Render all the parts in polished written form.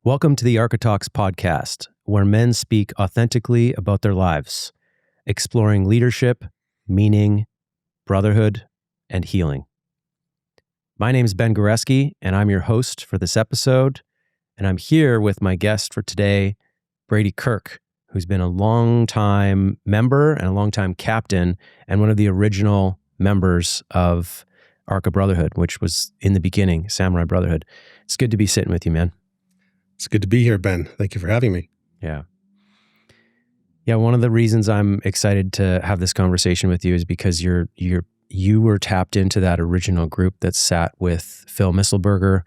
Welcome to the Arka Talks podcast, where men speak authentically about their lives, exploring leadership, meaning, brotherhood, and healing. My name is Ben Goresky, and I'm your host for this episode, and I'm here with my guest for today, Brady Kirk, who's been a longtime member and a longtime captain and one of the original members of Arka Brotherhood, which was in the beginning, Samurai Brotherhood. It's good to be sitting with you, man. It's good to be here, Ben. Thank you for having me. Yeah, one of the reasons I'm excited to have this conversation with you is because you were tapped into that original group that sat with Phil Misselberger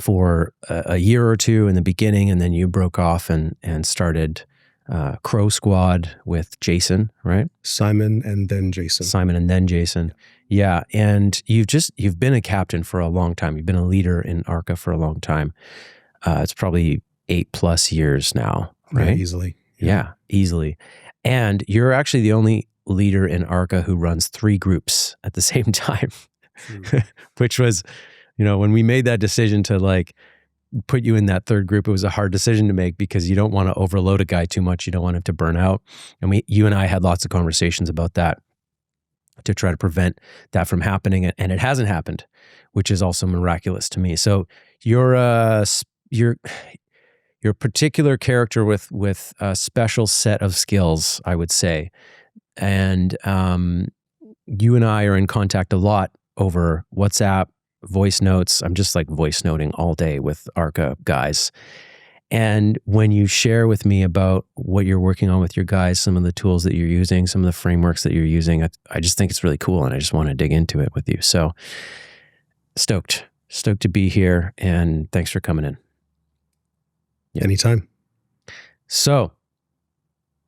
for a year or two in the beginning, and then you broke off and started Crow Squad with Jason, right? Simon and then Jason. Yeah, and you've been a captain for a long time. You've been a leader in Arka for a long time. It's probably 8+ years now, right? Yeah, easily. Yeah, easily. And you're actually the only leader in Arka who runs 3 groups at the same time, which was, when we made that decision to put you in that 3rd group, it was a hard decision to make because you don't want to overload a guy too much. You don't want him to burn out. And you and I had lots of conversations about that to try to prevent that from happening. And it hasn't happened, which is also miraculous to me. So you're a particular character with a special set of skills, I would say. And you and I are in contact a lot over WhatsApp, voice notes. I'm just voice noting all day with Arka guys. And when you share with me about what you're working on with your guys, some of the tools that you're using, some of the frameworks that you're using, I just think it's really cool, and I just want to dig into it with you. So stoked to be here, and thanks for coming in. Yeah. Anytime. So,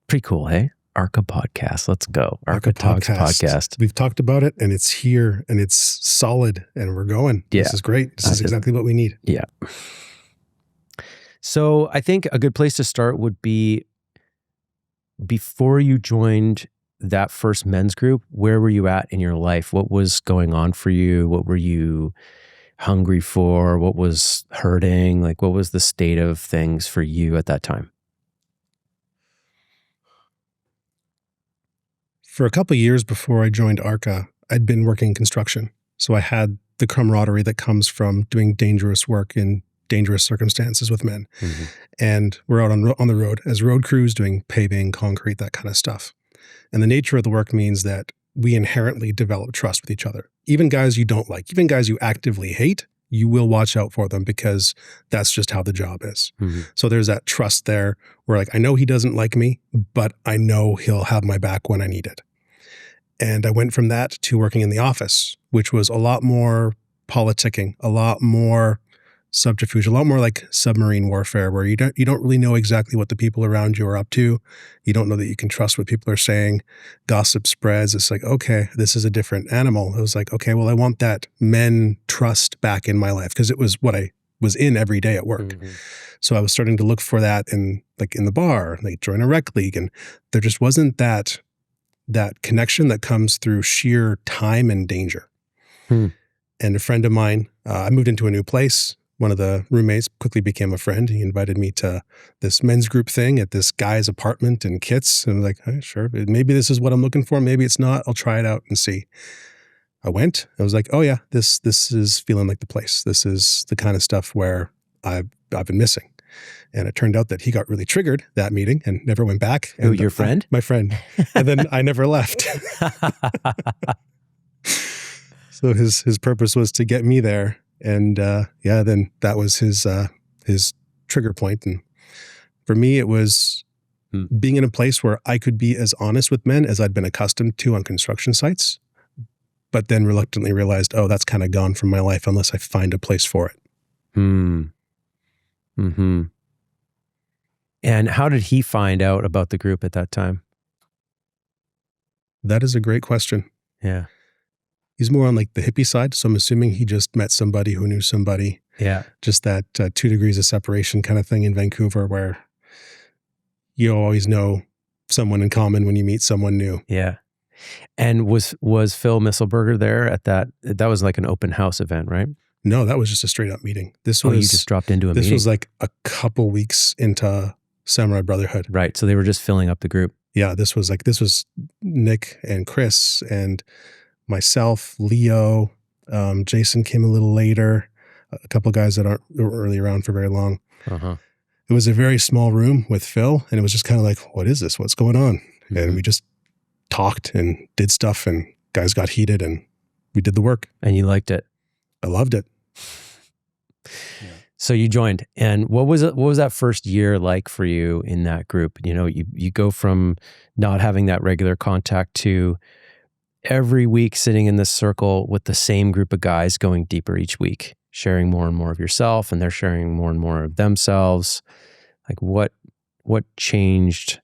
pretty cool, hey? Arka Podcast. Let's go. Arka Talks podcast. We've talked about it, and it's here, and it's solid, and we're going. Yeah. This is great. This is exactly what we need. Yeah. So, I think a good place to start would be before you joined that first men's group, where were you at in your life? What was going on for you? What were you hungry for? What was hurting? What was the state of things for you at that time? For a couple of years before I joined Arka, I'd been working construction. So I had the camaraderie that comes from doing dangerous work in dangerous circumstances with men. Mm-hmm. And we're out on the road as road crews doing paving, concrete, that kind of stuff. And the nature of the work means that we inherently develop trust with each other. Even guys you don't like, even guys you actively hate, you will watch out for them because that's just how the job is. Mm-hmm. So there's that trust there where I know he doesn't like me, but I know he'll have my back when I need it. And I went from that to working in the office, which was a lot more politicking, a lot more subterfuge, a lot more like submarine warfare, where you don't really know exactly what the people around you are up to. You don't know that you can trust what people are saying. Gossip spreads. It's okay, this is a different animal. It was okay, well, I want that men trust back in my life because it was what I was in every day at work. Mm-hmm. So I was starting to look for that in the bar, join a rec league, and there just wasn't that connection that comes through sheer time and danger. And a friend of mine, I moved into a new place. One of the roommates quickly became a friend. He invited me to this men's group thing at this guy's apartment in Kits. And I was hey, sure, maybe this is what I'm looking for. Maybe it's not. I'll try it out and see. I went. I was oh yeah, this is feeling like the place. This is the kind of stuff where I've been missing. And it turned out that he got really triggered that meeting and never went back. Who, your friend? My friend. And then I never left. So his purpose was to get me there. And then that was his trigger point. And for me, it was being in a place where I could be as honest with men as I'd been accustomed to on construction sites, but then reluctantly realized, that's kind of gone from my life unless I find a place for it. Mm-hmm. And how did he find out about the group at that time? That is a great question. Yeah. He's more on the hippie side. So I'm assuming he just met somebody who knew somebody. Yeah. Just that 2 degrees of separation kind of thing in Vancouver where you always know someone in common when you meet someone new. Yeah. And was Phil Misselberger there at that? That was an open house event, right? No, that was just a straight up meeting. This Oh, was you just dropped into a this meeting. was like a couple weeks into Samurai Brotherhood. Right. So they were just filling up the group. Yeah, this was Nick and Chris and myself, Leo, Jason came a little later, a couple of guys that weren't really around for very long. Uh-huh. It was a very small room with Phil, and it was just kind of like, what is this? What's going on? Mm-hmm. And we just talked and did stuff, and guys got heated, and we did the work. And you liked it. I loved it. Yeah. So you joined, and what was that first year like for you in that group? You know, you go from not having that regular contact to every week sitting in this circle with the same group of guys, going deeper each week, sharing more and more of yourself, and they're sharing more and more of themselves. Like what changed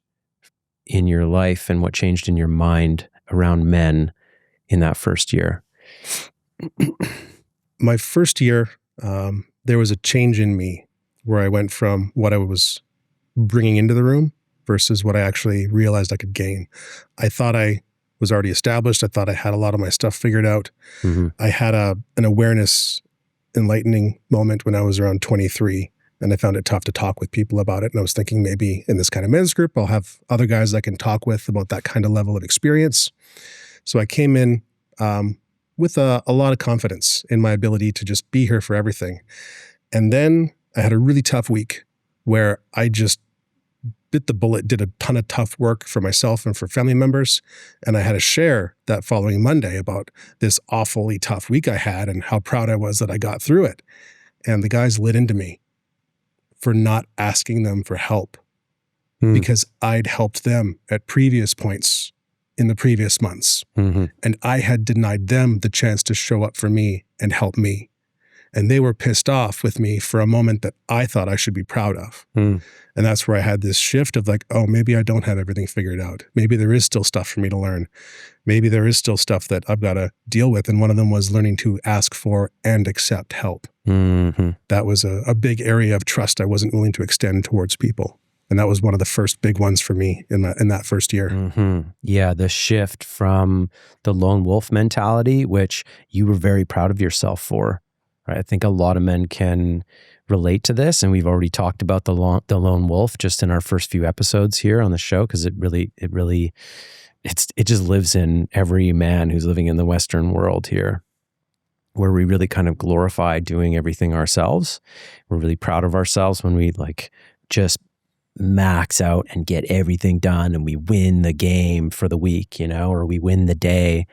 in your life and what changed in your mind around men in that first year? My first year, there was a change in me where I went from what I was bringing into the room versus what I actually realized I could gain. I thought I was already established. I thought I had a lot of my stuff figured out. Mm-hmm. I had an awareness enlightening moment when I was around 23, and I found it tough to talk with people about it. And I was thinking maybe in this kind of men's group, I'll have other guys I can talk with about that kind of level of experience. So I came in with a lot of confidence in my ability to just be here for everything. And then I had a really tough week where I just bit the bullet, did a ton of tough work for myself and for family members. And I had to share that following Monday about this awfully tough week I had and how proud I was that I got through it. And the guys lit into me for not asking them for help because I'd helped them at previous points in the previous months. Mm-hmm. And I had denied them the chance to show up for me and help me. And they were pissed off with me for a moment that I thought I should be proud of. And that's where I had this shift of like, oh, maybe I don't have everything figured out. Maybe there is still stuff for me to learn. Maybe there is still stuff that I've got to deal with. And one of them was learning to ask for and accept help. Mm-hmm. That was a big area of trust I wasn't willing to extend towards people. And that was one of the first big ones for me in that first year. Mm-hmm. Yeah, the shift from the lone wolf mentality, which you were very proud of yourself for. Right? I think a lot of men can relate to this, and we've already talked about the lone wolf just in our first few episodes here on the show, because it just lives in every man who's living in the Western world here, where we really kind of glorify doing everything ourselves. We're really proud of ourselves when we like just max out and get everything done, and we win the game for the week, or we win the day,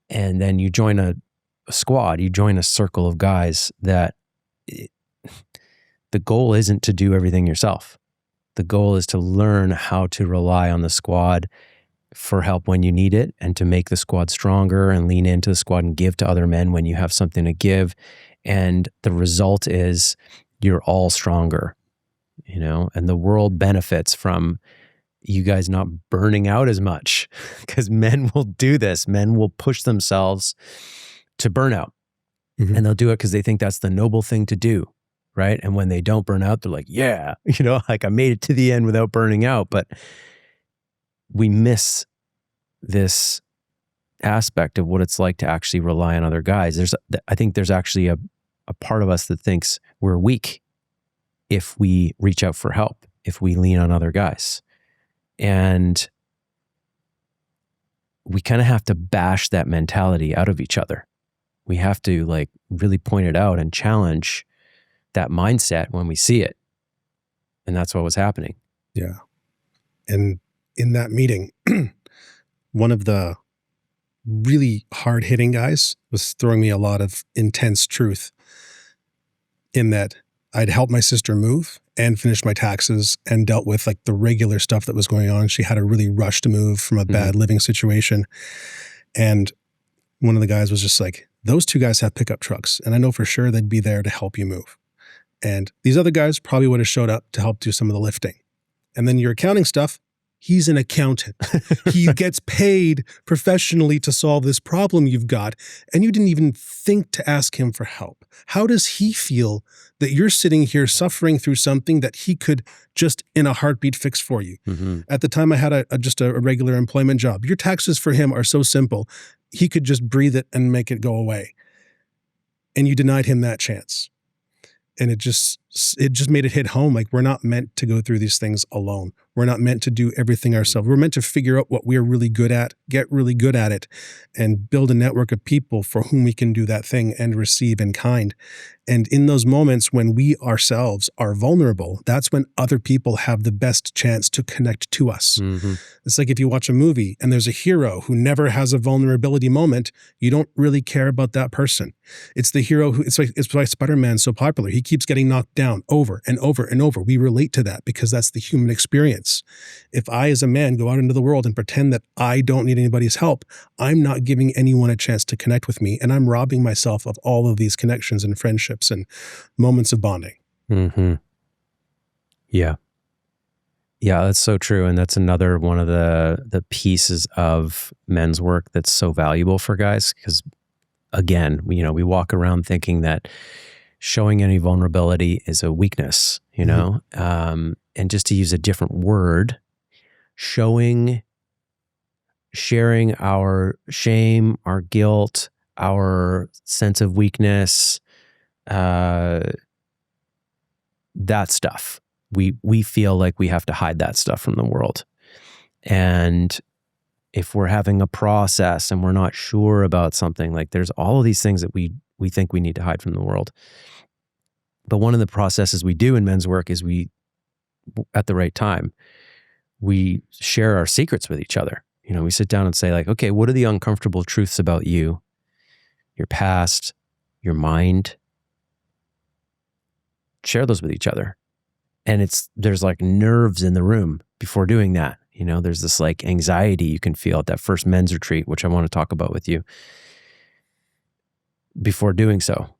and then you join a squad, you join a circle of guys that the goal isn't to do everything yourself. The goal is to learn how to rely on the squad for help when you need it, and to make the squad stronger and lean into the squad and give to other men when you have something to give. And the result is you're all stronger, and the world benefits from you guys not burning out as much, because men will do this. Men will push themselves to burnout. Mm-hmm. And they'll do it because they think that's the noble thing to do, right? And when they don't burn out, they're like, yeah, like I made it to the end without burning out. But we miss this aspect of what it's like to actually rely on other guys. I think there's actually a part of us that thinks we're weak if we reach out for help, if we lean on other guys. And we kind of have to bash that mentality out of each other. We have to like really point it out and challenge that mindset when we see it. And that's what was happening. Yeah. And in that meeting, one of the really hard-hitting guys was throwing me a lot of intense truth in that I'd helped my sister move and finish my taxes and dealt with like the regular stuff that was going on. She had a really rushed move from a bad living situation. And one of the guys was just like, those two guys have pickup trucks, and I know for sure they'd be there to help you move. And these other guys probably would have showed up to help do some of the lifting. And then your accounting stuff, he's an accountant. He gets paid professionally to solve this problem you've got, and you didn't even think to ask him for help. How does he feel that you're sitting here suffering through something that he could just in a heartbeat fix for you? Mm-hmm. At the time I had just a regular employment job. Your taxes for him are so simple. He could just breathe it and make it go away. and you denied him that chance. And it just made it hit home. Like, we're not meant to go through these things alone. We're not meant to do everything ourselves. We're meant to figure out what we're really good at, get really good at it, and build a network of people for whom we can do that thing and receive in kind. And in those moments when we ourselves are vulnerable, that's when other people have the best chance to connect to us. Mm-hmm. It's like if you watch a movie and there's a hero who never has a vulnerability moment, you don't really care about that person. It's the hero who, it's why Spider-Man's so popular. He keeps getting knocked down over and over and over. We relate to that because that's the human experience. If I, as a man, go out into the world and pretend that I don't need anybody's help, I'm not giving anyone a chance to connect with me, and I'm robbing myself of all of these connections and friendships and moments of bonding. Mm-hmm. Yeah. Yeah, that's so true. And that's another one of the pieces of men's work that's so valuable for guys. Because again, we walk around thinking that showing any vulnerability is a weakness, know? And just to use a different word, sharing our shame, our guilt, our sense of weakness, that stuff. We feel like we have to hide that stuff from the world. And if we're having a process and we're not sure about something, like there's all of these things that we think we need to hide from the world. But one of the processes we do in men's work is at the right time, we share our secrets with each other. We sit down and say like, okay, what are the uncomfortable truths about you, your past, your mind? Share those with each other. And there's like nerves in the room before doing that. There's this like anxiety you can feel at that first men's retreat, which I want to talk about with you before doing so.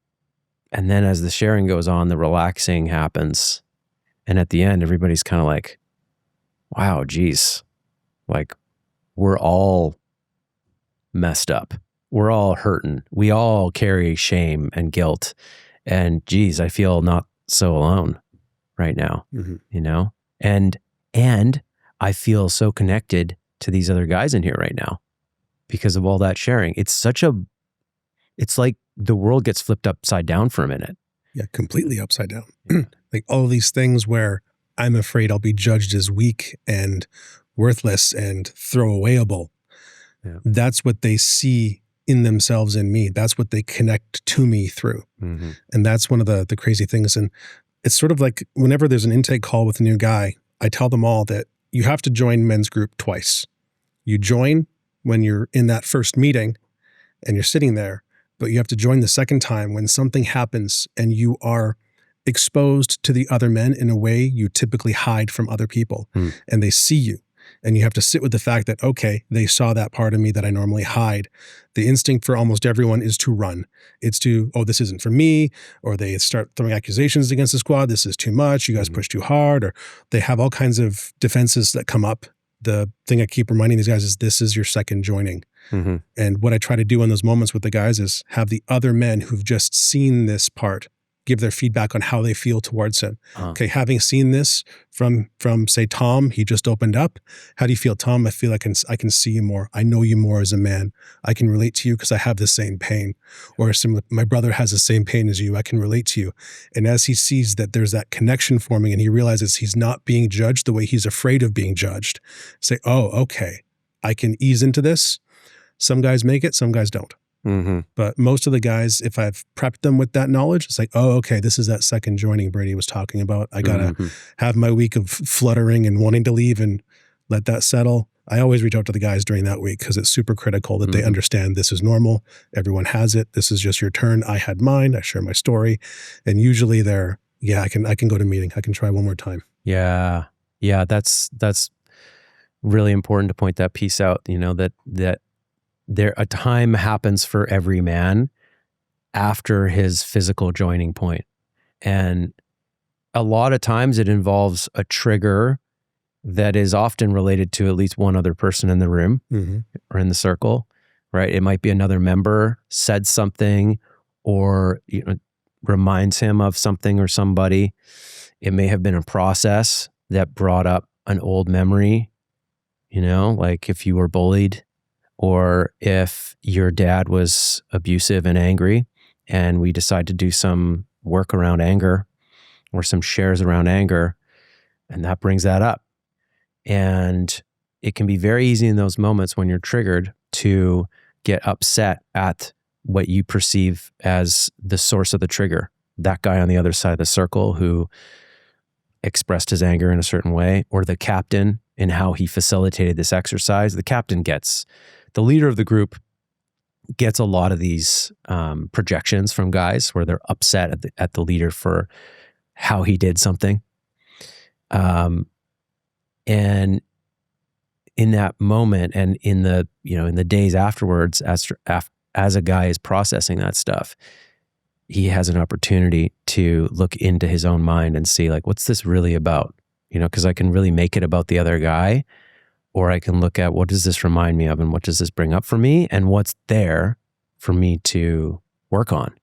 And then as the sharing goes on, the relaxing happens. And at the end, everybody's kind of like, wow, geez, like we're all messed up. We're all hurting. We all carry shame and guilt. And geez, I feel not so alone right now, and I feel so connected to these other guys in here right now because of all that sharing. It's like the world gets flipped upside down for a minute. Yeah, completely upside down. Like all these things where I'm afraid I'll be judged as weak and worthless and throwawayable. Yeah. That's what they see in themselves in me. That's what they connect to me through. Mm-hmm. And that's one of the crazy things. And it's sort of like whenever there's an intake call with a new guy, I tell them all that you have to join men's group twice. You join when you're in that first meeting and you're sitting there, but you have to join the second time when something happens and you are exposed to the other men in a way you typically hide from other people. And they see you. And you have to sit with the fact that, okay, they saw that part of me that I normally hide. The instinct for almost everyone is to run. It's to, oh, this isn't for me. Or they start throwing accusations against the squad. This is too much. You guys push too hard. Or they have all kinds of defenses that come up. The thing I keep reminding these guys is this is your second joining. Mm-hmm. And what I try to do in those moments with the guys is have the other men who've just seen this part give their feedback on how they feel towards him. Okay, having seen this from say Tom, he just opened up. How do you feel, Tom? I feel like I can see you more. I know you more as a man. I can relate to you because I have the same pain. Or similar, my brother has the same pain as you. I can relate to you. And as he sees that there's that connection forming and he realizes he's not being judged the way he's afraid of being judged, say, oh, okay, I can ease into this. Some guys make it, some guys don't. Mm-hmm. But most of the guys, if I've prepped them with that knowledge, it's like, oh, okay, this is that second joining Brady was talking about. I got to have my week of fluttering and wanting to leave and let that settle. I always reach out to the guys during that week because it's super critical that they understand this is normal. Everyone has it. This is just your turn. I had mine. I share my story. And usually they're, yeah, I can go to meeting. I can try one more time. Yeah. Yeah. That's really important to point that piece out, that there a time happens for every man after his physical joining point. And a lot of times it involves a trigger that is often related to at least one other person in the room or in the circle, right? It might be another member said something or reminds him of something or somebody. It may have been a process that brought up an old memory, like if you were bullied, or if your dad was abusive and angry, and we decide to do some work around anger or some shares around anger, and that brings that up. And it can be very easy in those moments when you're triggered to get upset at what you perceive as the source of the trigger. That guy on the other side of the circle who expressed his anger in a certain way, or the captain in how he facilitated this exercise. The leader of the group gets a lot of these projections from guys where they're upset at the leader for how he did something. And in that moment and in the days afterwards, as a guy is processing that stuff, he has an opportunity to look into his own mind and see, like, what's this really about? Because I can really make it about the other guy, or I can look at what does this remind me of and what does this bring up for me and what's there for me to work on,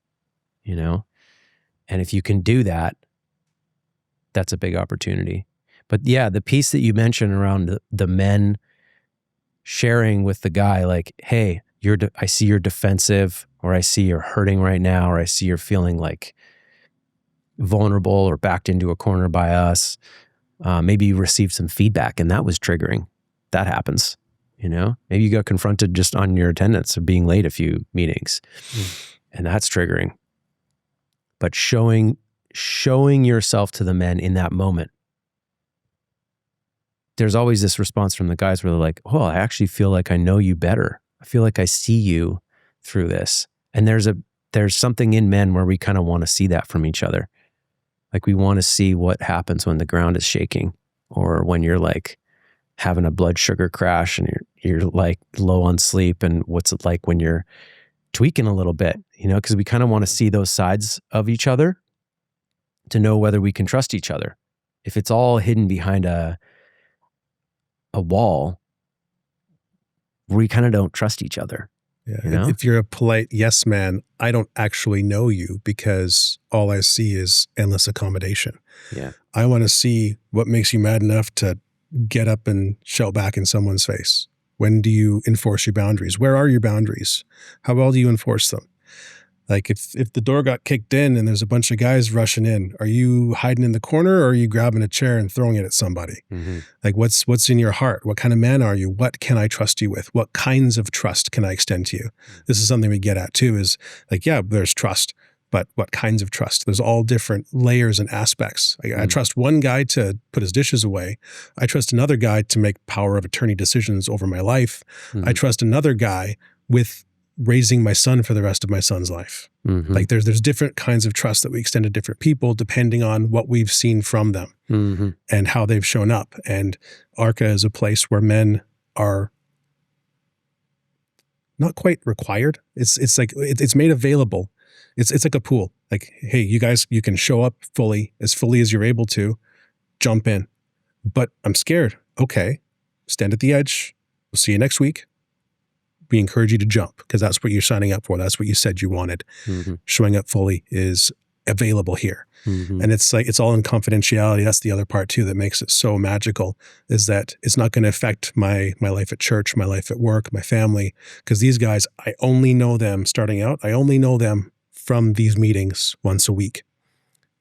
And if you can do that, that's a big opportunity. But yeah, the piece that you mentioned around the men sharing with the guy, like, hey, I see you're defensive, or I see you're hurting right now, or I see you're feeling like vulnerable or backed into a corner by us. Maybe you received some feedback and that was triggering. That happens, Maybe you got confronted just on your attendance of being late a few meetings, and that's triggering. But showing yourself to the men in that moment, there's always this response from the guys where they're like, oh, I actually feel like I know you better. I feel like I see you through this. And there's something in men where we kind of want to see that from each other. Like we want to see what happens when the ground is shaking, or when you're like having a blood sugar crash and you're like low on sleep, and what's it like when you're tweaking a little bit, because we kind of want to see those sides of each other to know whether we can trust each other. If it's all hidden behind a wall, we kind of don't trust each other. Yeah. If you're a polite yes man, I don't actually know you because all I see is endless accommodation. Yeah. I want to see what makes you mad enough to get up and shout back in someone's face. When do you enforce your boundaries? Where are your boundaries? How well do you enforce them? Like if the door got kicked in and there's a bunch of guys rushing in, are you hiding in the corner, or are you grabbing a chair and throwing it at somebody? Mm-hmm. Like what's in your heart? What kind of man are you? What can I trust you with? What kinds of trust can I extend to you? This is something we get at too, is like, yeah, there's trust, but what kinds of trust? There's all different layers and aspects. I trust one guy to put his dishes away. I trust another guy to make power of attorney decisions over my life. Mm-hmm. I trust another guy with raising my son for the rest of my son's life. Mm-hmm. Like there's different kinds of trust that we extend to different people depending on what we've seen from them mm-hmm. and how they've shown up. And Arka is a place where men are not quite required. It's like it's made available. It's like a pool. Like, hey, you guys, you can show up fully as you're able to, jump in. But I'm scared. Okay, stand at the edge. We'll see you next week. We encourage you to jump because that's what you're signing up for. That's what you said you wanted. Mm-hmm. Showing up fully is available here. Mm-hmm. And it's like, it's all in confidentiality. That's the other part too that makes it so magical, is that it's not going to affect my life at church, my life at work, my family. Because these guys, I only know them starting out. I only know them from these meetings once a week.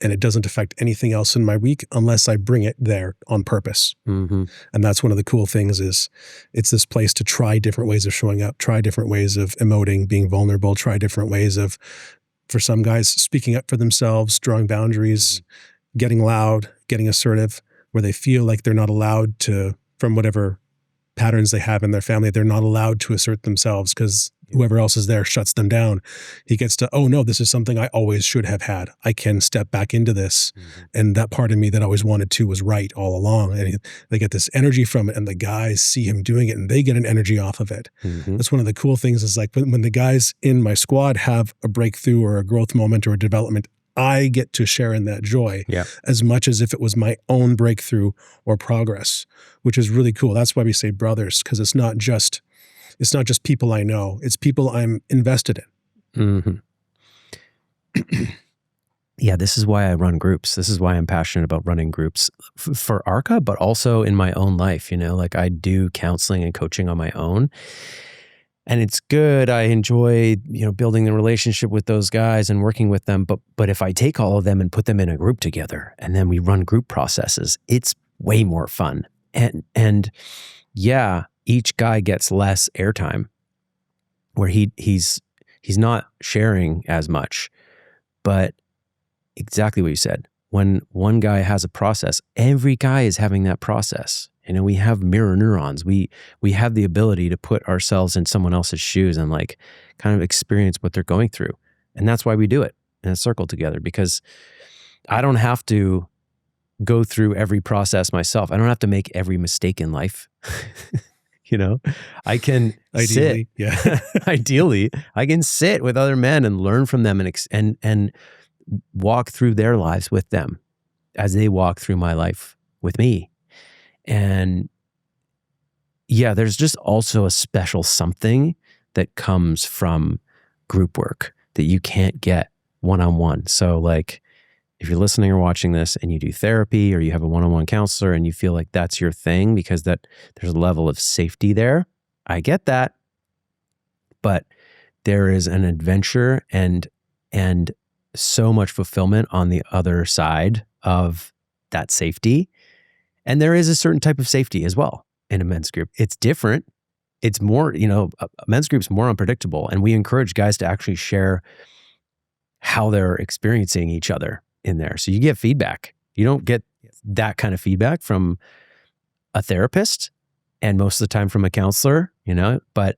And it doesn't affect anything else in my week unless I bring it there on purpose. Mm-hmm. And that's one of the cool things, is it's this place to try different ways of showing up, try different ways of emoting, being vulnerable, try different ways of, for some guys, speaking up for themselves, drawing boundaries, getting loud, getting assertive, where they feel like they're not allowed to, from whatever patterns they have in their family, they're not allowed to assert themselves because whoever else is there shuts them down. He gets to, oh no, this is something I always should have had. I can step back into this. Mm-hmm. And that part of me that I always wanted to was right all along. And they get this energy from it, and the guys see him doing it and they get an energy off of it. Mm-hmm. That's one of the cool things, is like when the guys in my squad have a breakthrough or a growth moment or a development, I get to share in that joy as much as if it was my own breakthrough or progress, which is really cool. That's why we say brothers, because it's not just people I know. It's people I'm invested in. Mm-hmm. Yeah, this is why I run groups. This is why I'm passionate about running groups for Arka, but also in my own life. Like I do counseling and coaching on my own. and it's good. I enjoy, building the relationship with those guys and working with them. But if I take all of them and put them in a group together and then we run group processes, it's way more fun. And yeah, each guy gets less airtime where he's not sharing as much. But exactly what you said, when one guy has a process, every guy is having that process. We have mirror neurons. We have the ability to put ourselves in someone else's shoes and like kind of experience what they're going through. And that's why we do it in a circle together, because I don't have to go through every process myself. I don't have to make every mistake in life. I can Ideally, sit. yeah. Ideally, I can sit with other men and learn from them and walk through their lives with them as they walk through my life with me. And yeah, there's just also a special something that comes from group work that you can't get one-on-one. So like, if you're listening or watching this and you do therapy or you have a one-on-one counselor and you feel like that's your thing because that there's a level of safety there, I get that. But there is an adventure and so much fulfillment on the other side of that safety. And there is a certain type of safety as well in a men's group. It's different. It's more, a men's group's more unpredictable. And we encourage guys to actually share how they're experiencing each other in there. So you get feedback. You don't get that kind of feedback from a therapist and most of the time from a counselor, but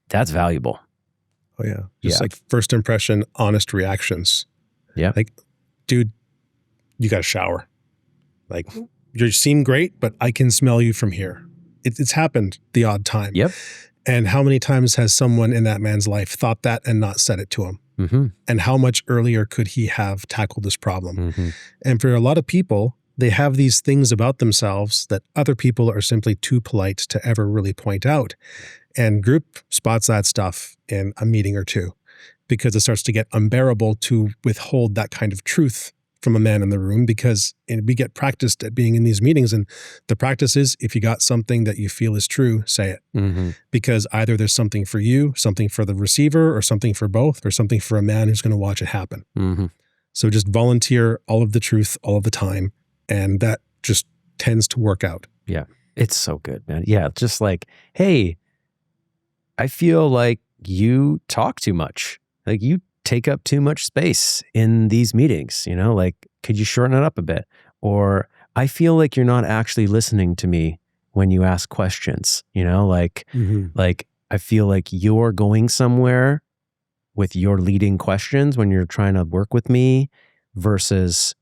that's valuable. Oh yeah. Just like first impression, honest reactions. Yeah. Like, dude, you got to shower. Like, you seem great, but I can smell you from here. It's happened the odd time. Yep. And how many times has someone in that man's life thought that and not said it to him? Mm-hmm. And how much earlier could he have tackled this problem? Mm-hmm. And for a lot of people, they have these things about themselves that other people are simply too polite to ever really point out. And group spots that stuff in a meeting or two because it starts to get unbearable to withhold that kind of truth from a man in the room, because we get practiced at being in these meetings. And the practice is, if you got something that you feel is true, say it. Mm-hmm. Because either there's something for you, something for the receiver, or something for both, or something for a man who's going to watch it happen. Mm-hmm. So just volunteer all of the truth all of the time. And that just tends to work out. Yeah. It's so good, man. Yeah. Just like, hey, I feel like you talk too much. Like you take up too much space in these meetings, like, could you shorten it up a bit? Or I feel like you're not actually listening to me when you ask questions, like, like I feel like you're going somewhere with your leading questions when you're trying to work with me versus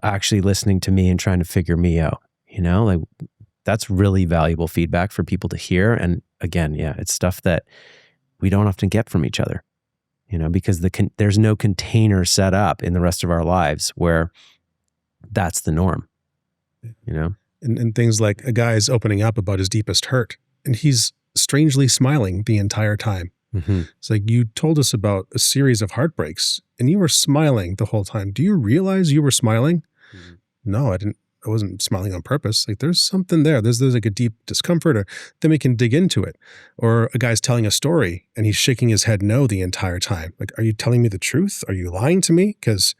actually listening to me and trying to figure me out, like that's really valuable feedback for people to hear. And again, it's stuff that we don't often get from each other. Because there's no container set up in the rest of our lives where that's the norm, And things like a guy's opening up about his deepest hurt, and he's strangely smiling the entire time. Mm-hmm. It's like, you told us about a series of heartbreaks and you were smiling the whole time. Do you realize you were smiling? Mm-hmm. No, I didn't. I wasn't smiling on purpose. Like, there's something there. There's like a deep discomfort, or then we can dig into it. Or a guy's telling a story and he's shaking his head no the entire time. Like, are you telling me the truth? Are you lying to me? Because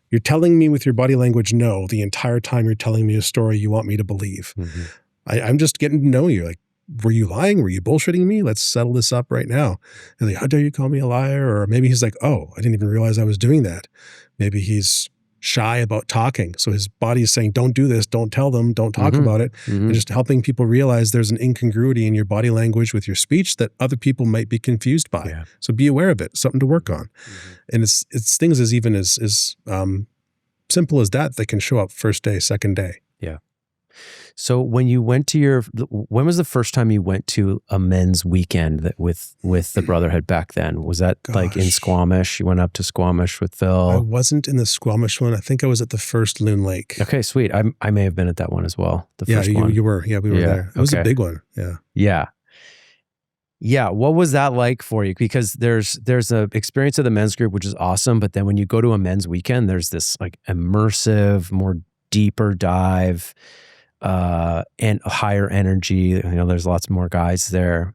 you're telling me with your body language no the entire time you're telling me a story you want me to believe. Mm-hmm. I'm just getting to know you. Like, were you lying? Were you bullshitting me? Let's settle this up right now. And like, how dare you call me a liar? Or maybe he's like, oh, I didn't even realize I was doing that. Maybe he's shy about talking. So his body is saying, don't do this, don't tell them, don't talk about it. Mm-hmm. And just helping people realize there's an incongruity in your body language with your speech that other people might be confused by. Yeah. So be aware of it, something to work on. Mm-hmm. And it's things as even as simple as that can show up first day, second day. Yeah. So when you went to when was the first time you went to a men's weekend with the Brotherhood back then? Was that like in Squamish? You went up to Squamish with Phil? I wasn't in the Squamish one. I think I was at the first Loon Lake. Okay, sweet. I may have been at that one as well. The first one. You were. Yeah, we were there. It was a big one. Yeah. Yeah. Yeah. What was that like for you? Because there's a experience of the men's group, which is awesome. But then when you go to a men's weekend, there's this like immersive, more deeper dive, and higher energy. There's lots more guys there.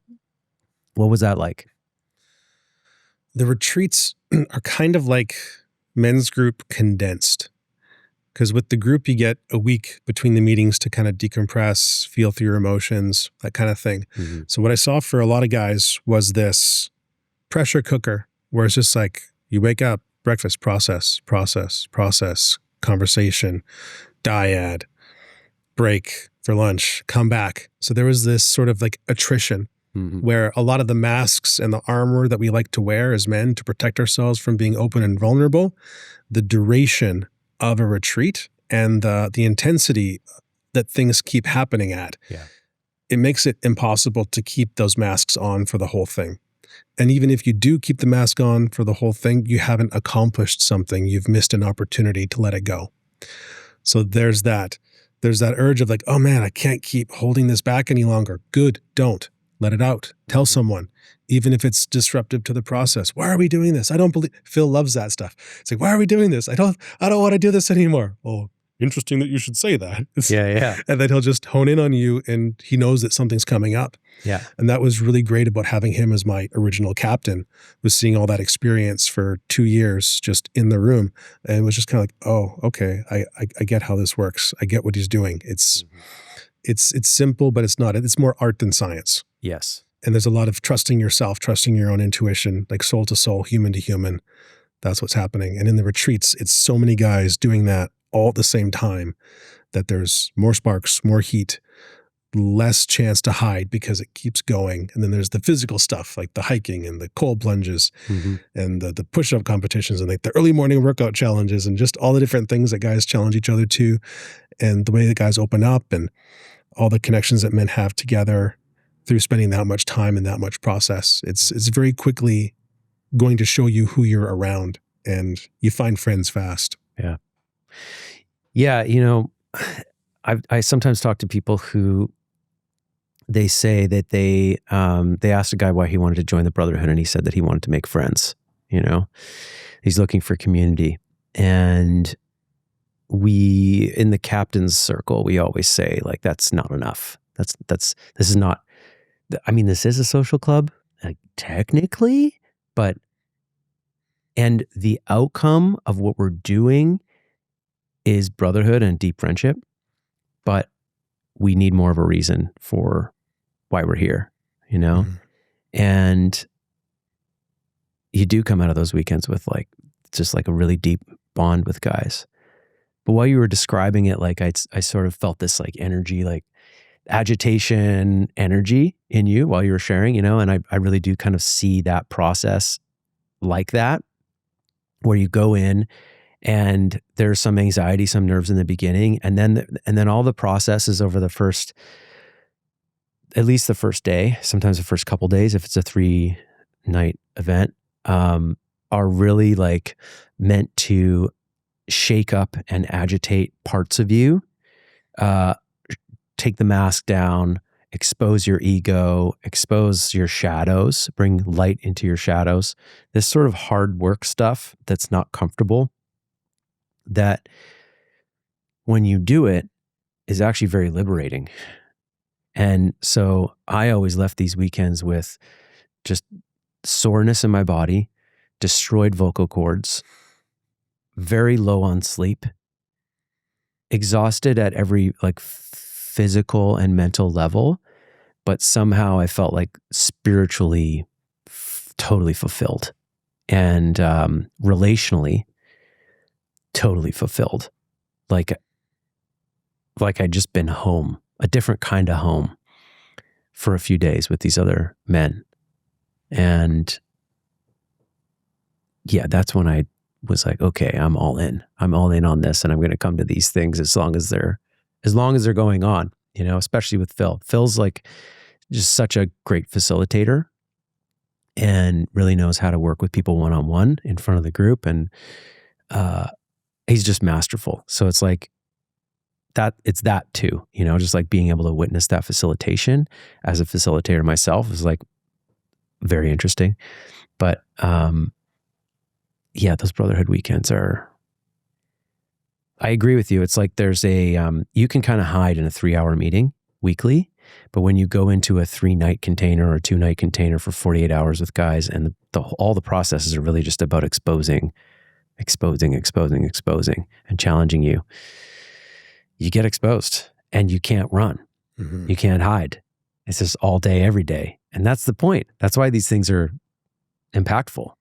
What was that like? The retreats are kind of like men's group condensed. Because with the group, you get a week between the meetings to kind of decompress, feel through your emotions, that kind of thing. Mm-hmm. So what I saw for a lot of guys was this pressure cooker, where it's just like you wake up, breakfast, process, conversation, dyad, break for lunch, come back. So there was this sort of like attrition where a lot of the masks and the armor that we like to wear as men to protect ourselves from being open and vulnerable, the duration of a retreat and the intensity that things keep happening at, it makes it impossible to keep those masks on for the whole thing. And even if you do keep the mask on for the whole thing, you haven't accomplished something. You've missed an opportunity to let it go. So there's that urge of like, oh man, I can't keep holding this back any longer. Good, don't. Let it out. Tell someone, even if it's disruptive to the process. Why are we doing this? I don't believe. Phil loves that stuff. It's like, why are we doing this? I don't want to do this anymore. Oh, interesting that you should say that. Yeah. And then he'll just hone in on you, and he knows that something's coming up. Yeah. And that was really great about having him as my original captain, was seeing all that experience for 2 years just in the room. And it was just kind of like, oh, okay, I get how this works. I get what he's doing. It's simple, but it's not. It's more art than science. Yes. And there's a lot of trusting yourself, trusting your own intuition, like soul to soul, human to human. That's what's happening. And in the retreats, it's so many guys doing that all at the same time that there's more sparks, more heat, less chance to hide because it keeps going. And then there's the physical stuff like the hiking and the cold plunges and the push-up competitions and like the early morning workout challenges and just all the different things that guys challenge each other to, and the way that guys open up and all the connections that men have together through spending that much time and that much process. It's very quickly going to show you who you're around, and you find friends fast. Yeah. Yeah. You know, I sometimes talk to people who they say that they asked a guy why he wanted to join the Brotherhood, and he said that he wanted to make friends. You know, he's looking for community. And we, in the captain's circle, we always say like, that's not enough. This is not, I mean, this is a social club, like, technically, but, and the outcome of what we're doing is brotherhood and deep friendship, but we need more of a reason for why we're here, you know? And you do come out of those weekends with like, just like a really deep bond with guys. But while you were describing it, like I sort of felt this like energy, like agitation energy in you while you were sharing, you know, and I really do kind of see that process like that, where you go in and there's some anxiety, some nerves in the beginning, and then all the processes over the first, at least the first day, sometimes the first couple days, if it's a 3-night event, are really like meant to shake up and agitate parts of you, take the mask down, expose your ego, expose your shadows, bring light into your shadows. This sort of hard work stuff that's not comfortable, that when you do it is actually very liberating. And so I always left these weekends with just soreness in my body, destroyed vocal cords, very low on sleep, exhausted at every like physical and mental level, but somehow I felt like spiritually totally fulfilled, and relationally totally fulfilled. Like I'd just been home, a different kind of home, for a few days with these other men. And yeah, that's when I was like, okay, I'm all in. I'm all in on this, and I'm going to come to these things as long as they're going on, you know, especially with Phil. Phil's like just such a great facilitator and really knows how to work with people one-on-one in front of the group. And he's just masterful. So it's like that, it's that too, you know, just like being able to witness that facilitation as a facilitator myself is like very interesting. But yeah, those Brotherhood weekends are, I agree with you. It's like there's a, you can kind of hide in a 3-hour meeting weekly, But when you go into a 3-night container or 2-night container for 48 hours with guys, and all the processes are really just about exposing, and challenging you, you get exposed and you can't run. Mm-hmm. You can't hide. It's just all day, every day. And that's the point. That's why these things are impactful.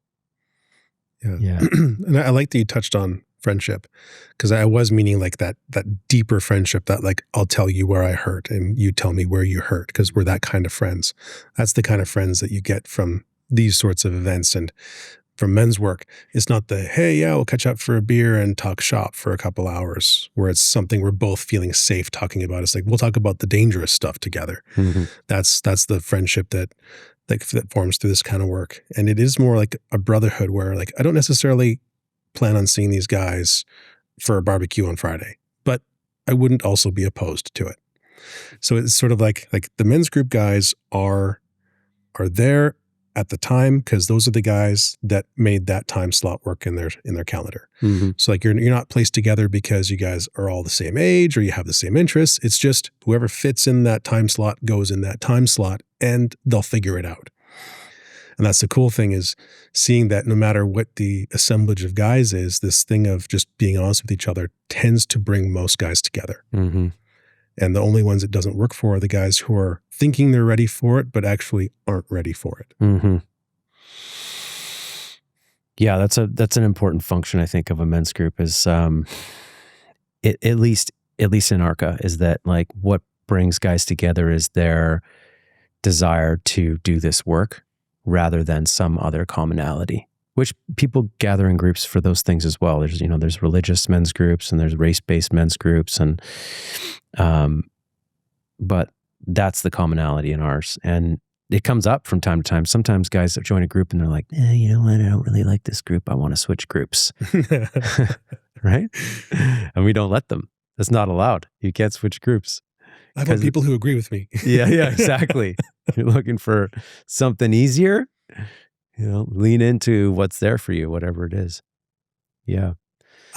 Yeah. And I like that you touched on friendship, because I was meaning like that deeper friendship that like, I'll tell you where I hurt and you tell me where you hurt, because we're that kind of friends. That's the kind of friends that you get from these sorts of events. And from men's work, it's not the, hey, yeah, we'll catch up for a beer and talk shop for a couple hours, where it's something we're both feeling safe talking about. It's like, we'll talk about the dangerous stuff together. Mm-hmm. That's the friendship that forms through this kind of work. And it is more like a brotherhood where like, I don't necessarily plan on seeing these guys for a barbecue on Friday, but I wouldn't also be opposed to it. So it's sort of like the men's group guys are there at the time, because those are the guys that made that time slot work in their calendar. Mm-hmm. So like you're not placed together because you guys are all the same age or you have the same interests. It's just whoever fits in that time slot goes in that time slot, and they'll figure it out. And that's the cool thing, is seeing that no matter what the assemblage of guys is, this thing of just being honest with each other tends to bring most guys together. Mm-hmm. And the only ones it doesn't work for are the guys who are thinking they're ready for it, but actually aren't ready for it. Mm-hmm. Yeah, that's an important function, I think, of a men's group, is at least in Arka, is that like what brings guys together is their desire to do this work rather than some other commonality, which people gather in groups for those things as well. There's religious men's groups and there's race-based men's groups, and but that's the commonality in ours. And it comes up from time to time. Sometimes guys join a group and they're like, you know what? I don't really like this group. I want to switch groups. Right? And we don't let them. That's not allowed. You can't switch groups. I want people who agree with me. Yeah, exactly. You're looking for something easier, lean into what's there for you, whatever it is. Yeah.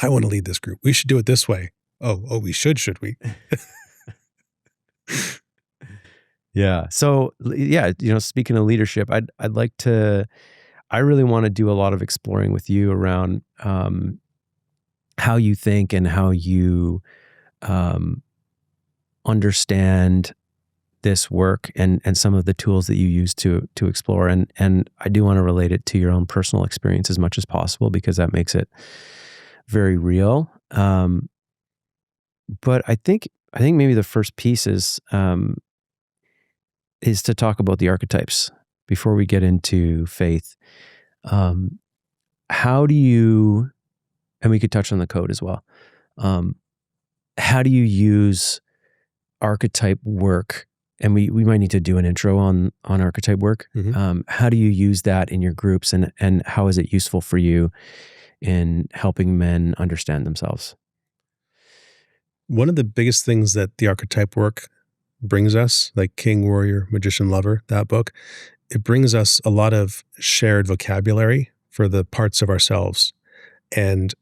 I want to lead this group. We should do it this way. Oh, we should we? Yeah. So, yeah, speaking of leadership, I really want to do a lot of exploring with you around how you think and how you understand this work and some of the tools that you use to explore. And I do want to relate it to your own personal experience as much as possible, because that makes it very real. But I think maybe the first piece is to talk about the archetypes before we get into faith. How do you, and we could touch on the code as well. How do you use archetype work? And we might need to do an intro on archetype work. Mm-hmm. How do you use that in your groups, and how is it useful for you in helping men understand themselves? One of the biggest things that the archetype work brings us, like King, Warrior, Magician, Lover, that book, it brings us a lot of shared vocabulary for the parts of ourselves. And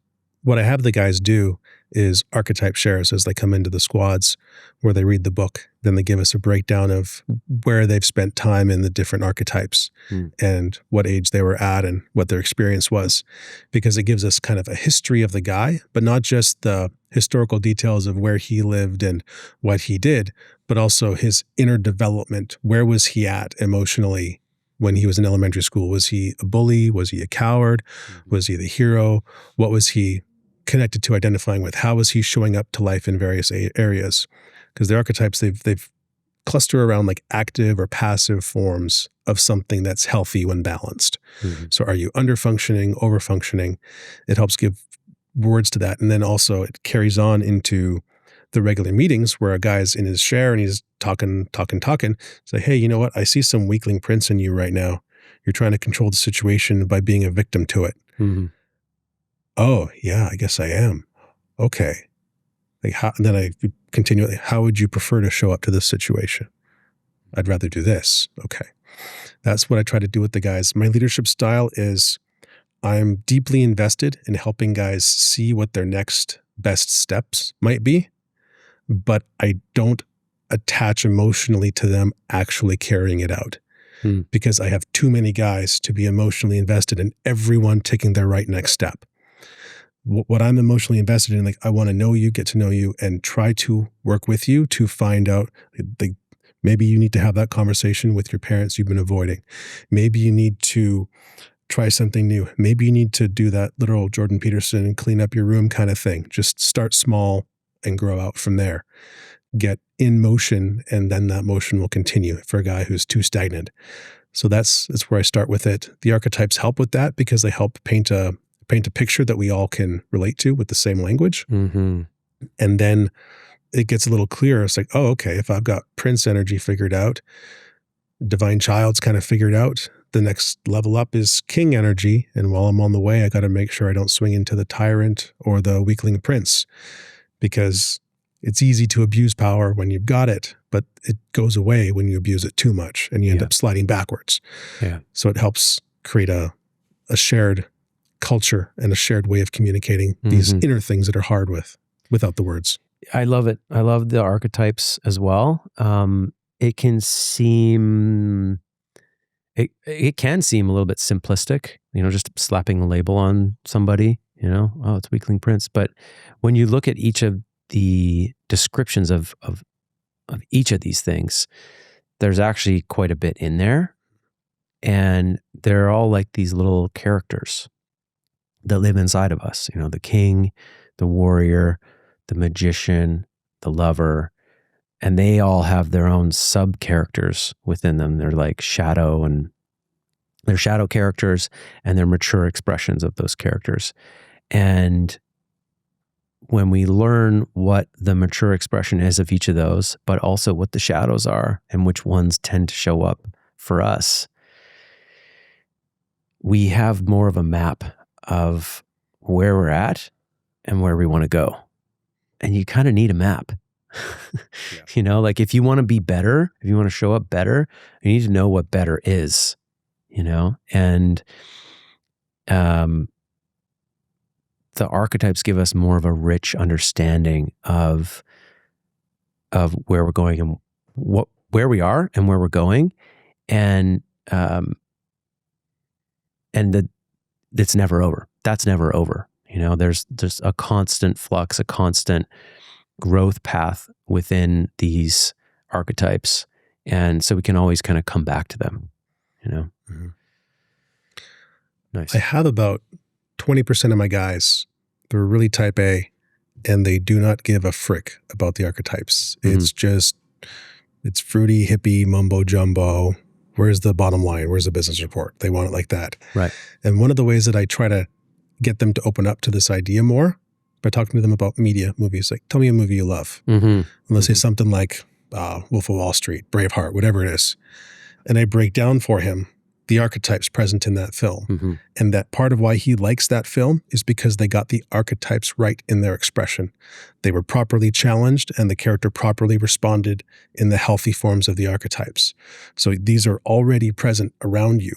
what I have the guys do is archetype shares as they come into the squads, where they read the book. Then they give us a breakdown of where they've spent time in the different archetypes and what age they were at and what their experience was, because it gives us kind of a history of the guy, but not just the historical details of where he lived and what he did, but also his inner development. Where was he at emotionally when he was in elementary school? Was he a bully? Was he a coward? Was he the hero? What was he connected to identifying with? How was he showing up to life in various areas? Because the archetypes, they've cluster around like active or passive forms of something that's healthy when balanced. Mm-hmm. So are you under-functioning, over-functioning? It helps give words to that. And then also it carries on into the regular meetings where a guy's in his share and he's talking. Say, hey, you know what? I see some weakling prints in you right now. You're trying to control the situation by being a victim to it. Mm-hmm. Oh, yeah, I guess I am. Okay. And then I continue, how would you prefer to show up to this situation? I'd rather do this. Okay. That's what I try to do with the guys. My leadership style is I'm deeply invested in helping guys see what their next best steps might be, but I don't attach emotionally to them actually carrying it out. Because I have too many guys to be emotionally invested in everyone taking their right next step. What I'm emotionally invested in, like, I want to know you, get to know you, and try to work with you to find out, like, maybe you need to have that conversation with your parents you've been avoiding. Maybe you need to try something new. Maybe you need to do that literal Jordan Peterson and clean up your room kind of thing. Just start small and grow out from there. Get in motion, and then that motion will continue for a guy who's too stagnant. So that's where I start with it. The archetypes help with that because they help paint a picture that we all can relate to with the same language. Mm-hmm. And then it gets a little clearer. It's like, oh, okay, if I've got Prince energy figured out, Divine Child's kind of figured out, the next level up is King energy. And while I'm on the way, I got to make sure I don't swing into the Tyrant or the Weakling Prince, because it's easy to abuse power when you've got it, but it goes away when you abuse it too much and you end up sliding backwards. Yeah. So it helps create a shared culture and a shared way of communicating these inner things that are hard without the words. I love it. I love the archetypes as well. It can seem a little bit simplistic, just slapping a label on somebody, oh, it's Weakling Prince. But when you look at each of the descriptions of each of these things, there's actually quite a bit in there. And they're all like these little characters that live inside of us, the king, the warrior, the magician, the lover, and they all have their own sub characters within them. They're like they're shadow characters, and they're mature expressions of those characters. And when we learn what the mature expression is of each of those, but also what the shadows are and which ones tend to show up for us, we have more of a map of where we're at and where we want to go. And you kind of need a map. Like if you want to be better, if you want to show up better, you need to know what better is, and the archetypes give us more of a rich understanding of where we're going and where we are and where we're going. And it's never over. That's never over. There's a constant flux, a constant growth path within these archetypes. And so we can always kind of come back to them, Mm-hmm. Nice. I have about 20% of my guys, they're really type A, and they do not give a frick about the archetypes. Mm-hmm. It's fruity, hippie, mumbo jumbo. Where's the bottom line? Where's the business report? They want it like that. Right. And one of the ways that I try to get them to open up to this idea more by talking to them about media, movies, like, tell me a movie you love. Mm-hmm. And let's say something like Wolf of Wall Street, Braveheart, whatever it is. And I break down for him the archetypes present in that film. Mm-hmm. And that part of why he likes that film is because they got the archetypes right in their expression. They were properly challenged, and the character properly responded in the healthy forms of the archetypes. So these are already present around you,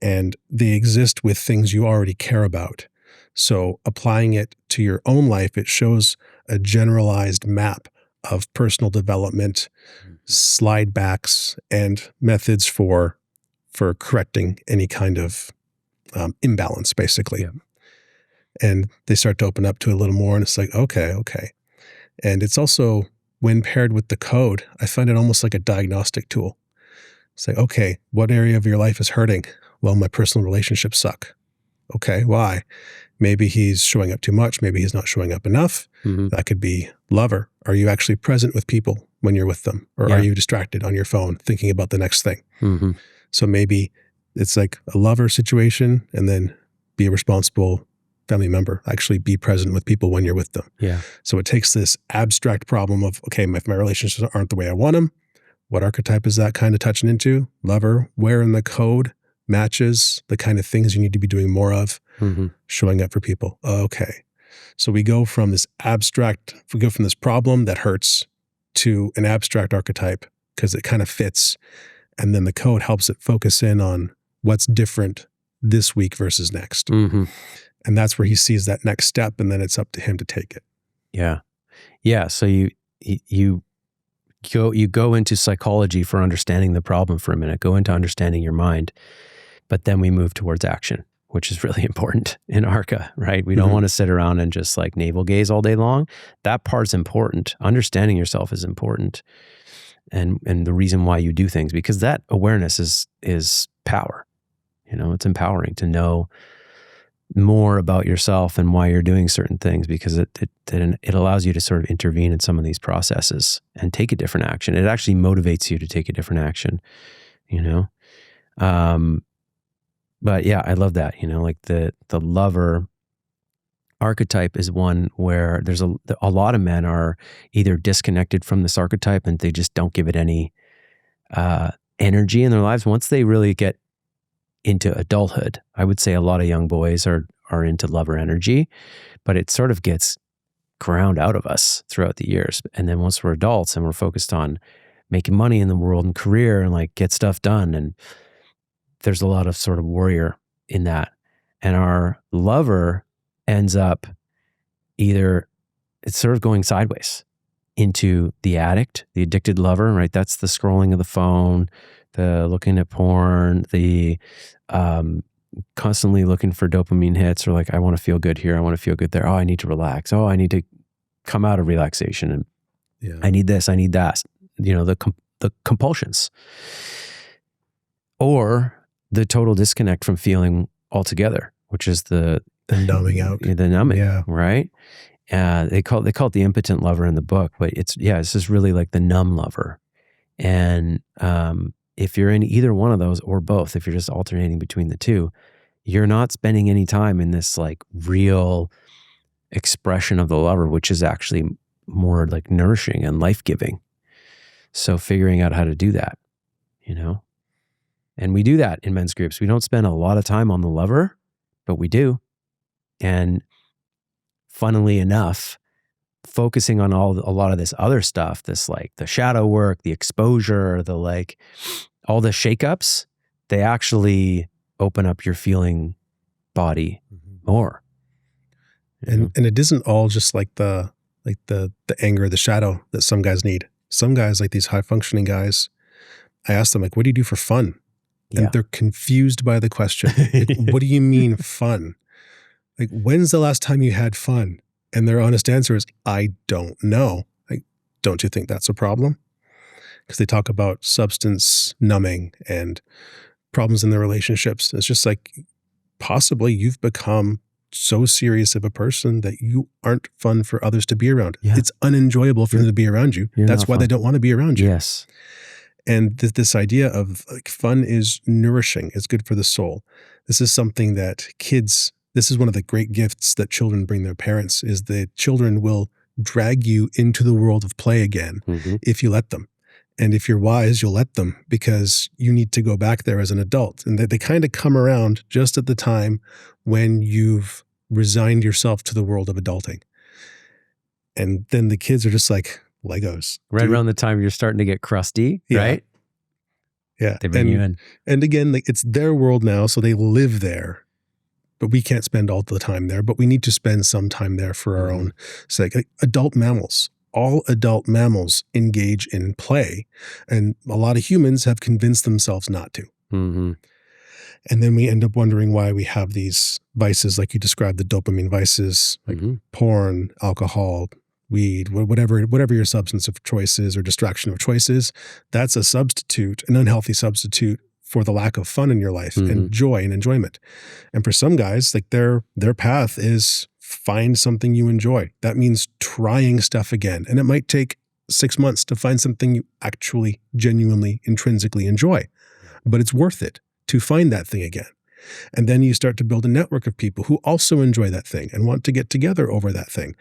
and they exist with things you already care about. So applying it to your own life, it shows a generalized map of personal development, slide backs, and methods for correcting any kind of imbalance, basically. Yeah. And they start to open up to a little more, and it's like, okay. And it's also, when paired with the code, I find it almost like a diagnostic tool. It's like, okay, what area of your life is hurting? Well, my personal relationships suck. Okay, why? Maybe he's showing up too much. Maybe he's not showing up enough. Mm-hmm. That could be lover. Are you actually present with people when you're with them? Or are you distracted on your phone thinking about the next thing? Mm-hmm. So maybe it's like a lover situation, and then be a responsible family member. Actually be present with people when you're with them. Yeah. So it takes this abstract problem of, okay, if my relationships aren't the way I want them, what archetype is that kind of touching into? Lover. Where in the code matches the kind of things you need to be doing more of, showing up for people. Okay. So we go from this problem that hurts to an abstract archetype because it kind of fits. And then the code helps it focus in on what's different this week versus next. Mm-hmm. And that's where he sees that next step, and then it's up to him to take it. Yeah. Yeah. So you you go into psychology for understanding the problem for a minute, go into understanding your mind, but then we move towards action, which is really important in Arka, right? We don't want to sit around and just like navel gaze all day long. That part's important. Understanding yourself is important. And the reason why you do things, because that awareness is power. It's empowering to know more about yourself and why you're doing certain things, because it allows you to sort of intervene in some of these processes and take a different action. It actually motivates you to take a different action, But yeah, I love that, like the lover archetype is one where there's a lot of men are either disconnected from this archetype and they just don't give it any energy in their lives. Once they really get into adulthood, I would say a lot of young boys are into lover energy, but it sort of gets ground out of us throughout the years. And then once we're adults and we're focused on making money in the world and career and like get stuff done, and there's a lot of sort of warrior in that. And our lover ends up either, it's sort of going sideways into the addict, the addicted lover, right? That's the scrolling of the phone, the looking at porn, the constantly looking for dopamine hits, or like, I want to feel good here, I want to feel good there. Oh, I need to relax. Oh, I need to come out of relaxation, and I need this, I need that. The compulsions, or the total disconnect from feeling altogether, which is the numbing out, the numbing, right? They call it the impotent lover in the book, but it's just really like the numb lover. And if you're in either one of those or both, if you're just alternating between the two, you're not spending any time in this like real expression of the lover, which is actually more like nourishing and life-giving. So figuring out how to do that, and we do that in men's groups. We don't spend a lot of time on the lover, but we do. And funnily enough, focusing on a lot of this other stuff, this like the shadow work, the exposure, the like all the shakeups, they actually open up your feeling body more. And it isn't all just like the anger, the shadow that some guys need. Some guys, like these high functioning guys, I ask them like, what do you do for fun? And they're confused by the question. Like, what do you mean fun? Like, when's the last time you had fun? And their honest answer is, I don't know. Like, don't you think that's a problem? Because they talk about substance numbing and problems in their relationships. It's just like, possibly you've become so serious of a person that you aren't fun for others to be around. Yeah. It's unenjoyable for them to be around you. That's why they don't want to be around you. Yes. And this idea of like fun is nourishing, it's good for the soul. This is something that this is one of the great gifts that children bring their parents, is that children will drag you into the world of play again if you let them. And if you're wise, you'll let them, because you need to go back there as an adult. And they kind of come around just at the time when you've resigned yourself to the world of adulting. And then the kids are just like Legos. Right around the time you're starting to get crusty, right? Yeah. They bring you in. And again, like, it's their world now, so they live there. But we can't spend all the time there, but we need to spend some time there for our own sake. Like adult mammals, all adult mammals engage in play, and a lot of humans have convinced themselves not to. And then we end up wondering why we have these vices, like you described, the dopamine vices, like porn, alcohol, weed, whatever your substance of choice is or distraction of choice is. That's a substitute, an unhealthy substitute for the lack of fun in your life and joy and enjoyment. And for some guys, like their path is find something you enjoy. That means trying stuff again. And it might take 6 months to find something you actually genuinely, intrinsically enjoy, but it's worth it to find that thing again. And then you start to build a network of people who also enjoy that thing and want to get together over that thing.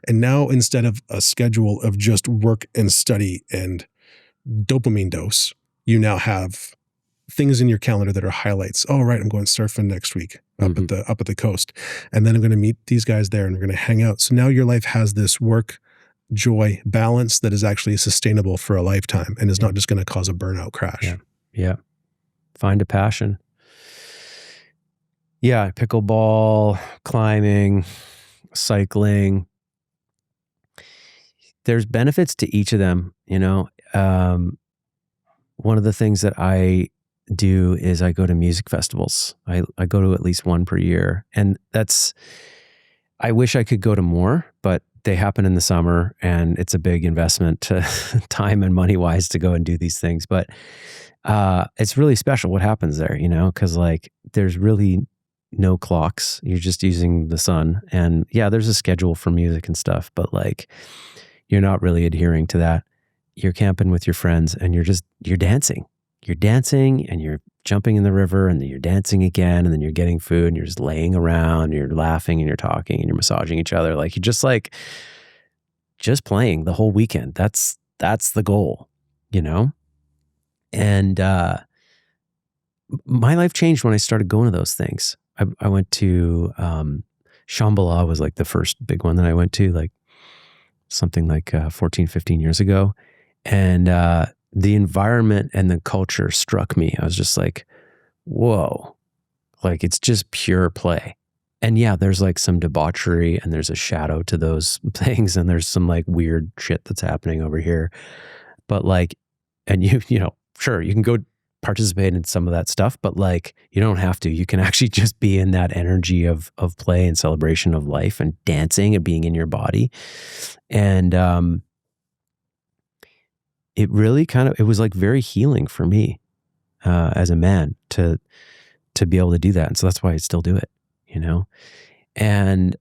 And now, instead of a schedule of just work and study and dopamine dose, you now have things in your calendar that are highlights. Oh, right, I'm going surfing next week up at the coast. And then I'm going to meet these guys there and we're going to hang out. So now your life has this work, joy, balance that is actually sustainable for a lifetime and is not just going to cause a burnout crash. Yeah. Find a passion. Yeah, pickleball, climbing, cycling. There's benefits to each of them, one of the things that I do is I go to music festivals. I go to at least one per year. And I wish I could go to more, but they happen in the summer and it's a big investment to time and money wise to go and do these things. But it's really special what happens there, because like there's really no clocks. You're just using the sun. And yeah, there's a schedule for music and stuff, but like you're not really adhering to that. You're camping with your friends and you're dancing. You're dancing and you're jumping in the river and then you're dancing again and then you're getting food and you're just laying around and you're laughing and you're talking and you're massaging each other. Like you're just playing the whole weekend. That's the goal, And my life changed when I started going to those things. I went to Shambhala was like the first big one that I went to, like something like 14, 15 years ago. And the environment and the culture struck me. I was just like, whoa, like it's just pure play. And yeah, there's like some debauchery and there's a shadow to those things. And there's some like weird shit that's happening over here. But like, and sure, you can go participate in some of that stuff, but like, you don't have to. You can actually just be in that energy of play and celebration of life and dancing and being in your body. And it really it was like very healing for me as a man to be able to do that. And so that's why I still do it, And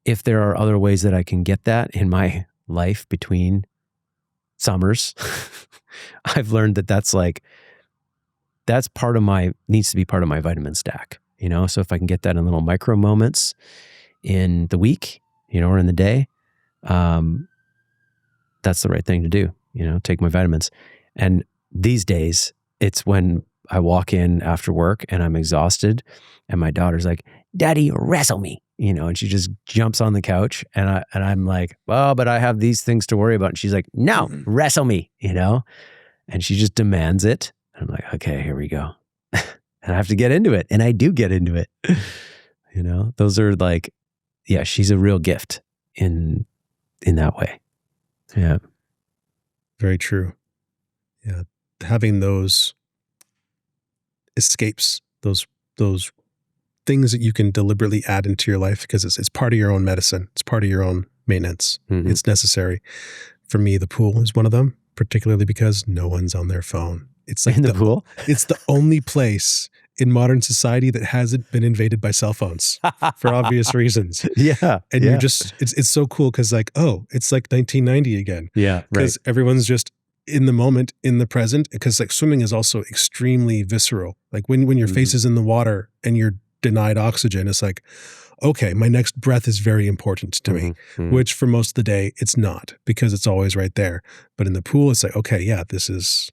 if there are other ways that I can get that in my life between summers, I've learned that's needs to be part of my vitamin stack, So if I can get that in little micro moments in the week, or in the day, that's the right thing to do. Take my vitamins. And these days, it's when I walk in after work and I'm exhausted and my daughter's like, "Daddy, wrestle me," and she just jumps on the couch and I'm like, "Oh, but I have these things to worry about." And she's like, "No, wrestle me," and she just demands it. And I'm like, okay, here we go. And I have to get into it. And I do get into it. Those are like, yeah, she's a real gift in that way. Yeah. Very true. Yeah. Having those escapes, those things that you can deliberately add into your life because it's part of your own medicine. It's part of your own maintenance. Mm-hmm. It's necessary. For me, the pool is one of them, particularly because no one's on their phone. It's like in the pool? It's the only place in modern society that hasn't been invaded by cell phones for obvious reasons. Yeah. And you're just, it's so cool because like, oh, it's like 1990 again. Yeah, right. Because everyone's just in the moment, in the present, because like swimming is also extremely visceral. Like when your face is in the water and you're denied oxygen, it's like, okay, my next breath is very important to me, which for most of the day, it's not because it's always right there. But in the pool, it's like, okay, yeah, this is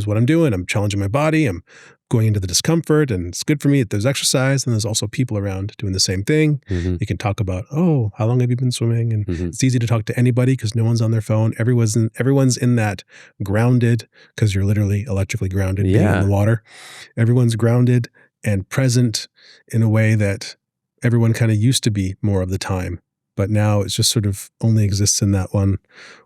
what I'm doing. I'm challenging my body. I'm going into the discomfort and it's good for me. There's exercise and there's also people around doing the same thing. Mm-hmm. You can talk about, oh, how long have you been swimming? And it's easy to talk to anybody because no one's on their phone. Everyone's in that grounded because you're literally electrically grounded being in the water. Everyone's grounded and present in a way that everyone kind of used to be more of the time. But now it's just sort of only exists in that one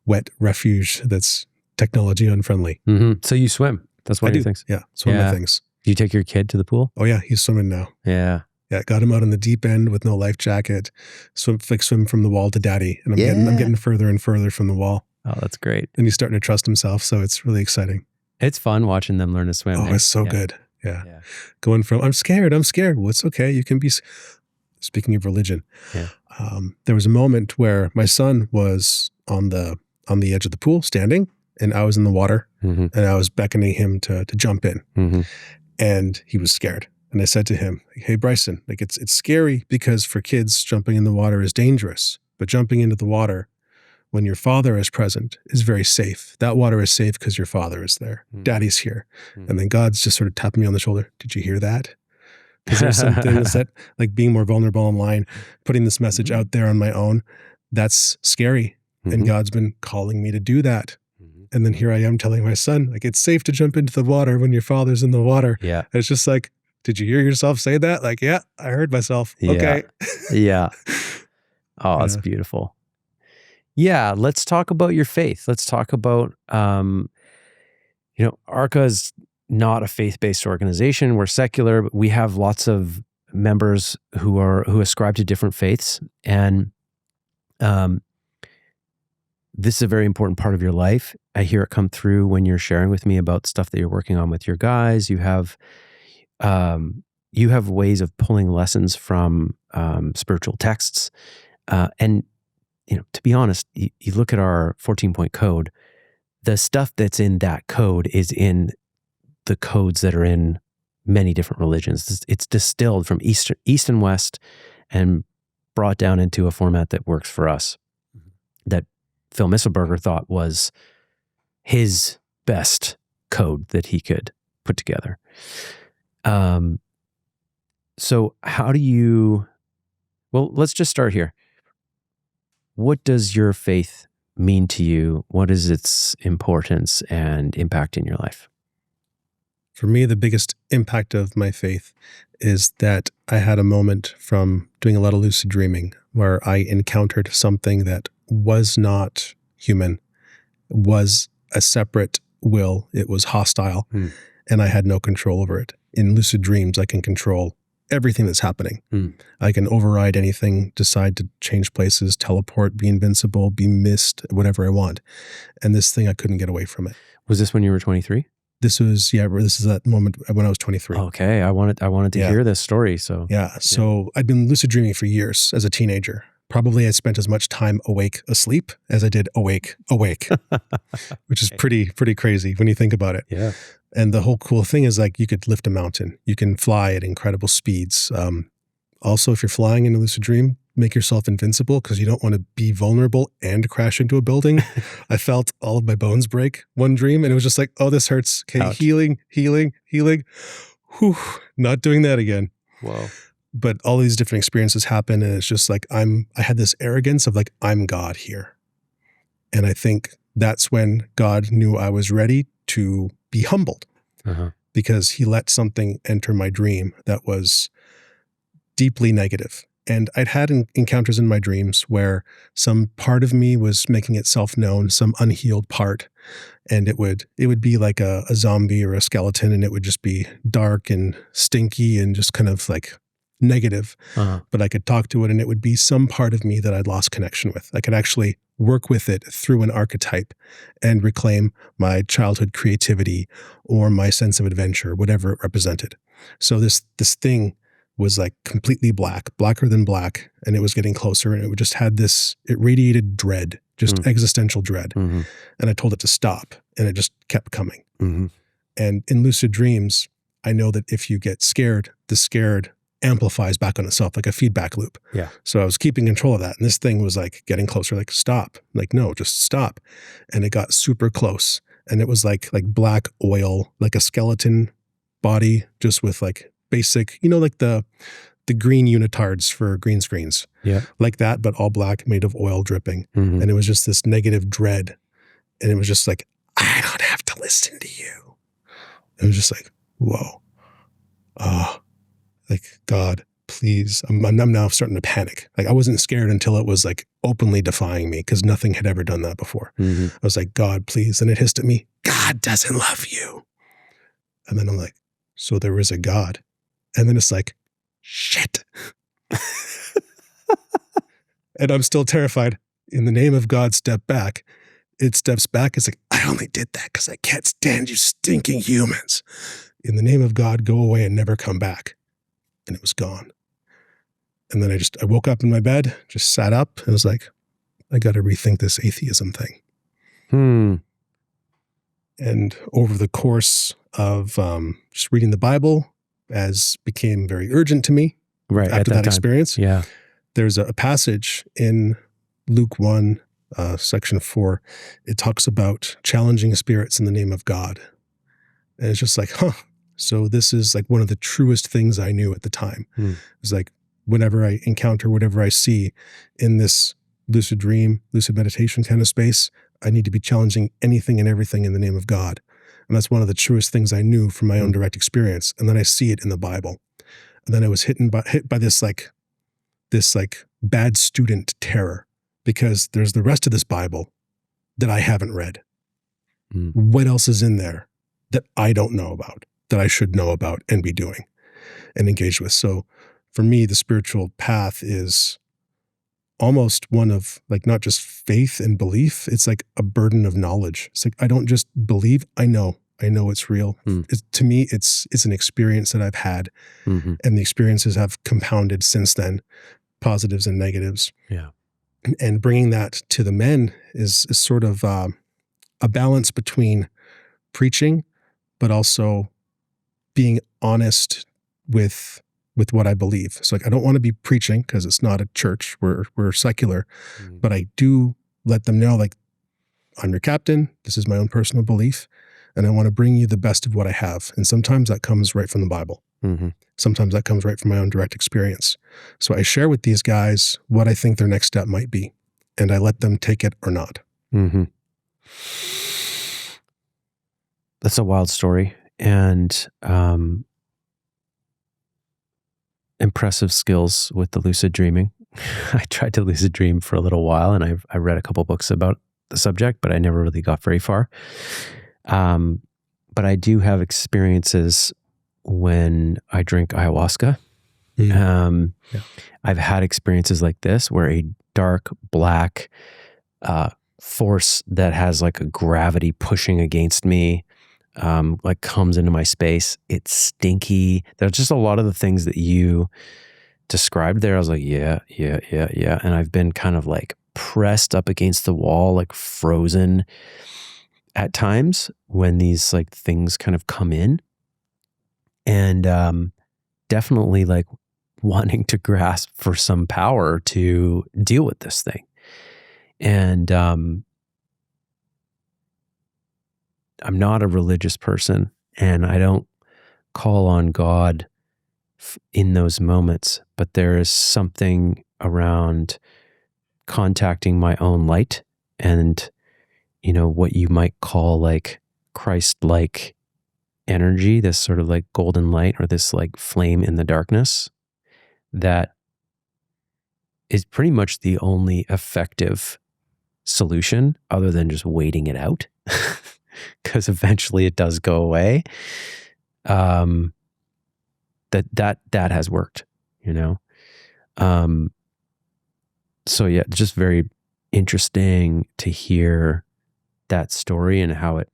wet refuge that's technology unfriendly. Mm-hmm. So you swim. That's one of your things. Yeah. It's one of my things. Do you take your kid to the pool? Oh yeah. He's swimming now. Yeah. Yeah. Got him out on the deep end with no life jacket. Swim from the wall to daddy. And I'm getting further and further from the wall. Oh, that's great. And he's starting to trust himself. So it's really exciting. It's fun watching them learn to swim. Oh, it's so good. Yeah. Going from, I'm scared. Well, it's okay. You can be, speaking of religion, there was a moment where my son was on the edge of the pool standing and I was in the water and I was beckoning him to jump in and he was scared. And I said to him, "Hey, Bryson, like it's scary because for kids jumping in the water is dangerous, but jumping into the water when your father is present is very safe. That water is safe because your father is there. Daddy's here." And then God's just sort of tapping me on the shoulder. "Did you hear that?" Because there's some things that like being more vulnerable online, putting this message out there on my own, that's scary. And God's been calling me to do that. And then here I am telling my son, like, it's safe to jump into the water when your father's in the water. Yeah. And it's just like, did you hear yourself say that? Like, yeah, I heard myself. Okay. Yeah. Oh, that's beautiful. Yeah, let's talk about your faith. Let's talk about, Arka is not a faith-based organization. We're secular, but we have lots of members who ascribe to different faiths. And this is a very important part of your life. I hear it come through when you're sharing with me about stuff that you're working on with your guys. You have ways of pulling lessons from spiritual texts. And to be honest, you look at our 14-point code, the stuff that's in that code is in the codes that are in many different religions. It's distilled from East and West and brought down into a format that works for us, that Phil Misselberger thought was his best code that he could put together. So how do you, let's just start here. What does your faith mean to you? What is its importance and impact in your life? For me, the biggest impact of my faith is that I had a moment from doing a lot of lucid dreaming where I encountered something that was not human, was a separate will. It was hostile, and I had no control over it. In lucid dreams, I can control everything that's happening. I can override anything, decide to change places, teleport, be invincible, be missed, whatever I want. And this thing, I couldn't get away from it. Was this when you were 23? This is that moment when I was 23. Okay. I wanted to hear this story. So So I'd been lucid dreaming for years as a teenager. Probably I spent as much time awake asleep as I did awake, which is pretty crazy when you think about it. Yeah. And the whole cool thing is like you could lift a mountain. You can fly at incredible speeds. Also, if you're flying in a lucid dream, make yourself invincible because you don't want to be vulnerable and crash into a building. I felt all of my bones break one dream and it was just like, oh, this hurts. Okay, ouch. Healing. Whew, not doing that again. Whoa. But all these different experiences happen and it's just like I had this arrogance of like, I'm God here. And I think that's when God knew I was ready to be humbled because he let something enter my dream that was deeply negative. And I'd had encounters in my dreams where some part of me was making itself known, some unhealed part. And it would be like a zombie or a skeleton and it would just be dark and stinky and just kind of like negative. But I could talk to it and it would be some part of me that I'd lost connection with. I could actually work with it through an archetype and reclaim my childhood creativity or my sense of adventure, whatever it represented. So this thing was like completely blacker than black, and it was getting closer and it just had this, it radiated dread, just existential dread. And I told it to stop and it just kept coming. And in lucid dreams, I know that if you get scared, the scared amplifies back on itself like a feedback loop. Yeah. So I was keeping control of that. And this thing was like getting closer, like stop, like, no, just stop. And it got super close and it was like black oil, like a skeleton body, just with like basic, like the green unitards for green screens. Yeah. Like that, but all black, made of oil dripping. And it was just this negative dread. And it was just like, I don't have to listen to you. It was just like, whoa. Like, God, please. I'm now starting to panic. Like I wasn't scared until it was like openly defying me because nothing had ever done that before. I was like, God, please. And it hissed at me, God doesn't love you. And then I'm like, so there is a God. And then it's like, shit. And I'm still terrified. In the name of God, step back. It steps back. It's like, I only did that because I can't stand you stinking humans. In the name of God, go away and never come back. And it was gone. And then I woke up in my bed, just sat up and was like, I got to rethink this atheism thing. And over the course of just reading the Bible, as became very urgent to me after that experience, there's a passage in Luke 1, section 4. It talks about challenging spirits in the name of God. And it's just like, so this is like one of the truest things I knew at the time. It's like whenever I encounter, whatever I see in this lucid dream, lucid meditation kind of space, I need to be challenging anything and everything in the name of God. And that's one of the truest things I knew from my own direct experience. And then I see it in the Bible. And then I was hit by this bad student terror. because there's the rest of this Bible that I haven't read. Mm. What else is in there that I don't know about, that I should know about and be doing and engaged with? So for me, the spiritual path is almost one of like not just faith and belief. It's like a burden of knowledge. It's like I don't just believe, I know it's real. To me, it's an experience that I've had, and the experiences have compounded since then, positives and negatives. Yeah. And bringing that to the men is sort of a balance between preaching, but also being honest with what I believe. So like, I don't want to be preaching because it's not a church. We're secular, but I do let them know, like, I'm your captain. This is my own personal belief. And I want to bring you the best of what I have. And sometimes that comes right from the Bible. Sometimes that comes right from my own direct experience. So I share with these guys what I think their next step might be. And I let them take it or not. That's a wild story. And impressive skills with the lucid dreaming. I tried to lucid dream for a little while, and I read a couple books about the subject, but I never really got very far. But I do have experiences when I drink ayahuasca. I've had experiences like this where a dark black force that has like a gravity pushing against me like comes into my space. It's stinky. There's just a lot of the things that you described there. I was like, yeah. And I've been kind of like pressed up against the wall, like frozen at times when these like things kind of come in, and definitely like wanting to grasp for some power to deal with this thing. And I'm not a religious person, and I don't call on God in those moments, but there is something around contacting my own light and, you know, what you might call like Christ-like energy, this sort of like golden light or this like flame in the darkness that is pretty much the only effective solution other than just waiting it out, because eventually it does go away. That has worked, you know? So yeah, just very interesting to hear that story and how it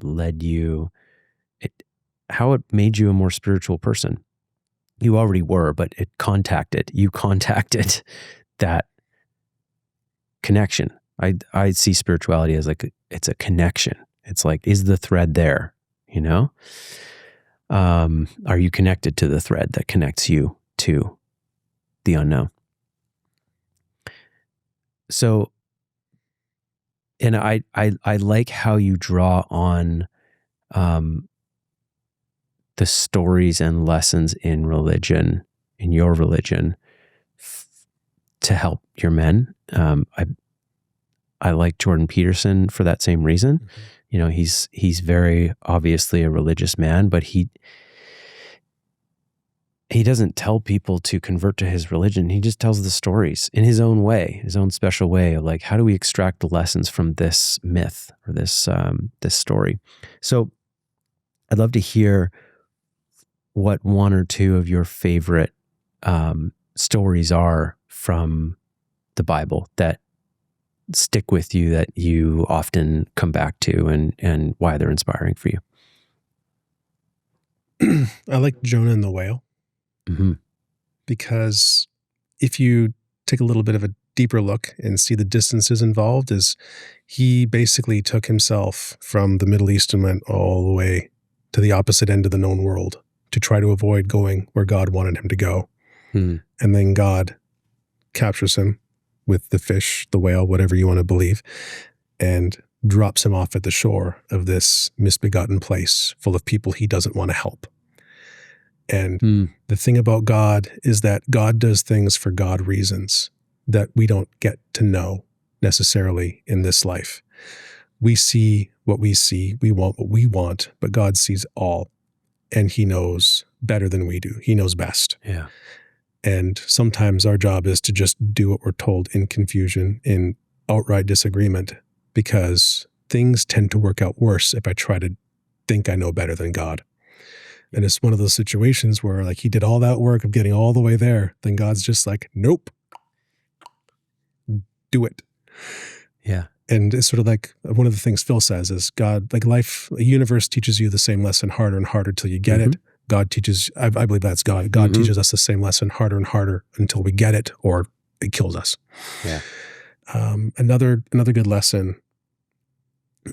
led you, how it made you a more spiritual person. You already were, but you contacted that connection. I see spirituality as like, it's a connection. It's like, is the thread there, you know? Are you connected to the thread that connects you to the unknown? So, and I like how you draw on the stories and lessons in religion, in your religion, to help your men. I like Jordan Peterson for that same reason. Mm-hmm. You know, he's very obviously a religious man, but he doesn't tell people to convert to his religion. He just tells the stories in his own way, his own special way of like, how do we extract the lessons from this myth or this story? So I'd love to hear what one or two of your favorite stories are from the Bible that stick with you, that you often come back to, and why they're inspiring for you. I like Jonah and the whale. Mm-hmm. Because if you take a little bit of a deeper look and see the distances involved, is he basically took himself from the Middle East and went all the way to the opposite end of the known world to try to avoid going where God wanted him to go. And then God captures him with the fish, the whale, whatever you want to believe, and drops him off at the shore of this misbegotten place full of people he doesn't want to help. And the thing about God is that God does things for God reasons that we don't get to know necessarily in this life. We see what we see, we want what we want, but God sees all, and he knows better than we do. He knows best. Yeah. And sometimes our job is to just do what we're told in confusion, in outright disagreement, because things tend to work out worse if I try to think I know better than God. And it's one of those situations where like he did all that work of getting all the way there. Then God's just like, nope, do it. Yeah. And it's sort of like one of the things Phil says is God, like life, a universe teaches you the same lesson harder and harder till you get it. God teaches, I believe that's God. God teaches us the same lesson harder and harder until we get it or it kills us. Yeah. Another good lesson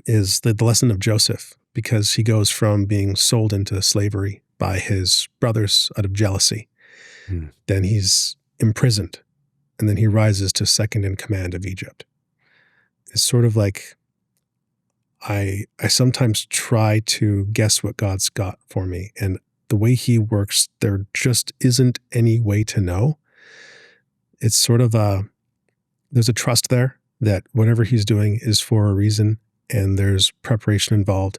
is the lesson of Joseph, because he goes from being sold into slavery by his brothers out of jealousy. Then he's imprisoned, and then he rises to second in command of Egypt. It's sort of like I sometimes try to guess what God's got for me, and the way he works, there just isn't any way to know. It's sort of there's a trust there that whatever he's doing is for a reason, and there's preparation involved.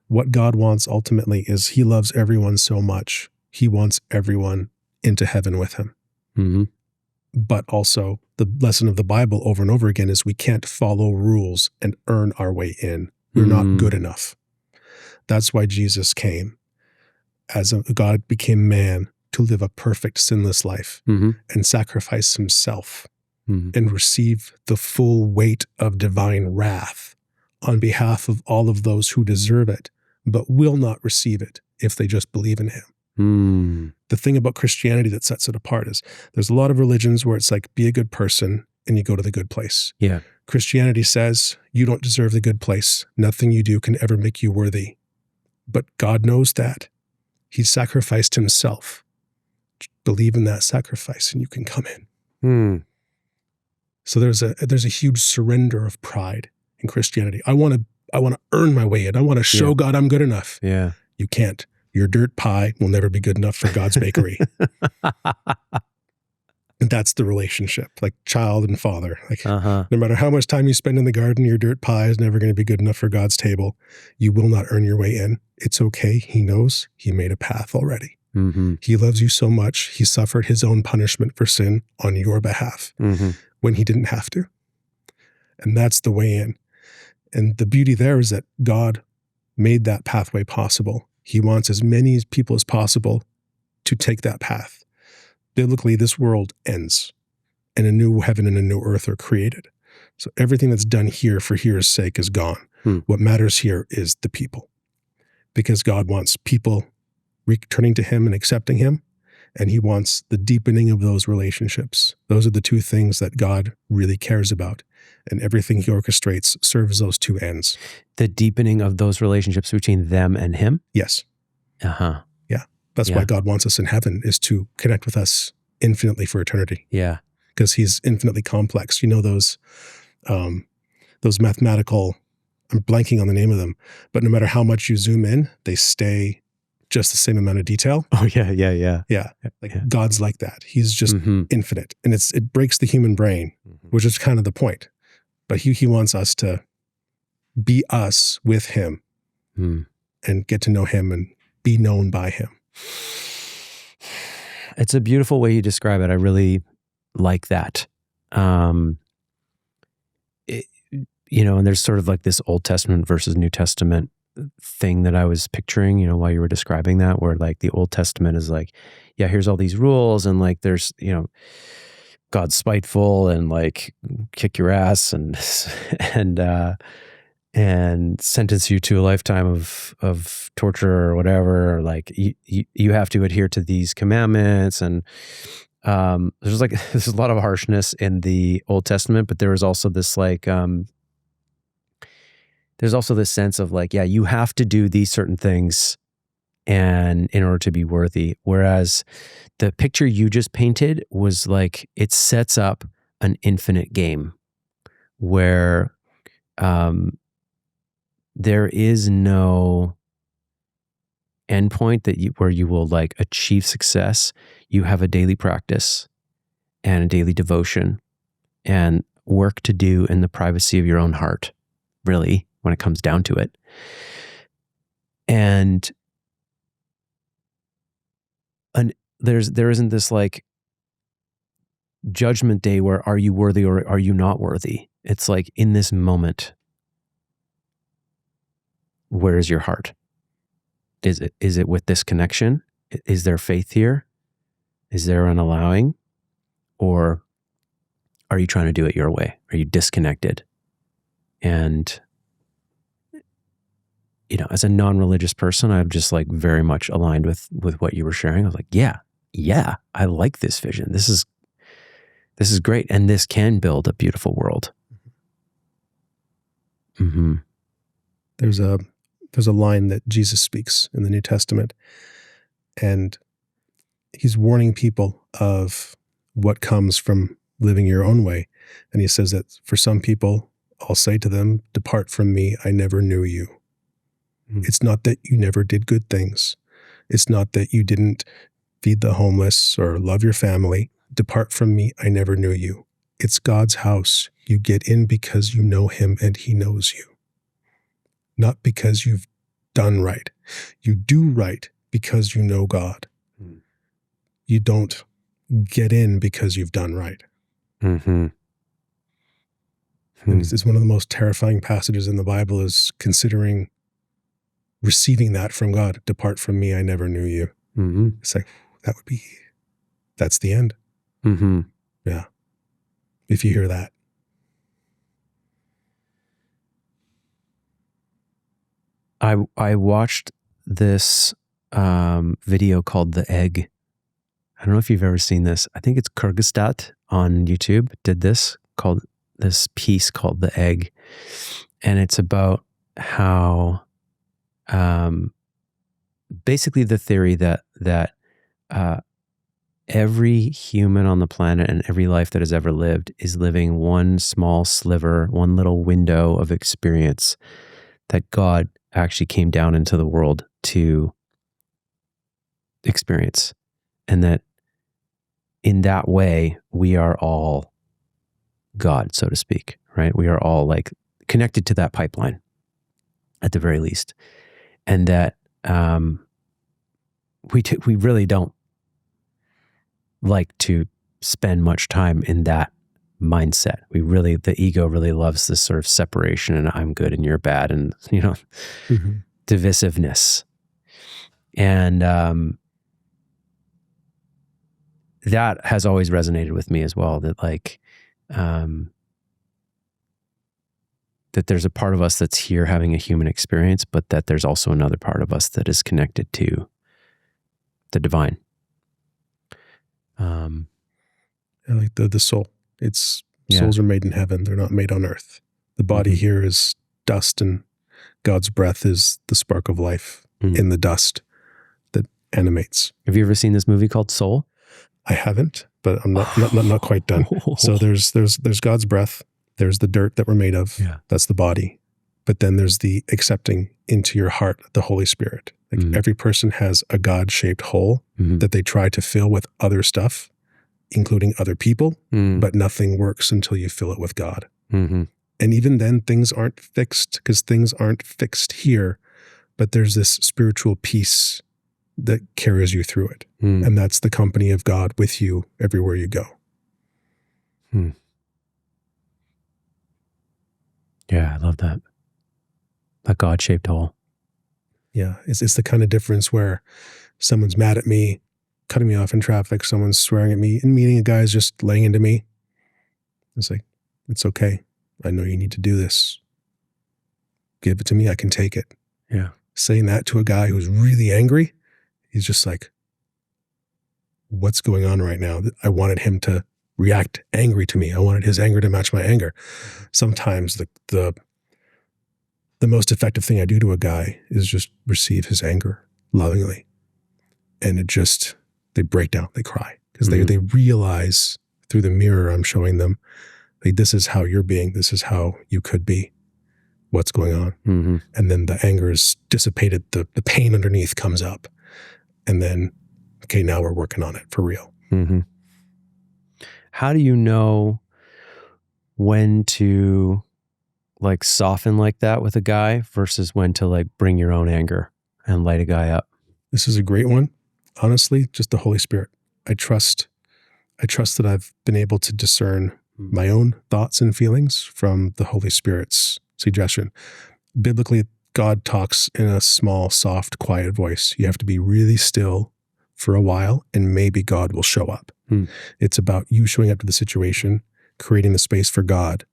What God wants ultimately is he loves everyone so much. He wants everyone into heaven with him. But also the lesson of the Bible over and over again is we can't follow rules and earn our way in. We're not good enough. That's why Jesus came. As God became man to live a perfect, sinless life and sacrifice himself and receive the full weight of divine wrath on behalf of all of those who deserve it, but will not receive it if they just believe in him. The thing about Christianity that sets it apart is there's a lot of religions where it's like, be a good person and you go to the good place. Yeah. Christianity says you don't deserve the good place. Nothing you do can ever make you worthy. But God knows that. He sacrificed himself. Believe in that sacrifice and you can come in. So there's a huge surrender of pride in Christianity. I want to earn my way in. I want to show God I'm good enough. Yeah. You can't. Your dirt pie will never be good enough for God's bakery. And that's the relationship, like child and father. Like no matter how much time you spend in the garden, your dirt pie is never going to be good enough for God's table. You will not earn your way in. It's okay. He knows. He made a path already. He loves you so much. He suffered his own punishment for sin on your behalf when he didn't have to. And that's the way in. And the beauty there is that God made that pathway possible. He wants as many people as possible to take that path. Biblically, this world ends and a new heaven and a new earth are created. So everything that's done here for here's sake is gone. What matters here is the people, because God wants people returning to him and accepting him, and he wants the deepening of those relationships. Those are the two things that God really cares about, and everything he orchestrates serves those two ends. The deepening of those relationships between them and him? Yes. Yeah. That's why God wants us in heaven, is to connect with us infinitely for eternity. Yeah. Because he's infinitely complex. You know, those mathematical, I'm blanking on the name of them, but no matter how much you zoom in, they stay just the same amount of detail. Oh, yeah. God's like that. He's just infinite. And it breaks the human brain, which is kind of the point. But he wants us to be us with him and get to know him and be known by him. It's a beautiful way you describe it. I really like that. And there's sort of like this Old Testament versus New Testament thing that I was picturing, while you were describing that, where like the Old Testament is like, yeah, here's all these rules, and like there's, God's spiteful and like kick your ass and sentence you to a lifetime of torture or whatever, or like you have to adhere to these commandments. And there's a lot of harshness in the Old Testament, but there is also this like there's also this sense of like, yeah, you have to do these certain things and in order to be worthy. Whereas the picture you just painted was like, it sets up an infinite game where there is no endpoint where you will like achieve success. You have a daily practice and a daily devotion and work to do in the privacy of your own heart, really, when it comes down to it. And there isn't this like judgment day where are you worthy or are you not worthy? It's like in this moment, where is your heart? Is it with this connection? Is there faith here? Is there an allowing? Or are you trying to do it your way? Are you disconnected? And, you know, as a non-religious person, I'm just like very much aligned with what you were sharing. I was like, yeah, I like this vision. This is great. And this can build a beautiful world. Mm-hmm. There's a line that Jesus speaks in the New Testament, and he's warning people of what comes from living your own way. And he says that for some people, I'll say to them, depart from me, I never knew you. Mm-hmm. It's not that you never did good things. It's not that you didn't feed the homeless or love your family. Depart from me, I never knew you. It's God's house. You get in because you know him and he knows you. Not because you've done right. You do right because you know God. Mm. You don't get in because you've done right. Mm-hmm. And it's one of the most terrifying passages in the Bible is considering receiving that from God. Depart from me, I never knew you. Mm-hmm. It's like, that's the end. Mm-hmm. Yeah. If you hear that. I watched this video called The Egg. I don't know if you've ever seen this. I think it's Kyrgyzstan on YouTube did this piece called The Egg. And it's about how basically the theory that every human on the planet and every life that has ever lived is living one small sliver, one little window of experience that God actually came down into the world to experience. And that in that way, we are all God, so to speak, right? We are all like connected to that pipeline at the very least. And that we really don't like to spend much time in that mindset. The ego really loves this sort of separation and I'm good and you're bad and, you know, mm-hmm. divisiveness. And that has always resonated with me as well, that like, that there's a part of us that's here having a human experience, but that there's also another part of us that is connected to the divine. Like the soul. Souls are made in heaven. They're not made on earth. The body mm-hmm. here is dust, and God's breath is the spark of life mm-hmm. in the dust that animates. Have you ever seen this movie called Soul? I haven't, but I'm not quite done. So there's God's breath. There's the dirt that we're made of. Yeah. That's the body. But then there's the accepting into your heart the Holy Spirit. Like mm-hmm. every person has a God-shaped hole mm-hmm. that they try to fill with other stuff, including other people, but nothing works until you fill it with God. Mm-hmm. And even then, things aren't fixed because things aren't fixed here, but there's this spiritual peace that carries you through it. Mm. And that's the company of God with you everywhere you go. Hmm. Yeah, I love that. A God-shaped hole. Yeah, it's the kind of difference where someone's mad at me, cutting me off in traffic, someone's swearing at me, and meeting a guy's just laying into me. It's like, it's okay. I know you need to do this. Give it to me. I can take it. Yeah. Saying that to a guy who's really angry, he's just like, what's going on right now? I wanted him to react angry to me. I wanted his anger to match my anger. Sometimes the most effective thing I do to a guy is just receive his anger lovingly. And they break down, they cry. Because they realize through the mirror I'm showing them, like, this is how you're being, this is how you could be, what's going on. Mm-hmm. And then the anger is dissipated, the pain underneath comes up. And then, okay, now we're working on it for real. Mm-hmm. How do you know when to like soften like that with a guy versus when to like bring your own anger and light a guy up? This is a great one. Honestly, just the Holy Spirit. I trust I trust that I've been able to discern my own thoughts and feelings from the Holy Spirit's suggestion. Biblically, God talks in a small, soft, quiet voice. You have to be really still for a while, and maybe God will show up. It's about you showing up to the situation, creating the space for God,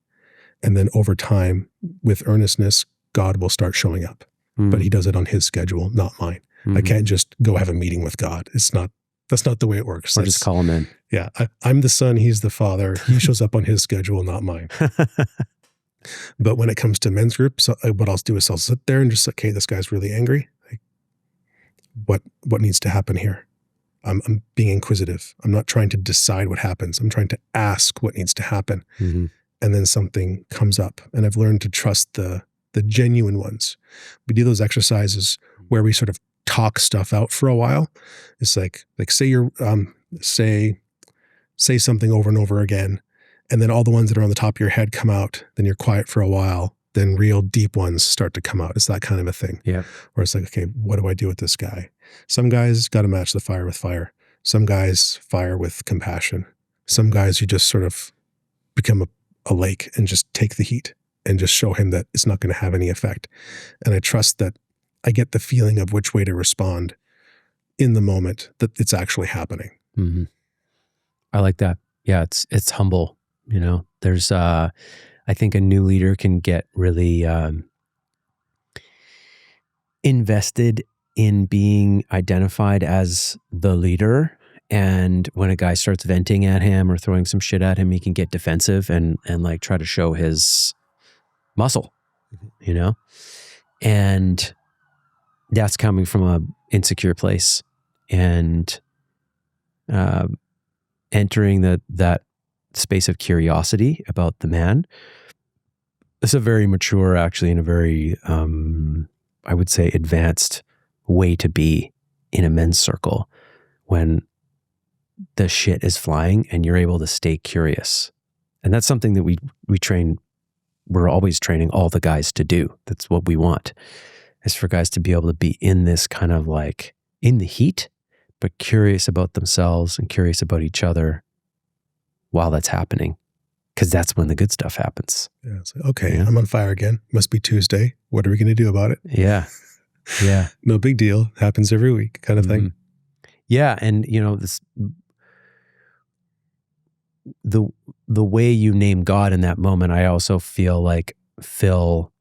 and then over time, with earnestness, God will start showing up. But he does it on his schedule, not mine. I can't just go have a meeting with God. That's not the way it works. Or just call him in. Yeah. I'm the son. He's the father. He shows up on his schedule, not mine. But when it comes to men's groups, what I'll do is I'll sit there and just say, okay, this guy's really angry. Like, what needs to happen here? I'm being inquisitive. I'm not trying to decide what happens. I'm trying to ask what needs to happen. And then something comes up. And I've learned to trust the genuine ones. We do those exercises where we sort of talk stuff out for a while. It's like say you're say something over and over again, and then all the ones that are on the top of your head come out. Then you're quiet for a while. Then real deep ones start to come out. It's that kind of a thing. Yeah. Where it's like, okay, what do I do with this guy? Some guys got to match the fire with fire. Some guys fire with compassion. Some guys you just sort of become a lake and just take the heat and just show him that it's not going to have any effect. And I trust that I get the feeling of which way to respond in the moment that it's actually happening. I like that. Yeah, it's humble. You know, there's I think a new leader can get really invested in being identified as the leader. And when a guy starts venting at him or throwing some shit at him, he can get defensive and like try to show his muscle, you know? And that's coming from a insecure place. And entering that space of curiosity about the man. It's a very mature, actually, and a very, I would say, advanced way to be in a men's circle when the shit is flying and you're able to stay curious. And that's something that we're always training all the guys to do. That's what we want, is for guys to be able to be in this kind of like in the heat, but curious about themselves and curious about each other while that's happening. Because that's when the good stuff happens. Yeah, it's like, okay, I'm on fire again. Must be Tuesday. What are we going to do about it? Yeah. Yeah. No big deal. Happens every week kind of thing. Yeah. And, you know, this the way you name God in that moment, I also feel like Phil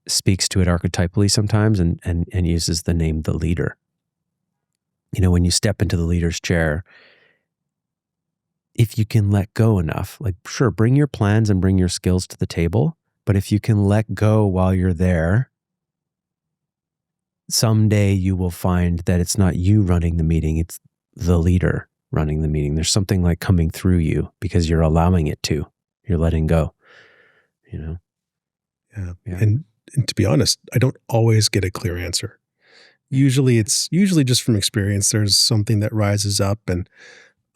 speaks to it archetypally sometimes and uses the name the leader. You know, when you step into the leader's chair, if you can let go enough, like sure, bring your plans and bring your skills to the table, but if you can let go while you're there, someday you will find that it's not you running the meeting, it's the leader running the meeting. There's something like coming through you because you're allowing it to. You're letting go, you know? Yeah. And to be honest, I don't always get a clear answer. Usually just from experience, there's something that rises up and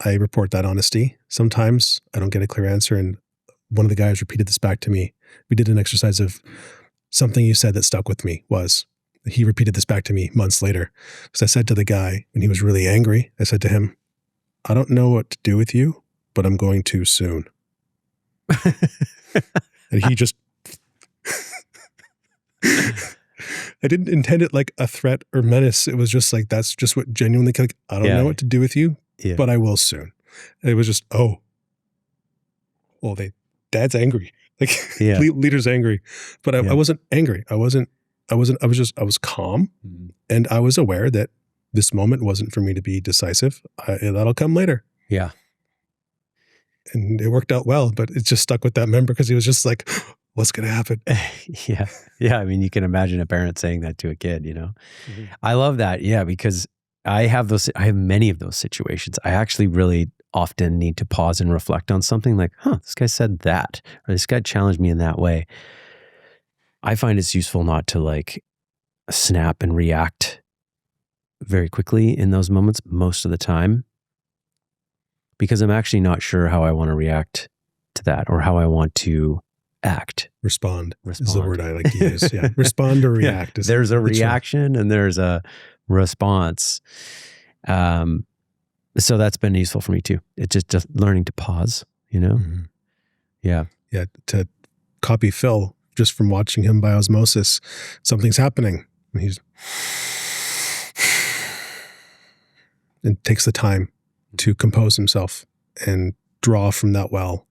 I report that honesty. Sometimes I don't get a clear answer. And one of the guys repeated this back to me. We did an exercise of something you said that stuck with me he repeated this back to me months later. Because I said to the guy, when he was really angry, I said to him, I don't know what to do with you, but I'm going to soon. And he just, I didn't intend it like a threat or menace. It was just like, that's just what genuinely, like, I don't know what to do with you, but I will soon. And it was just, dad's angry. Like leader's angry, but I wasn't angry. I was calm. And I was aware that this moment wasn't for me to be decisive. That'll come later. Yeah. And it worked out well, but it just stuck with that member because he was just like, what's going to happen? Yeah. Yeah. I mean, you can imagine a parent saying that to a kid, you know? I love that. Yeah. Because I have many of those situations. I actually really often need to pause and reflect on something like, this guy said that, or this guy challenged me in that way. I find it's useful not to like snap and react very quickly in those moments most of the time, because I'm actually not sure how I want to react to that or how I want to act. Respond is the word I like to use. Yeah. Respond or react. There's a reaction and there's a response. So that's been useful for me too. It's just learning to pause, Mm-hmm. Yeah. Yeah. To copy Phil, just from watching him by osmosis, something's happening. And and takes the time to compose himself and draw from that well.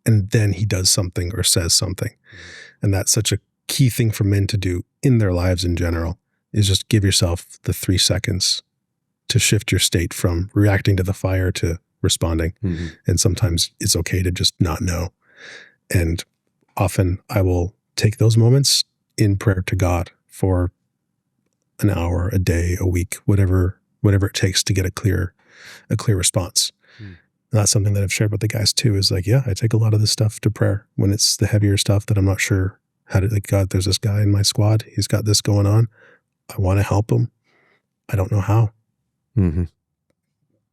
And then he does something or says something. And that's such a key thing for men to do in their lives in general, is just give yourself the 3 seconds to shift your state from reacting to the fire to responding. Mm-hmm. And sometimes it's okay to just not know. And often I will take those moments in prayer to God for an hour, a day, a week, whatever it takes to get a clear response. And that's something that I've shared with the guys too, is like, yeah, I take a lot of this stuff to prayer when it's the heavier stuff that I'm not sure how to, like, God, there's this guy in my squad. He's got this going on. I want to help him. I don't know how. Mm-hmm.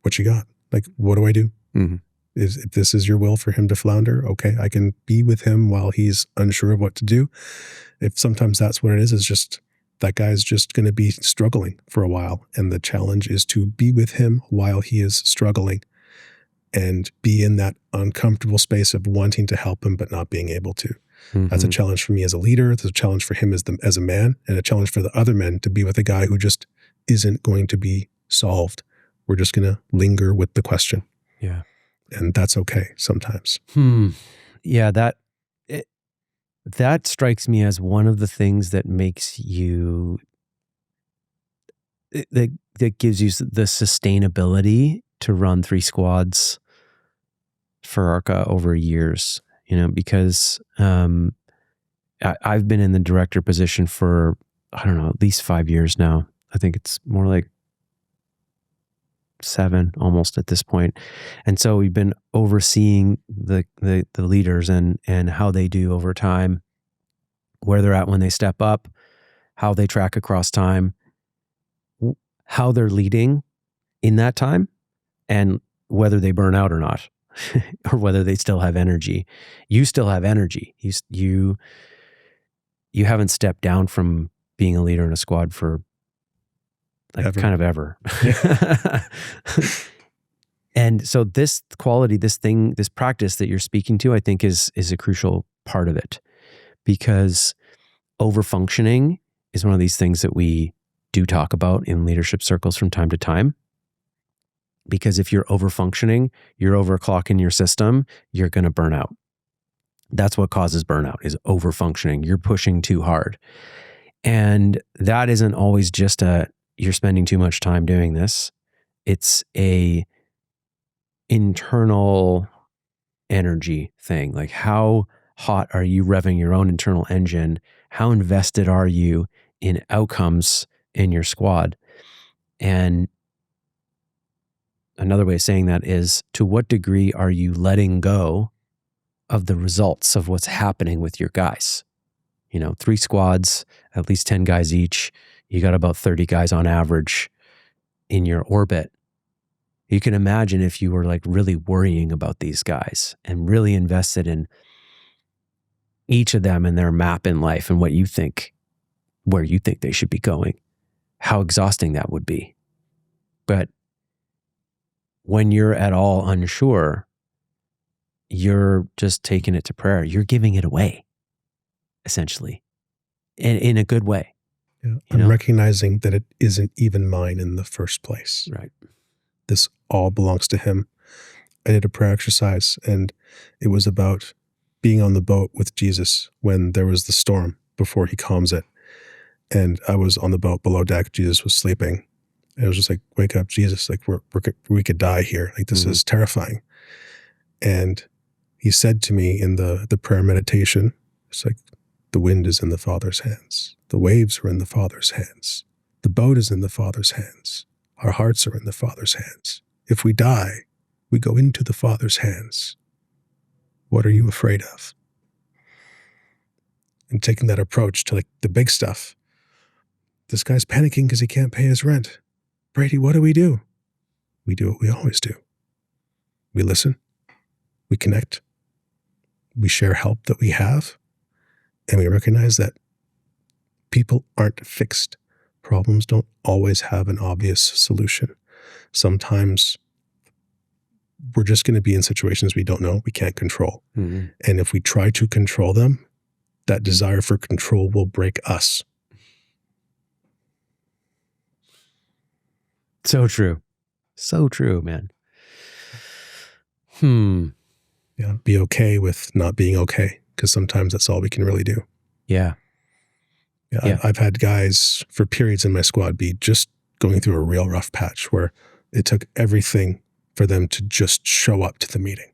What you got? Like, what do I do? Mm-hmm. If this is your will for him to flounder, okay, I can be with him while he's unsure of what to do. If sometimes that's what it is just that guy's just going to be struggling for a while. And the challenge is to be with him while he is struggling and be in that uncomfortable space of wanting to help him, but not being able to. Mm-hmm. That's a challenge for me as a leader. It's a challenge for him as a man, and a challenge for the other men to be with a guy who just isn't going to be solved. We're just going to linger with the question. Yeah. And that's okay sometimes. Yeah, that strikes me as one of the things that makes you, that gives you the sustainability to run 3 squads for Arka over years, because I've been in the director position for, I don't know, at least 5 years now. I think it's more like 7 almost at this point. And so we've been overseeing the leaders and how they do over time, where they're at when they step up, how they track across time, how they're leading in that time, and whether they burn out or not, or whether they still have energy. You still have energy. You haven't stepped down from being a leader in a squad for kind of ever. And so this quality, this practice that you're speaking to, I think is a crucial part of it, because overfunctioning is one of these things that we do talk about in leadership circles from time to time. Because if you're overfunctioning, you're overclocking your system, you're going to burn out. That's what causes burnout, is overfunctioning. You're pushing too hard. And that isn't always just you're spending too much time doing this. It's a internal energy thing. Like, how hot are you revving your own internal engine? How invested are you in outcomes in your squad? And another way of saying that is, to what degree are you letting go of the results of what's happening with your guys? 3 squads, at least 10 guys each. You got about 30 guys on average in your orbit. You can imagine if you were like really worrying about these guys and really invested in each of them and their map in life and where you think they should be going, how exhausting that would be. But when you're at all unsure, you're just taking it to prayer. You're giving it away, essentially, in a good way. Yeah. I'm recognizing that it isn't even mine in the first place. Right. This all belongs to him. I did a prayer exercise, and it was about being on the boat with Jesus when there was the storm before he calms it. And I was on the boat below deck. Jesus was sleeping. And it was just like, wake up, Jesus. Like, we could die here. Like, this is terrifying. And he said to me in the prayer meditation, it's like, the wind is in the Father's hands. The waves are in the Father's hands. The boat is in the Father's hands. Our hearts are in the Father's hands. If we die, we go into the Father's hands. What are you afraid of? And taking that approach to like the big stuff. This guy's panicking because he can't pay his rent. Brady, what do? We do what we always do. We listen. We connect. We share help that we have. And we recognize that people aren't fixed. Problems don't always have an obvious solution. Sometimes we're just going to be in situations we don't know, we can't control. Mm-hmm. And if we try to control them, that desire for control will break us. So true. So true, man. Yeah. Be okay with not being okay, because sometimes that's all we can really do. Yeah. Yeah. I've had guys for periods in my squad be just going through a real rough patch where it took everything for them to just show up to the meeting.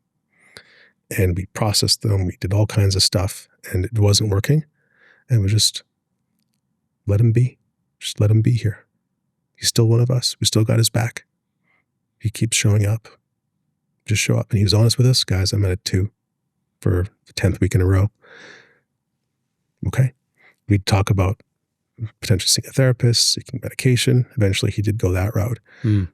And we processed them. We did all kinds of stuff and it wasn't working. And we just let him be. Just let him be here. He's still one of us. We still got his back. He keeps showing up. Just show up. And he was honest with us. Guys, I'm at 2 for the 10th week in a row. Okay. We'd talk about potentially seeing a therapist, seeking medication. Eventually he did go that route.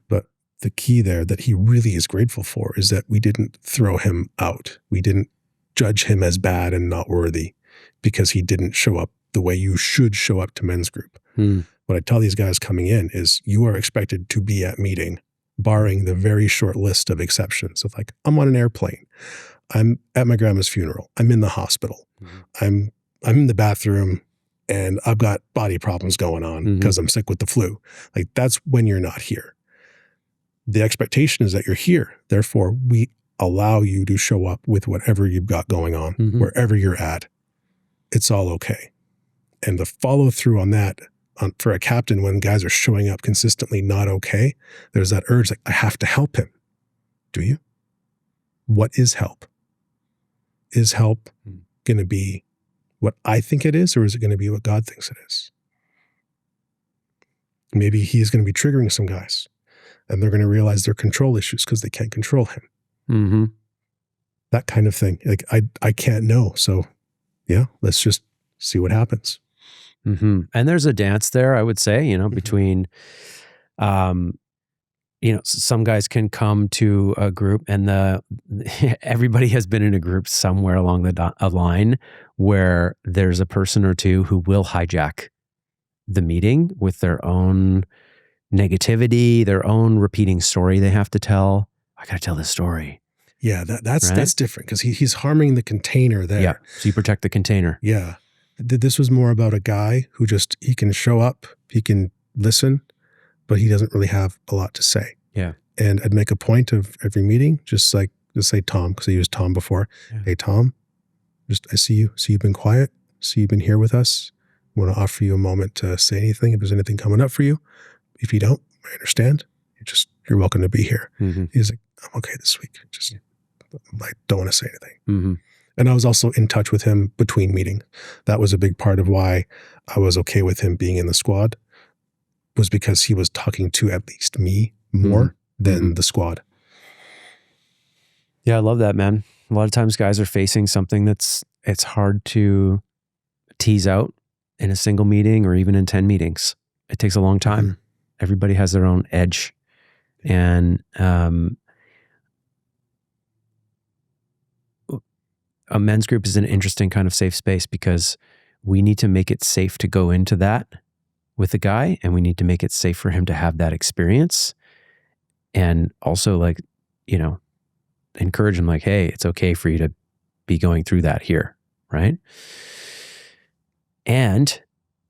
But the key there that he really is grateful for is that we didn't throw him out. We didn't judge him as bad and not worthy because he didn't show up the way you should show up to men's group. What I tell these guys coming in is you are expected to be at meeting, barring the very short list of exceptions of like, I'm on an airplane. I'm at my grandma's funeral. I'm in the hospital. I'm in the bathroom and I've got body problems going on because I'm sick with the flu. Like that's when you're not here. The expectation is that you're here. Therefore, we allow you to show up with whatever you've got going on, wherever you're at. It's all okay. And the follow through on that, for a captain, when guys are showing up consistently not okay, there's that urge like, I have to help him. Do you? What is help? Is help going to be what I think it is, or is it going to be what God thinks it is? Maybe he's going to be triggering some guys and they're going to realize their control issues because they can't control him. That kind of thing. Like I can't know. So yeah, let's just see what happens. And there's a dance there, I would say, between, some guys can come to a group and everybody has been in a group somewhere along a line where there's a person or two who will hijack the meeting with their own negativity, their own repeating story they have to tell. I got to tell this story. Yeah, that's different because he's harming the container there. Yeah, so you protect the container. Yeah. This was more about a guy who he can show up, he can listen, but he doesn't really have a lot to say. Yeah. And I'd make a point of every meeting, just say Tom, because I used Tom before. Yeah. Hey, Tom, I see you've been quiet. See you've been here with us. I want to offer you a moment to say anything if there's anything coming up for you. If you don't, I understand. You're welcome to be here. He's like, I'm okay this week. I don't want to say anything. And I was also in touch with him between meetings. That was a big part of why I was okay with him being in the squad, was because he was talking to at least me more than the squad. Yeah, I love that, man. A lot of times guys are facing something it's hard to tease out in a single meeting or even in 10 meetings. It takes a long time. Everybody has their own edge. And a men's group is an interesting kind of safe space because we need to make it safe to go into that with a guy, and we need to make it safe for him to have that experience. And also encourage him like, hey, it's okay for you to be going through that here, right? And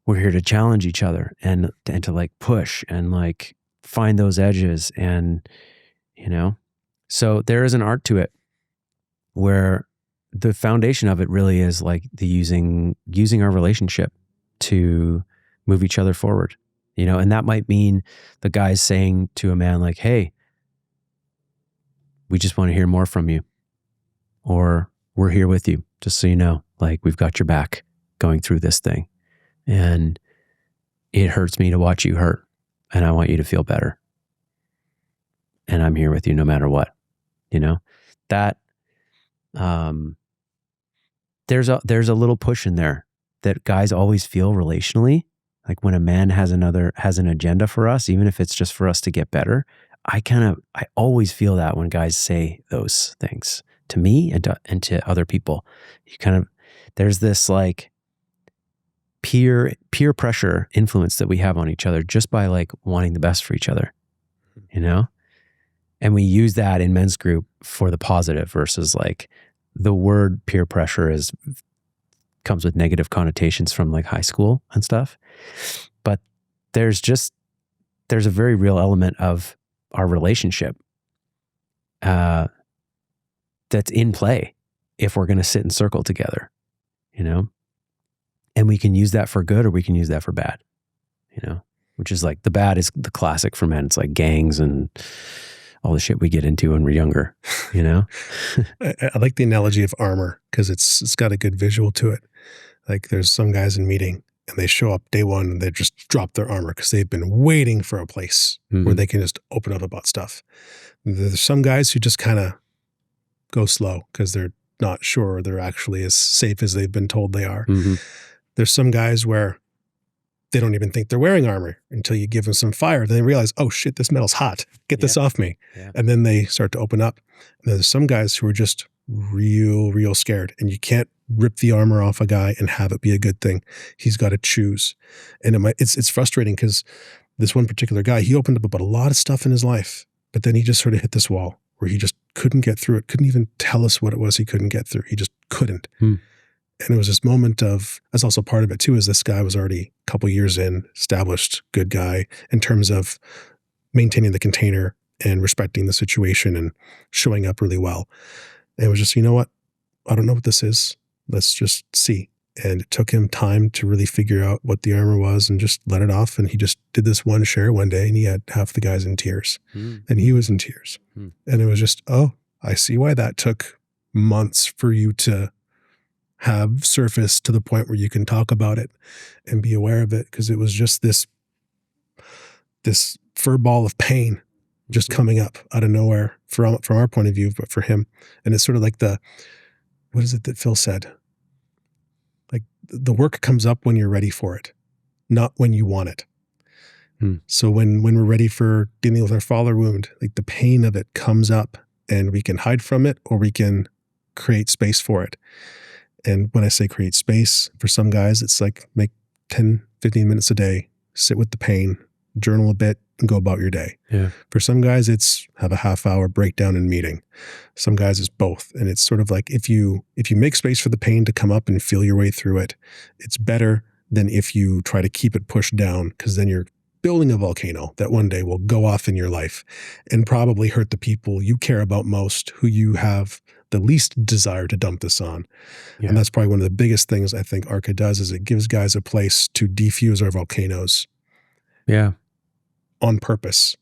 we're here to challenge each other and to push and find those edges. And, so there is an art to it where the foundation of it really is the using our relationship to move each other forward, and that might mean the guy's saying to a man hey, we just want to hear more from you, or we're here with you, just so you know, we've got your back going through this thing. And it hurts me to watch you hurt, and I want you to feel better. And I'm here with you no matter what, that, there's a little push in there that guys always feel relationally. When a man has an agenda for us, even if it's just for us to get better, I always feel that when guys say those things to me and to other people. There's this peer pressure influence that we have on each other just by wanting the best for each other, and we use that in men's group for the positive versus like the word peer pressure comes with negative connotations from like high school and stuff. But there's a very real element of our relationship that's in play if we're going to sit in circle together, you know? And we can use that for good or we can use that for bad, you know? Which is like the bad is the classic for men. It's like gangs and all the shit we get into when we're younger, you know? I like the analogy of armor because it's got a good visual to it. Like there's some guys in meeting and they show up day one and they just drop their armor because they've been waiting for a place where they can just open up about stuff. There's some guys who just kind of go slow because they're not sure they're actually as safe as they've been told they are. There's some guys where they don't even think they're wearing armor until you give them some fire. Then they realize, oh shit, this metal's hot. Get this off me. Yeah. And then they start to open up. And there's some guys who are just real scared. And you can't rip the armor off a guy and have it be a good thing. He's got to choose. And it's frustrating because this one particular guy, he opened up about a lot of stuff in his life, but then he just sort of hit this wall where he just couldn't get through it. Couldn't even tell us what it was he couldn't get through. He just couldn't. And it was this moment of, that's also part of it too, is this guy was already a couple years in, established good guy in terms of maintaining the container and respecting the situation and showing up really well. And it was just, you know what? I don't know what this is. Let's just see. And it took him time to really figure out what the armor was and just let it off. And he just did this one share one day and he had half the guys in tears and he was in tears. And it was just, oh, I see why that took months for you to have surfaced to the point where you can talk about it and be aware of it. Because it was just this fur ball of pain just coming up out of nowhere from our point of view, but for him. And it's sort of like what is it that Phil said? Like the work comes up when you're ready for it, not when you want it. So when we're ready for dealing with our father wound, like the pain of it comes up and we can hide from it or we can create space for it. And when I say create space, for some guys, it's like make 10, 15 minutes a day, sit with the pain, journal a bit, and go about your day. Yeah. For some guys, it's have a half-hour breakdown and meeting. Some guys, it's both. And it's sort of like if you make space for the pain to come up and feel your way through it, it's better than if you try to keep it pushed down, because then you're building a volcano that one day will go off in your life and probably hurt the people you care about most, who you have the least desire to dump this on. Yeah. And that's probably one of the biggest things I think Arka does, is it gives guys a place to defuse our volcanoes. Yeah. On purpose.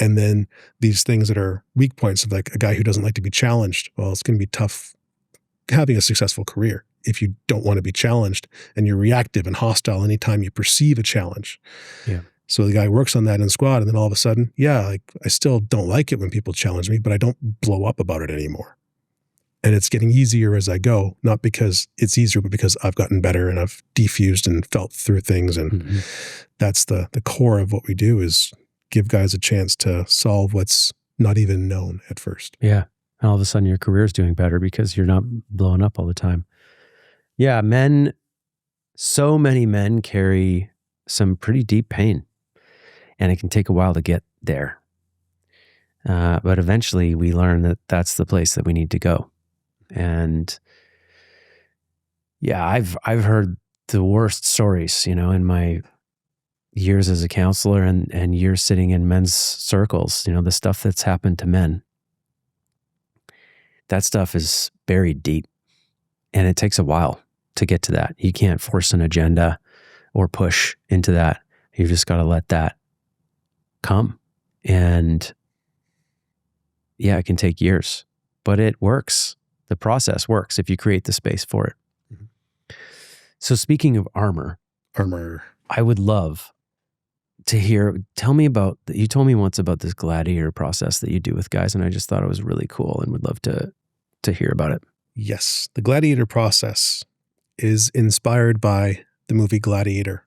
And then these things that are weak points of like a guy who doesn't like to be challenged. Well, it's going to be tough having a successful career if you don't want to be challenged and you're reactive and hostile anytime you perceive a challenge. Yeah. So the guy works on that in squad and then all of a sudden, like I still don't like it when people challenge me, but I don't blow up about it anymore. And it's getting easier as I go, not because it's easier, but because I've gotten better and I've defused and felt through things. And that's the core of what we do, is give guys a chance to solve what's not even known at first. Yeah. And all of a sudden your career is doing better because you're not blowing up all the time. Yeah. So many men carry some pretty deep pain, and it can take a while to get there. But eventually we learn that that's the place that we need to go. And yeah, I've heard the worst stories, in my years as a counselor and years sitting in men's circles, the stuff that's happened to men. That stuff is buried deep, and it takes a while to get to that. You can't force an agenda or push into that. You just got to let that come. And yeah, it can take years, but it works. The process works if you create the space for it. So speaking of armor, I would love to hear, you told me once about this Gladiator process that you do with guys, and I just thought it was really cool and would love to hear about it. Yes. The Gladiator process is inspired by the movie Gladiator,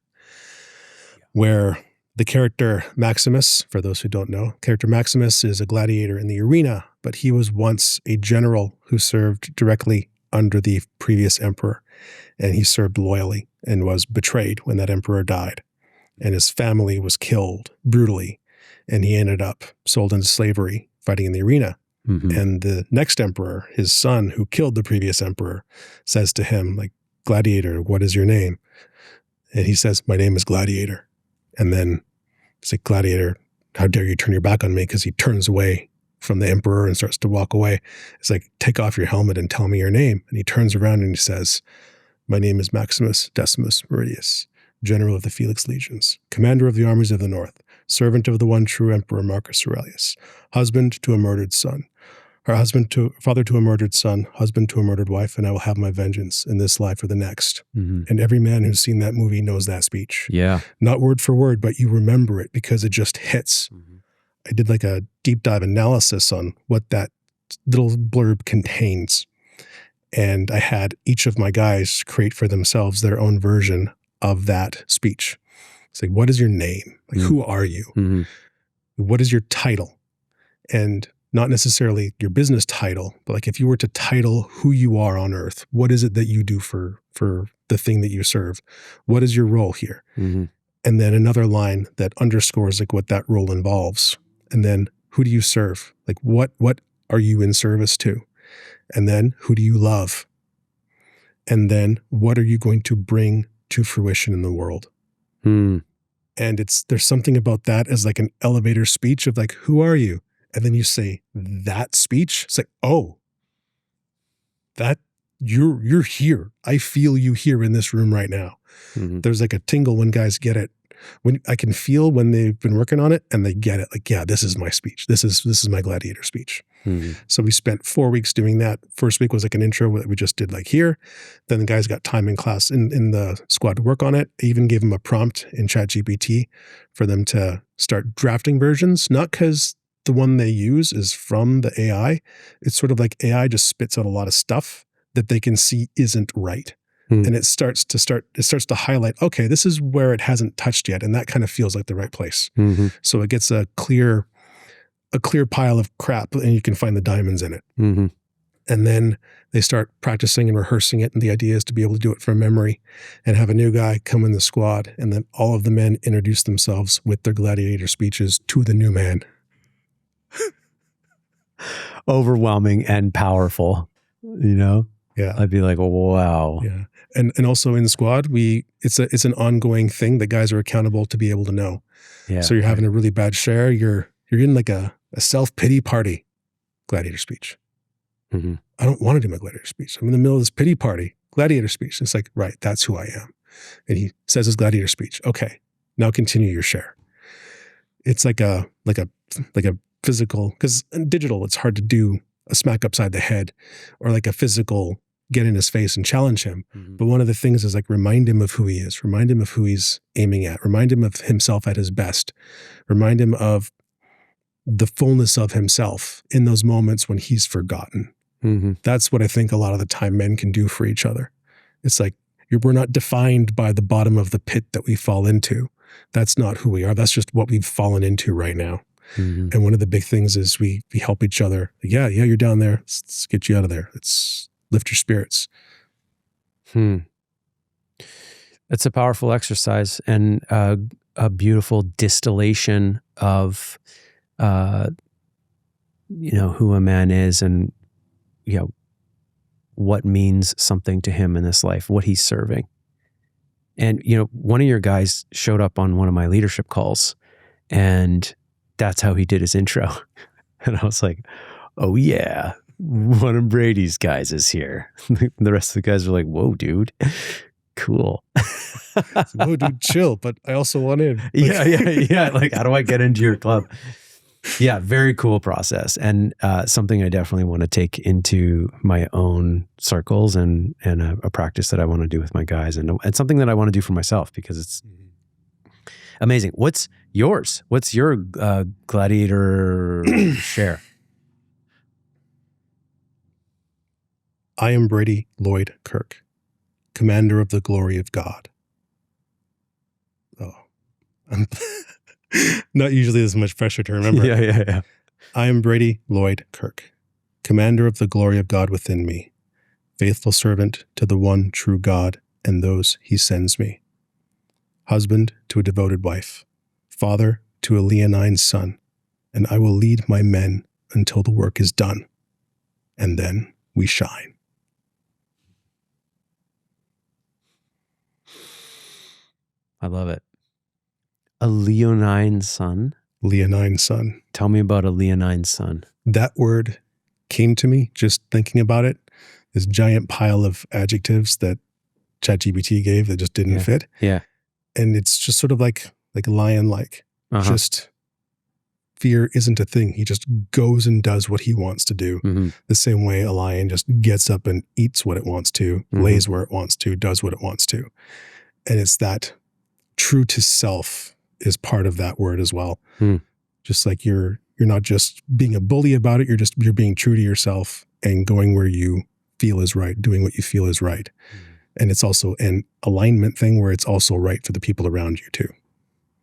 where the character Maximus, for those who don't know, character Maximus is a gladiator in the arena, but he was once a general who served directly under the previous emperor, and he served loyally and was betrayed when that emperor died, and his family was killed brutally, and he ended up sold into slavery fighting in the arena. Mm-hmm. And the next emperor, his son, who killed the previous emperor, says to him, like, Gladiator, what is your name? And he says, my name is Gladiator. And then it's like, Gladiator, how dare you turn your back on me? Because he turns away from the emperor and starts to walk away. It's like, take off your helmet and tell me your name. And he turns around and he says, my name is Maximus Decimus Meridius, general of the Felix legions, commander of the armies of the north, servant of the one true emperor Marcus Aurelius, husband to a murdered son, or father to a murdered son, husband to a murdered wife, and I will have my vengeance in this life or the next. Mm-hmm. And every man who's seen that movie knows that speech. Yeah. Not word for word, but you remember it because it just hits. Mm-hmm. I did like a deep dive analysis on what that little blurb contains. And I had each of my guys create for themselves their own version of that speech. It's like, what is your name? Like, who are you? Mm-hmm. What is your title? And not necessarily your business title, but like if you were to title who you are on earth, what is it that you do for the thing that you serve? What is your role here? Mm-hmm. And then another line that underscores like what that role involves. And then who do you serve? Like what are you in service to? And then who do you love? And then what are you going to bring to fruition in the world? Mm. And there's something about that as like an elevator speech of like, who are you? And then you say that speech. It's like, oh, that you're here. I feel you here in this room right now. Mm-hmm. There's like a tingle when guys get it. When I can feel when they've been working on it and they get it. Like, yeah, this is my speech. This is my Gladiator speech. Mm-hmm. So we spent 4 weeks doing that. First week was like an intro that we just did like here. Then the guys got time in class in the squad to work on it. I even gave them a prompt in ChatGPT for them to start drafting versions, not because the one they use is from the AI. It's sort of like AI just spits out a lot of stuff that they can see isn't right. Mm. And it starts to highlight, okay, this is where it hasn't touched yet. And that kind of feels like the right place. Mm-hmm. So it gets a clear pile of crap and you can find the diamonds in it. Mm-hmm. And then they start practicing and rehearsing it. And the idea is to be able to do it from memory and have a new guy come in the squad. And then all of the men introduce themselves with their Gladiator speeches to the new man. Overwhelming and powerful, you know? Yeah. I'd be like, wow. Yeah. And also in the squad, it's an ongoing thing that guys are accountable to be able to know. Yeah. So you're having a really bad share. You're in like a self-pity party. Gladiator speech. Mm-hmm. I don't want to do my Gladiator speech. I'm in the middle of this pity party. Gladiator speech. It's like, right, that's who I am. And he says his Gladiator speech. Okay, now continue your share. It's like a physical, because in digital, it's hard to do a smack upside the head or like a physical get in his face and challenge him. Mm-hmm. But one of the things is like remind him of who he is, remind him of who he's aiming at, remind him of himself at his best, remind him of the fullness of himself in those moments when he's forgotten. Mm-hmm. That's what I think a lot of the time men can do for each other. It's like, we're not defined by the bottom of the pit that we fall into. That's not who we are. That's just what we've fallen into right now. Mm-hmm. And one of the big things is we help each other. Yeah, you're down there. Let's get you out of there. Let's lift your spirits. It's a powerful exercise and a beautiful distillation of, who a man is and, what means something to him in this life, what he's serving. And, one of your guys showed up on one of my leadership calls and that's how he did his intro. And I was like, oh yeah, one of Brady's guys is here. The rest of the guys were like, whoa, dude, cool. Whoa, dude, chill. But I also want in. Yeah. Like, how do I get into your club? Yeah, very cool process. And something I definitely want to take into my own circles and a practice that I want to do with my guys and something that I want to do for myself because it's amazing. What's yours? What's your Gladiator share? I am Brady Lloyd Kirk, commander of the glory of God. Oh, I'm not usually as much pressure to remember. Yeah. I am Brady Lloyd Kirk, commander of the glory of God within me, faithful servant to the one true God and those he sends me, husband to a devoted wife, father to a leonine son, and I will lead my men until the work is done. And then we shine. I love it. A leonine sun? Leonine sun. Tell me about a leonine sun. That word came to me just thinking about it. This giant pile of adjectives that ChatGPT gave that just didn't fit. Yeah. And it's just sort of like lion-like. Just fear isn't a thing. He just goes and does what he wants to do. The same way a lion just gets up and eats what it wants to, lays where it wants to, does what it wants to. And it's that true to self is part of that word as well. Just like you're not just being a bully about it, you're being true to yourself and going where you feel is right, doing what you feel is right. And it's also an alignment thing where it's also right for the people around you too.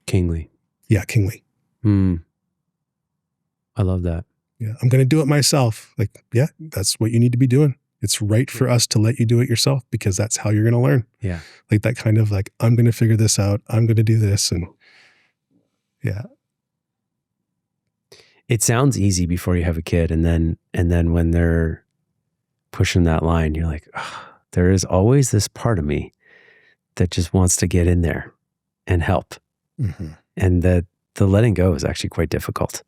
Kingly. Yeah, kingly. I love that. Yeah, I'm going to do it myself. Like, yeah, that's what you need to be doing. It's right for us to let you do it yourself because that's how you're going to learn. Yeah. Like that kind of like, I'm going to figure this out. I'm going to do this. And yeah. It sounds easy before you have a kid. And then when they're pushing that line, you're like, oh, there is always this part of me that just wants to get in there and help. And the letting go is actually quite difficult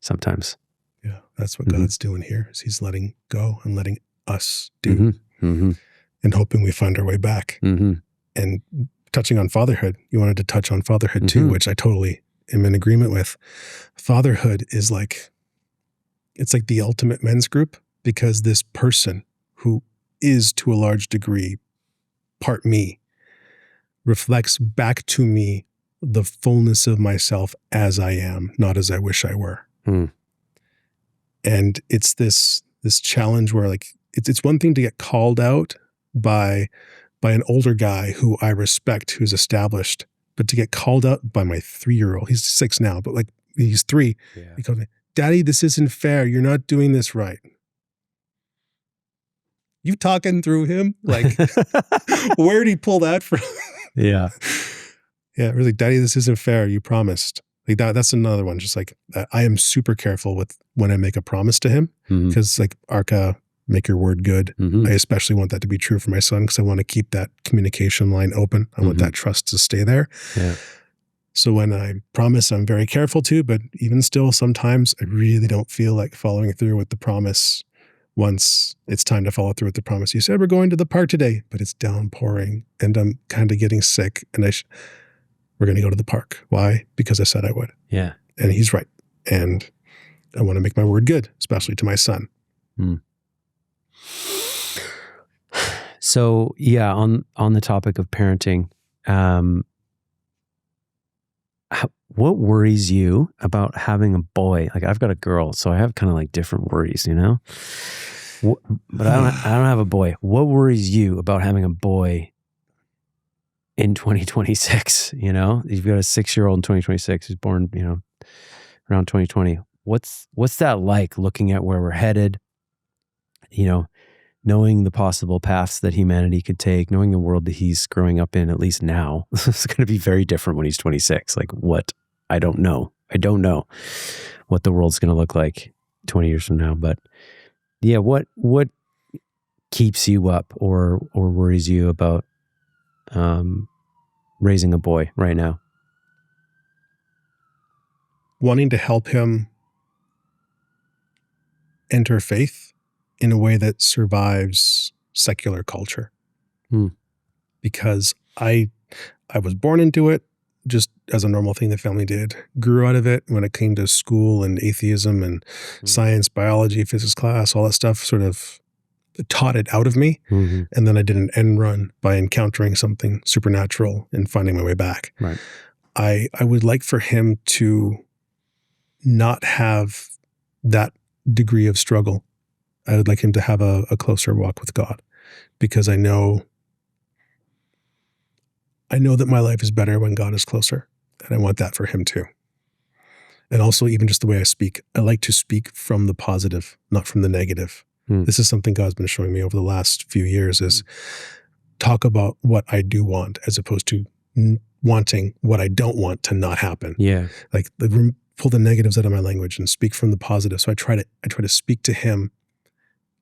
sometimes. Yeah. That's what God's doing here is he's letting go and letting us do and hoping we find our way back. And touching on fatherhood, you wanted to touch on fatherhood too, which I totally am in agreement with. Fatherhood is like, it's like the ultimate men's group because this person who is to a large degree part me reflects back to me the fullness of myself as I am, not as I wish I were. And it's this challenge where like, it's one thing to get called out by an older guy who I respect, who's established, but to get called out by my 3-year-old, he's 6 now, but like he's 3. He calls me, Daddy, this isn't fair. You're not doing this right. You talking through him? Like, where did he pull that from? Yeah, really, Daddy, this isn't fair. You promised. Like that's another one. Just like I am super careful with when I make a promise to him because like Arka, make your word good. I especially want that to be true for my son because I want to keep that communication line open. I want that trust to stay there. So when I promise, I'm very careful to, but even still, sometimes I really don't feel like following through with the promise once it's time to follow through with the promise. You said we're going to the park today, but it's downpouring and I'm kind of getting sick and we're going to go to the park. Why? Because I said I would. Yeah. And he's right. And I want to make my word good, especially to my son. So yeah, on the topic of parenting, what worries you about having a boy? Like I've got a girl, so I have kind of like different worries, you know? But I don't have a boy. What worries you about having a boy in 2026? You know, you've got a 6-year-old in 2026 who's born, you know, around 2020. What's that like looking at where we're headed? You know, knowing the possible paths that humanity could take, knowing the world that he's growing up in, at least now, it's going to be very different when he's 26. Like what? I don't know. I don't know what the world's going to look like 20 years from now. But yeah, what keeps you up or worries you about raising a boy right now? Wanting to help him enter faith in a way that survives secular culture. Because I was born into it just as a normal thing the family did, grew out of it when it came to school and atheism and science, biology, physics class, all that stuff sort of taught it out of me. And then I did an end run by encountering something supernatural and finding my way back. Right. I would like for him to not have that degree of struggle. I would like him to have a closer walk with God because I know that my life is better when God is closer, and I want that for him too. And also even just the way I speak, I like to speak from the positive, not from the negative. This is something God's been showing me over the last few years is talk about what I do want as opposed to wanting what I don't want to not happen. Yeah. Like pull the negatives out of my language and speak from the positive. So I try to speak to him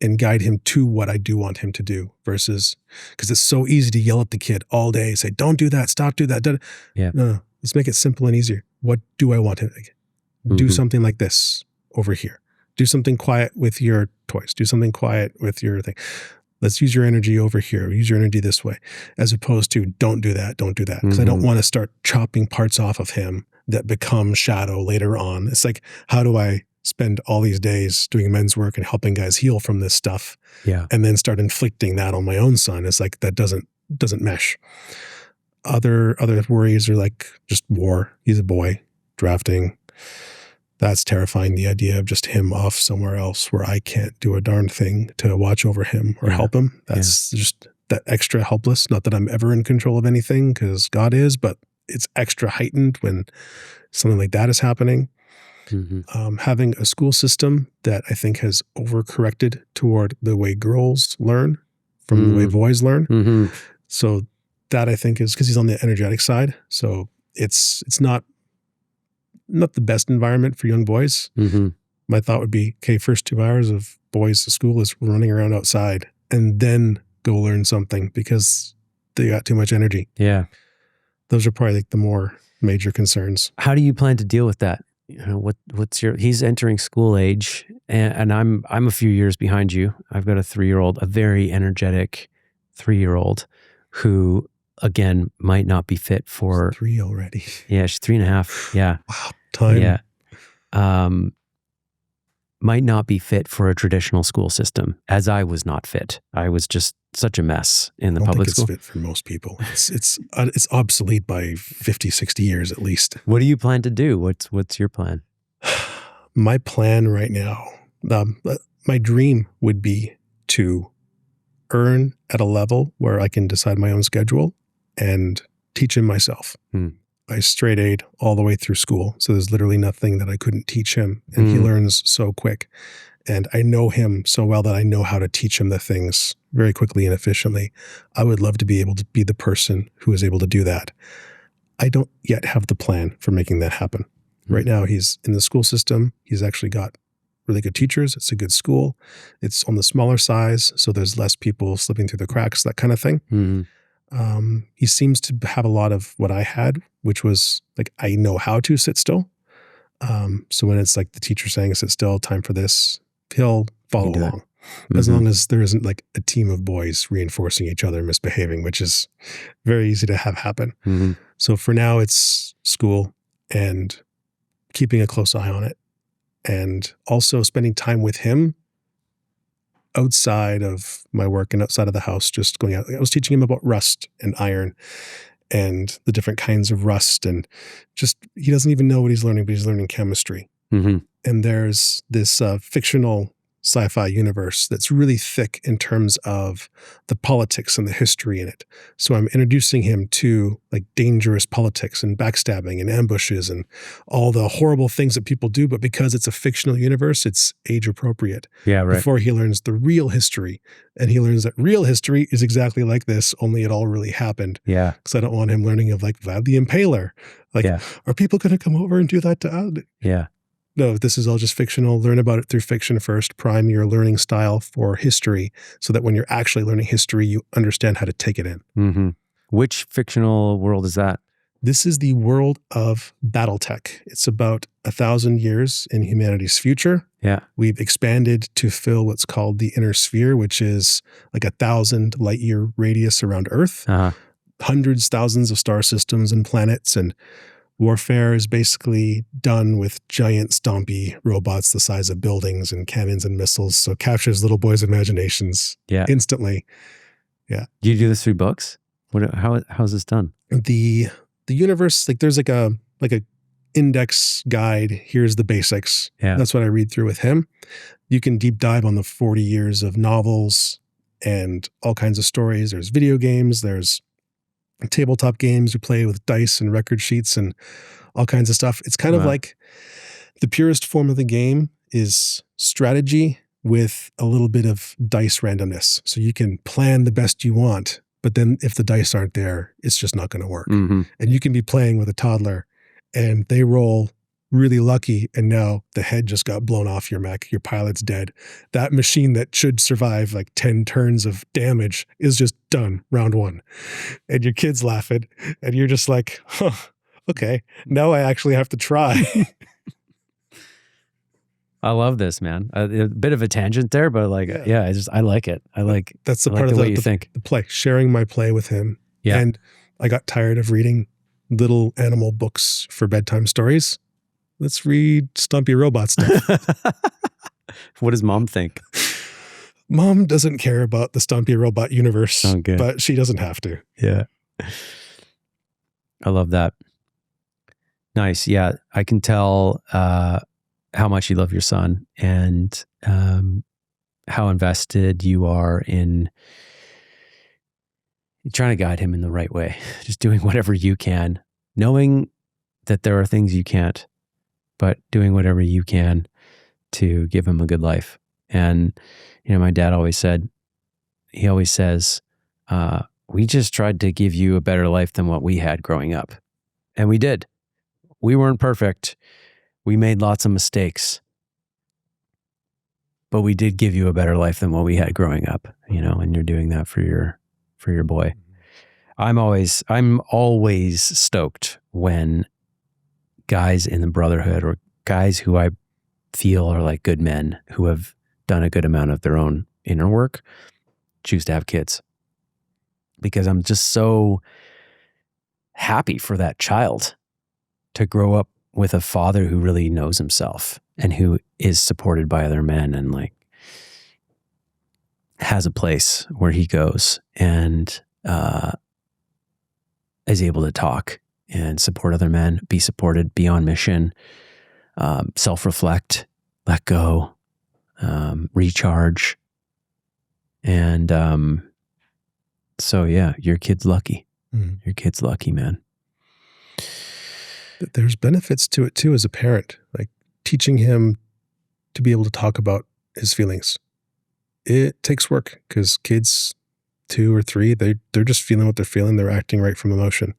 and guide him to what I do want him to do, versus, because it's so easy to yell at the kid all day, say, don't do that, stop, do that. Yeah. No, let's make it simple and easier. What do I want him to do? Something like this over here. Do something quiet with your toys. Do something quiet with your thing. Let's use your energy over here. Use your energy this way, as opposed to don't do that. Don't do that. Because I don't want to start chopping parts off of him that become shadow later on. It's like, how do I spend all these days doing men's work and helping guys heal from this stuff, and then start inflicting that on my own son? It's like, that doesn't mesh. Other worries are like just war. He's a boy, drafting. That's terrifying. The idea of just him off somewhere else where I can't do a darn thing to watch over him or help him. That's just that extra helpless. Not that I'm ever in control of anything, because God is, but it's extra heightened when something like that is happening. Having a school system that I think has overcorrected toward the way girls learn from the way boys learn. So that, I think, is because he's on the energetic side. So it's not the best environment for young boys. My thought would be, okay, first 2 hours of boys to school is running around outside, and then go learn something, because they got too much energy. Yeah. Those are probably like the more major concerns. How do you plan to deal with that? You know, he's entering school age, and I'm a few years behind you. I've got a 3-year-old, a very energetic 3-year-old who, again, might not be fit for... 3 already. Yeah, she's 3.5. Yeah. Wow, time. Yeah. Might not be fit for a traditional school system, as I was not fit. I was just such a mess in the public school. I don't think it's fit for most people. It's obsolete by 50, 60 years at least. What do you plan to do? What's your plan? My plan right now, my dream would be to earn at a level where I can decide my own schedule and teach him myself. I straight A'd all the way through school. So there's literally nothing that I couldn't teach him. And he learns so quick. And I know him so well that I know how to teach him the things very quickly and efficiently. I would love to be able to be the person who is able to do that. I don't yet have the plan for making that happen. Right now, he's in the school system. He's actually got really good teachers. It's a good school. It's on the smaller size, so there's less people slipping through the cracks, that kind of thing. He seems to have a lot of what I had, which was like, I know how to sit still. So when it's like the teacher saying, sit still, time for this, he'll follow along. As long as there isn't like a team of boys reinforcing each other, misbehaving, which is very easy to have happen. So for now, it's school and keeping a close eye on it, and also spending time with him outside of my work and outside of the house, just going out. I was teaching him about rust and iron and the different kinds of rust, and just, he doesn't even know what he's learning, but he's learning chemistry. And there's this fictional sci-fi universe that's really thick in terms of the politics and the history in it. So I'm introducing him to like dangerous politics and backstabbing and ambushes and all the horrible things that people do. But because it's a fictional universe, it's age appropriate. Yeah, right. Before he learns the real history, and he learns that real history is exactly like this, only it all really happened. Yeah. Because I don't want him learning of like Vlad the Impaler. Like, are people going to come over and do that to us? Yeah. No, this is all just fictional. Learn about it through fiction first. Prime your learning style for history so that when you're actually learning history, you understand how to take it in. Which fictional world is that? This is the world of Battletech. It's about 1,000 years in humanity's future. Yeah. We've expanded to fill what's called the inner sphere, which is like 1,000 light year radius around Earth. Hundreds, thousands of star systems and planets, and warfare is basically done with giant stompy robots the size of buildings and cannons and missiles. So it captures little boys' imaginations instantly. Yeah. Do you do this through books? How is this done? The universe, like there's like a index guide. Here's the basics. Yeah. That's what I read through with him. You can deep dive on the 40 years of novels and all kinds of stories. There's video games. There's tabletop games you play with dice and record sheets and all kinds of stuff. It's kind of like the purest form of the game is strategy with a little bit of dice randomness. So you can plan the best you want, but then if the dice aren't there, it's just not going to work. And you can be playing with a toddler and they roll really lucky, and now the head just got blown off your mech. Your pilot's dead. That machine that should survive like 10 turns of damage is just done round one. And your kid's laughing, and you're just like, huh, okay, now I actually have to try. I love this, man. A bit of a tangent there, but like, yeah, I like it. That's the I part like of the way you think. The play, sharing my play with him. Yeah. And I got tired of reading little animal books for bedtime stories. Let's read Stumpy Robot stuff. What does mom think? Mom doesn't care about the Stumpy Robot universe, but she doesn't have to. Yeah. I love that. Nice. Yeah. I can tell how much you love your son and how invested you are in trying to guide him in the right way, just doing whatever you can, knowing that there are things you can't, but doing whatever you can to give him a good life. And, my dad always says, we just tried to give you a better life than what we had growing up. And we did. We weren't perfect. We made lots of mistakes, but we did give you a better life than what we had growing up, and you're doing that for your boy. I'm always stoked when guys in the Brotherhood or guys who I feel are like good men who have done a good amount of their own inner work choose to have kids, because I'm just so happy for that child to grow up with a father who really knows himself and who is supported by other men and like has a place where he goes and is able to talk and support other men, be supported, be on mission, self-reflect, let go, recharge. And so yeah, your kid's lucky. Your kid's lucky, man. There's benefits to it too as a parent, like teaching him to be able to talk about his feelings. It takes work because kids 2 or 3, they're just feeling what they're feeling. They're acting right from emotion.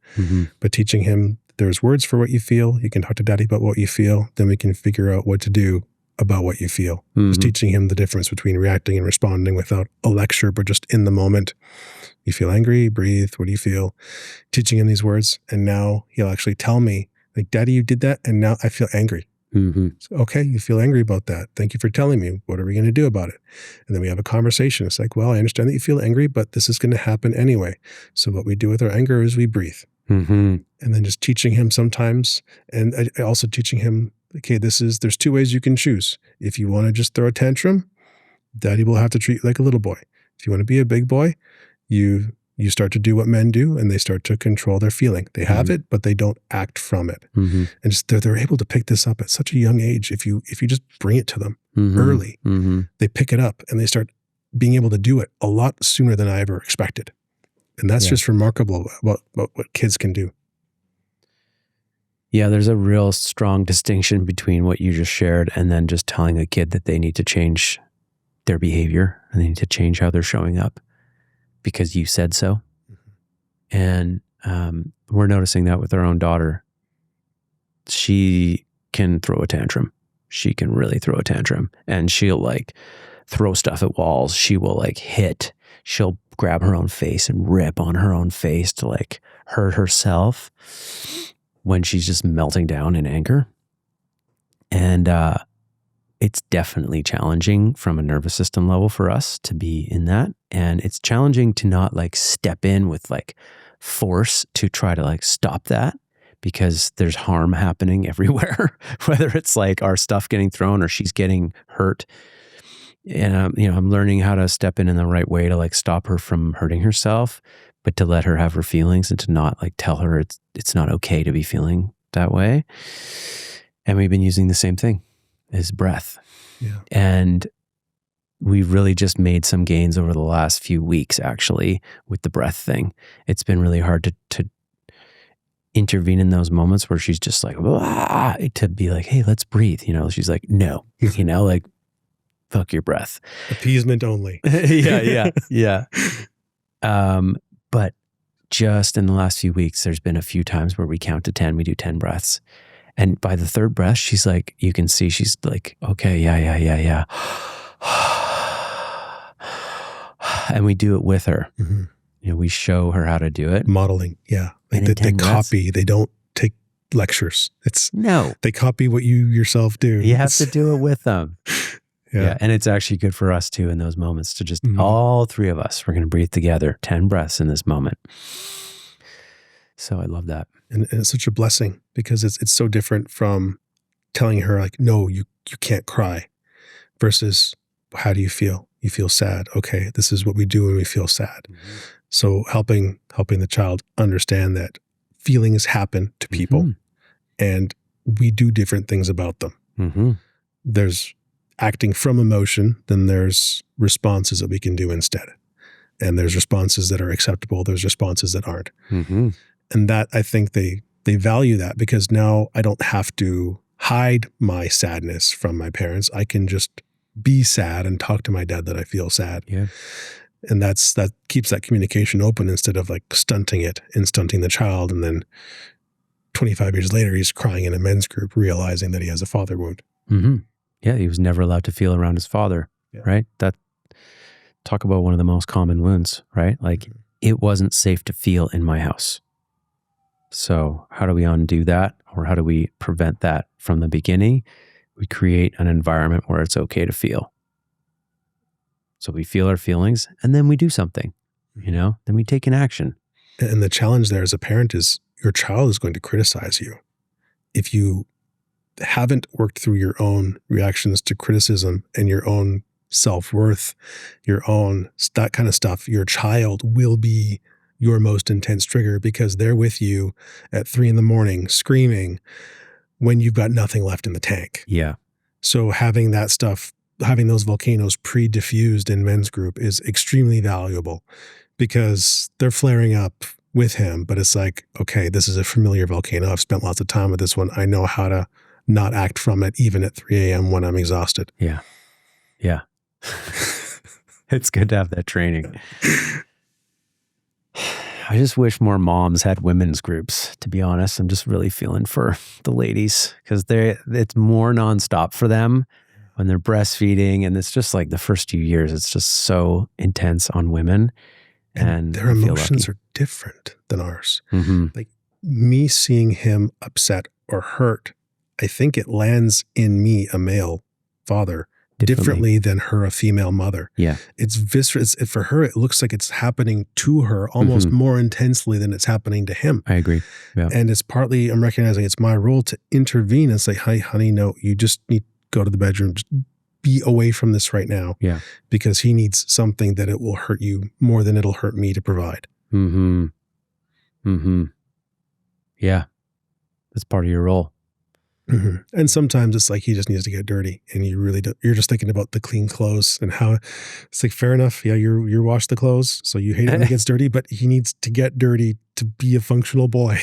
But teaching him there's words for what you feel. You can talk to daddy about what you feel. Then we can figure out what to do about what you feel. Just teaching him the difference between reacting and responding without a lecture, but just in the moment. You feel angry, breathe. What do you feel? Teaching him these words. And now he'll actually tell me, like, Daddy, you did that, and now I feel angry. So, okay, you feel angry about that. Thank you for telling me. What are we going to do about it? And then we have a conversation. It's like, well, I understand that you feel angry, but this is going to happen anyway. So what we do with our anger is we breathe. And then just teaching him sometimes, and I also teaching him, okay, there's 2 ways you can choose. If you want to just throw a tantrum, Daddy will have to treat you like a little boy. If you want to be a big boy, you start to do what men do, and they start to control their feeling. They have it, but they don't act from it. And just they're able to pick this up at such a young age. If you just bring it to them early, they pick it up and they start being able to do it a lot sooner than I ever expected. And that's just remarkable about what kids can do. Yeah, there's a real strong distinction between what you just shared and then just telling a kid that they need to change their behavior and they need to change how they're showing up because you said so. And we're noticing that with our own daughter. She can throw a tantrum. She can really throw a tantrum. And she'll like throw stuff at walls. She will like hit. She'll grab her own face and rip on her own face to like hurt herself when she's just melting down in anger. And it's definitely challenging from a nervous system level for us to be in that. And it's challenging to not like step in with like force to try to like stop that, because there's harm happening everywhere, whether it's like our stuff getting thrown or she's getting hurt. And I'm learning how to step in the right way to like stop her from hurting herself, but to let her have her feelings and to not like tell her it's not okay to be feeling that way. And we've been using the same thing as breath. Yeah. And we've really just made some gains over the last few weeks, actually, with the breath thing. It's been really hard to intervene in those moments where she's just like, to be like, hey, let's breathe. She's like, no, like, fuck your breath. Appeasement only. Yeah. But just in the last few weeks, there's been a few times where we count to 10, we do 10 breaths. And by the third breath, she's like, you can see she's like, okay, yeah. And we do it with her. Mm-hmm. We show her how to do it. Modeling, yeah. Like they copy. They don't take lectures. They copy what you yourself do. You have to do it with them. Yeah. And it's actually good for us too in those moments to just, all three of us, we're going to breathe together, 10 breaths in this moment. So I love that. And it's such a blessing because it's so different from telling her like, no, you can't cry, versus how do you feel? You feel sad. Okay, this is what we do when we feel sad. Mm-hmm. So helping the child understand that feelings happen to people and we do different things about them. Mm-hmm. There's acting from emotion, then there's responses that we can do instead. And there's responses that are acceptable. There's responses that aren't. Mm-hmm. And that, I think they value that because now I don't have to hide my sadness from my parents. I can just be sad and talk to my dad that I feel sad. Yeah. And that keeps that communication open instead of like stunting it and stunting the child. And then 25 years later, he's crying in a men's group, realizing that he has a father wound. Mm-hmm. Yeah. He was never allowed to feel around his father, right? Talk about one of the most common wounds, right? Like it wasn't safe to feel in my house. So how do we undo that? Or how do we prevent that from the beginning? We create an environment where it's okay to feel. So we feel our feelings and then we do something, then we take an action. And the challenge there as a parent is your child is going to criticize you. If you haven't worked through your own reactions to criticism and your own self-worth, your own, that kind of stuff, your child will be your most intense trigger because they're with you at 3 a.m. screaming when you've got nothing left in the tank. Yeah. So having that stuff, having those volcanoes pre-diffused in men's group is extremely valuable because they're flaring up with him, but it's like, okay, this is a familiar volcano. I've spent lots of time with this one. I know how to not act from it even at 3 a.m. when I'm exhausted. Yeah. Yeah. It's good to have that training. I just wish more moms had women's groups, to be honest. I'm just really feeling for the ladies because it's more nonstop for them when they're breastfeeding. And it's just like the first few years, it's just so intense on women. And their emotions are different than ours. Mm-hmm. Like me seeing him upset or hurt, I think it lands in me, a male father, differently than her, a female mother. Yeah. It's visceral. For her, it looks like it's happening to her almost more intensely than it's happening to him. I agree. Yeah. And it's partly, I'm recognizing it's my role to intervene and say, hey, honey, no, you just need to go to the bedroom. Just be away from this right now. Yeah. Because he needs something that it will hurt you more than it'll hurt me to provide. Mm-hmm. Mm-hmm. Yeah. That's part of your role. Mm-hmm. And sometimes it's like he just needs to get dirty, and you really do, you're just thinking about the clean clothes and how it's like, fair enough. Yeah, you wash the clothes, so you hate it when it gets dirty, but he needs to get dirty to be a functional boy,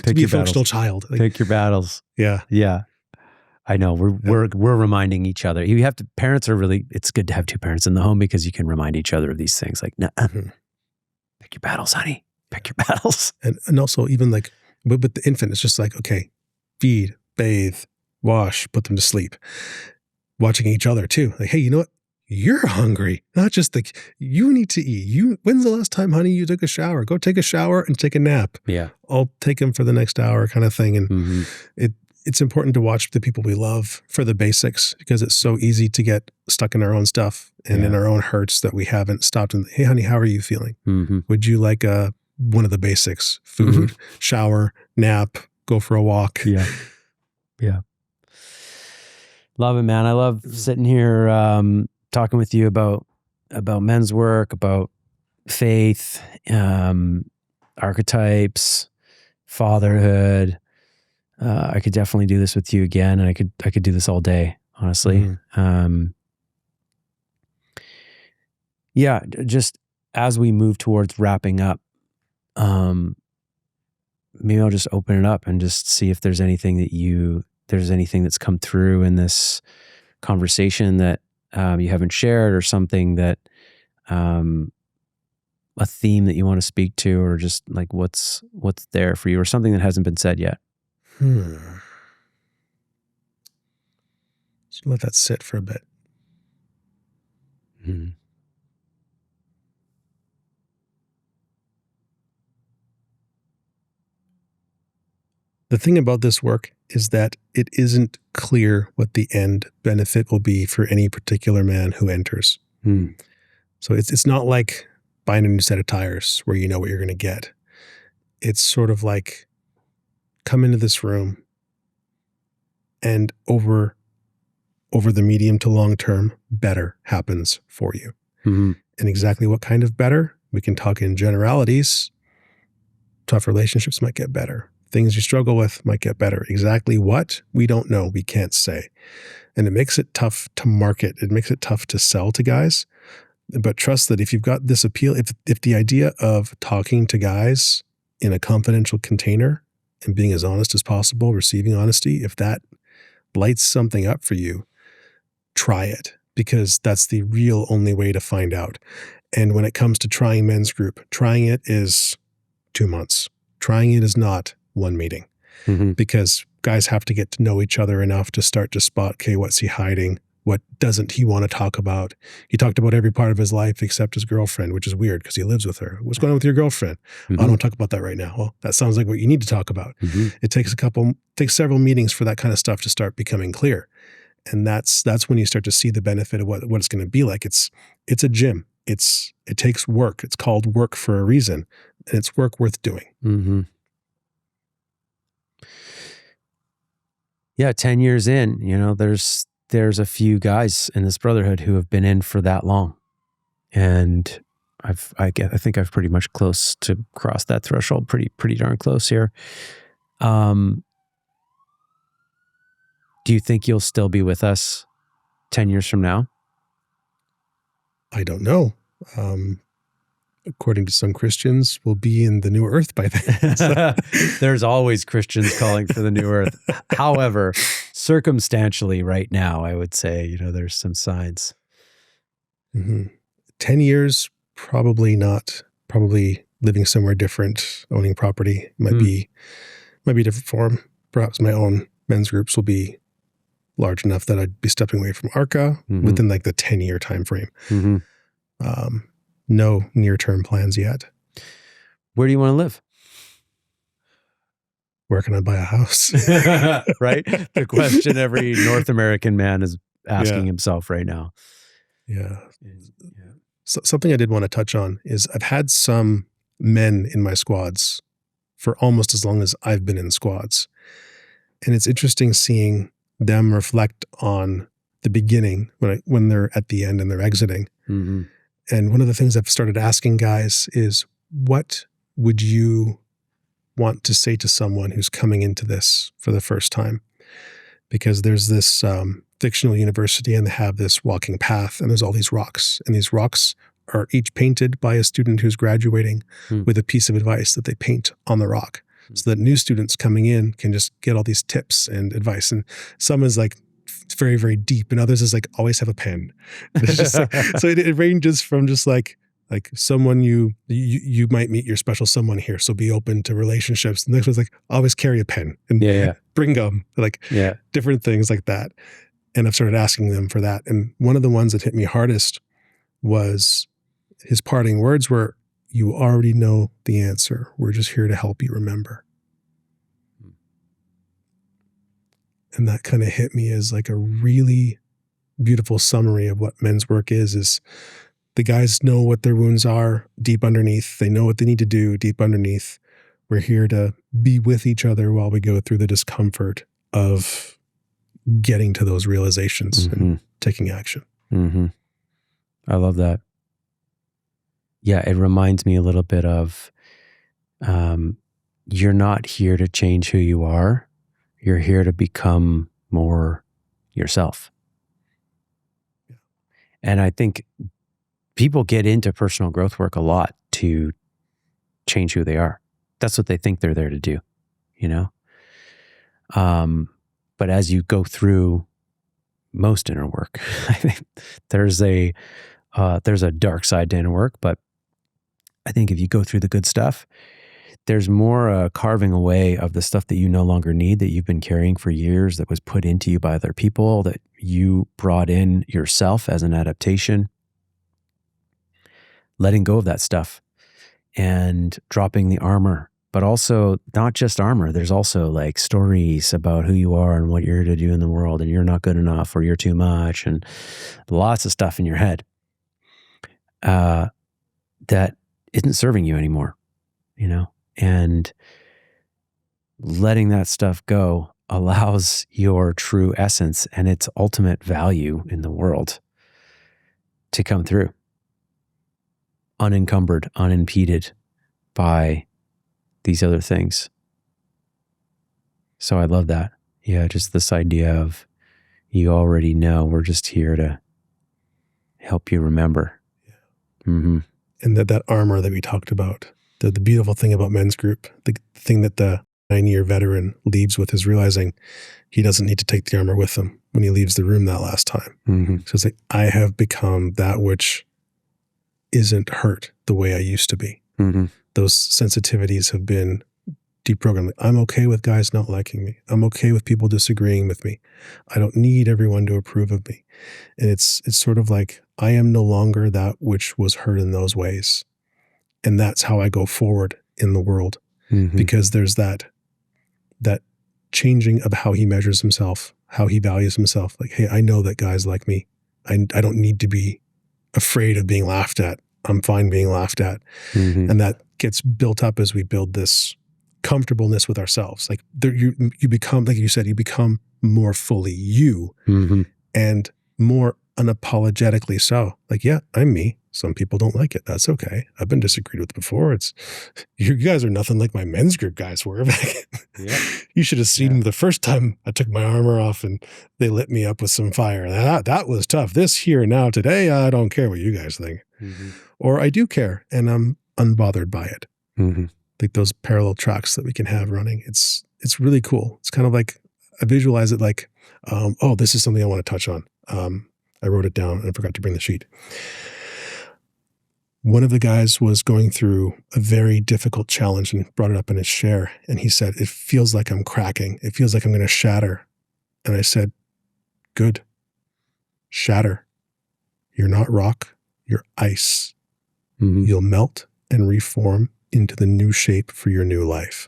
to be a functional child. Like, pick your battles. Yeah, yeah. I know we're reminding each other. You have to. Parents are really. It's good to have two parents in the home because you can remind each other of these things. Like, pick your battles, honey. Pick your battles. And also even like with the infant, it's just like, okay, feed, bathe, wash, put them to sleep. Watching each other too. Like, hey, you know what? You're hungry. Not just like, you need to eat. When's the last time, honey, you took a shower? Go take a shower and take a nap. Yeah. I'll take him for the next hour kind of thing. And it's important to watch the people we love for the basics because it's so easy to get stuck in our own stuff and in our own hurts that we haven't stopped. And hey, honey, how are you feeling? Would you like one of the basics? Food, shower, nap, go for a walk. Yeah. Yeah. Love it, man. I love sitting here talking with you about men's work, about faith, archetypes, fatherhood. I could definitely do this with you again, and I could do this all day, honestly. Yeah, just as we move towards wrapping up, maybe I'll just open it up and just see if there's anything that's come through in this conversation that you haven't shared, or something that a theme that you want to speak to, or just like what's there for you, or something that hasn't been said yet. So let that sit for a bit. Mm-hmm. The thing about this work is that it isn't clear what the end benefit will be for any particular man who enters. Mm. So it's not like buying a new set of tires where you know what you're going to get. It's sort of like come into this room and over the medium to long term, better happens for you. Mm-hmm. And exactly what kind of better? We can talk in generalities. Tough relationships might get better. Things you struggle with might get better. Exactly what? We don't know. We can't say. And it makes it tough to market. It makes it tough to sell to guys. But trust that if you've got this appeal, if the idea of talking to guys in a confidential container and being as honest as possible, receiving honesty, if that lights something up for you, try it, because that's the real only way to find out. And when it comes to trying men's group, trying it is 2 months. Trying it is not one meeting, because guys have to get to know each other enough to start to spot, okay, what's he hiding? What doesn't he want to talk about? He talked about every part of his life except his girlfriend, which is weird because he lives with her. What's going on with your girlfriend? Mm-hmm. I don't talk about that right now. Well, that sounds like what you need to talk about. Mm-hmm. It takes several meetings for that kind of stuff to start becoming clear. And that's when you start to see the benefit of what it's going to be like. It's a gym. It takes work. It's called work for a reason, and it's work worth doing. Mm-hmm. Yeah, 10 years in, there's a few guys in this brotherhood who have been in for that long, and I think I've pretty much close to cross that threshold. Pretty darn close here. Do you think you'll still be with us 10 years from now? I don't know. According to some Christians, we'll be in the new earth by then. So. There's always Christians calling for the new earth. However, circumstantially right now, I would say, there's some signs. Mm-hmm. 10 years, probably not. Probably living somewhere different, owning property might be a different form. Perhaps my own men's groups will be large enough that I'd be stepping away from Arka within like the 10-year time frame. Mm-hmm. No near-term plans yet. Where do you want to live? Where can I buy a house? Right? The question every North American man is asking himself right now. Yeah. So something I did want to touch on is I've had some men in my squads for almost as long as I've been in squads. And it's interesting seeing them reflect on the beginning when they're at the end and they're exiting. Mm-hmm. And one of the things I've started asking guys is, what would you want to say to someone who's coming into this for the first time? Because there's this fictional university and they have this walking path and there's all these rocks. And these rocks are each painted by a student who's graduating with a piece of advice that they paint on the rock. So that new students coming in can just get all these tips and advice. And some is like, it's very, very deep, and others is like, always have a pen. It's just like, so it ranges from just like someone you might meet your special someone here, so be open to relationships. The next one's like, always carry a pen and bring gum, different things like that. And I've started asking them for that. And one of the ones that hit me hardest was his parting words were, "You already know the answer. We're just here to help you remember." And that kind of hit me as like a really beautiful summary of what men's work is the guys know what their wounds are deep underneath. They know what they need to do deep underneath. We're here to be with each other while we go through the discomfort of getting to those realizations and taking action. Mm-hmm. I love that. Yeah, it reminds me a little bit of you're not here to change who you are. You're here to become more yourself. Yeah. And I think people get into personal growth work a lot to change who they are. That's what they think they're there to do, But as you go through most inner work, I think there's a dark side to inner work, but I think if you go through the good stuff, there's more carving away of the stuff that you no longer need, that you've been carrying for years, that was put into you by other people, that you brought in yourself as an adaptation. Letting go of that stuff and dropping the armor, but also not just armor. There's also like stories about who you are and what you're to do in the world, and you're not good enough or you're too much, and lots of stuff in your head that isn't serving you anymore, you know? And letting that stuff go allows your true essence and its ultimate value in the world to come through, unencumbered, unimpeded by these other things. So I love that. Yeah, just this idea of, you already know, we're just here to help you remember. Yeah. Mm-hmm. And that armor that we talked about, the beautiful thing about men's group, the thing that the 9-year veteran leaves with is realizing he doesn't need to take the armor with him when he leaves the room that last time. Mm-hmm. So it's like, I have become that which isn't hurt the way I used to be. Mm-hmm. Those sensitivities have been deprogrammed. I'm okay with guys not liking me. I'm okay with people disagreeing with me. I don't need everyone to approve of me. And it's sort of like, I am no longer that which was hurt in those ways. And that's how I go forward in the world. Mm-hmm. Because there's that changing of how he measures himself, how he values himself. Like, hey, I know that guys like me. I don't need to be afraid of being laughed at. I'm fine being laughed at. Mm-hmm. And that gets built up as we build this comfortableness with ourselves. Like you become, like you said, you become more fully you, mm-hmm. and more unapologetically so. Like, yeah, I'm me. Some people don't like it. That's okay. I've been disagreed with before. You guys are nothing like my men's group guys were. Yeah. You should have seen the first time I took my armor off and they lit me up with some fire. That was tough. This here now today, I don't care what you guys think. Mm-hmm. Or I do care and I'm unbothered by it. Mm-hmm. Like those parallel tracks that we can have running. It's really cool. It's kind of like, I visualize it like, this is something I want to touch on. I wrote it down and I forgot to bring the sheet. One of the guys was going through a very difficult challenge and brought it up in his share. And he said, it feels like I'm cracking. It feels like I'm going to shatter. And I said, good. Shatter. You're not rock. You're ice. Mm-hmm. You'll melt and reform into the new shape for your new life.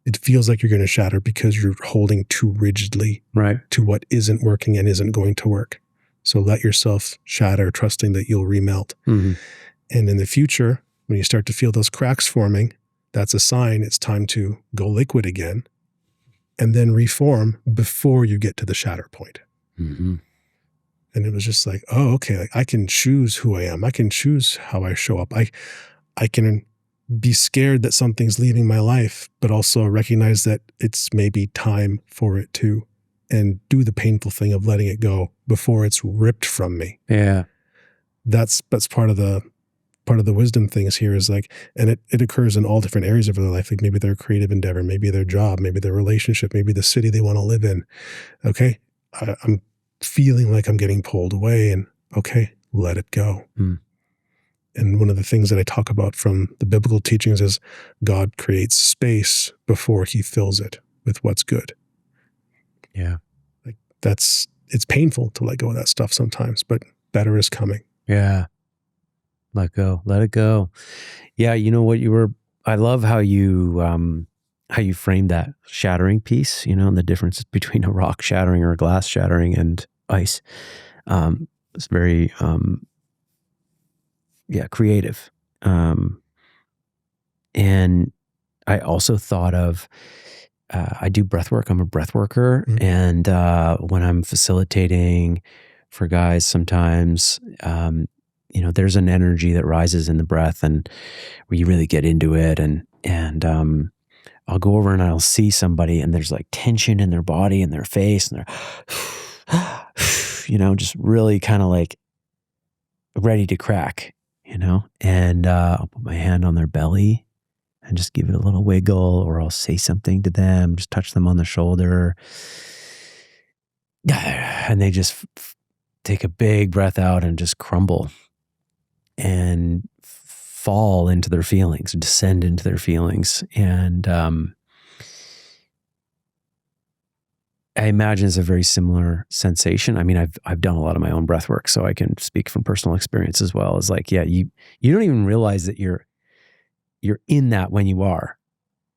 It feels like you're going to shatter because you're holding too rigidly to what isn't working and isn't going to work. So let yourself shatter, trusting that you'll remelt. Mm-hmm. And in the future, when you start to feel those cracks forming, that's a sign it's time to go liquid again and then reform before you get to the shatter point. Mm-hmm. And it was just like, oh, okay, like I can choose who I am. I can choose how I show up. I can be scared that something's leaving my life, but also recognize that it's maybe time for it to, and do the painful thing of letting it go before it's ripped from me. Yeah. That's part of the wisdom things here is like, and it occurs in all different areas of their life. Like maybe their creative endeavor, maybe their job, maybe their relationship, maybe the city they want to live in. Okay. I'm feeling like I'm getting pulled away, and okay, let it go. And one of the things that I talk about from the biblical teachings is God creates space before he fills it with what's good. Yeah. Like it's painful to let go of that stuff sometimes, but better is coming. Yeah. Let go. Let it go. Yeah. You know what I love how you framed that shattering piece, and the difference between a rock shattering or a glass shattering and ice. It's very, creative. And I also thought of, I do breath work. I'm a breath worker. Mm-hmm. And when I'm facilitating for guys, sometimes, there's an energy that rises in the breath and where you really get into it. And I'll go over and I'll see somebody and there's like tension in their body and their face and they're, just really kind of like ready to crack, and I'll put my hand on their belly and just give it a little wiggle, or I'll say something to them, just touch them on the shoulder. And they just take a big breath out and just crumble and fall into their feelings, descend into their feelings. And I imagine it's a very similar sensation. I mean, I've done a lot of my own breath work, so I can speak from personal experience as well. As like, yeah, you don't even realize that you're in that when you are.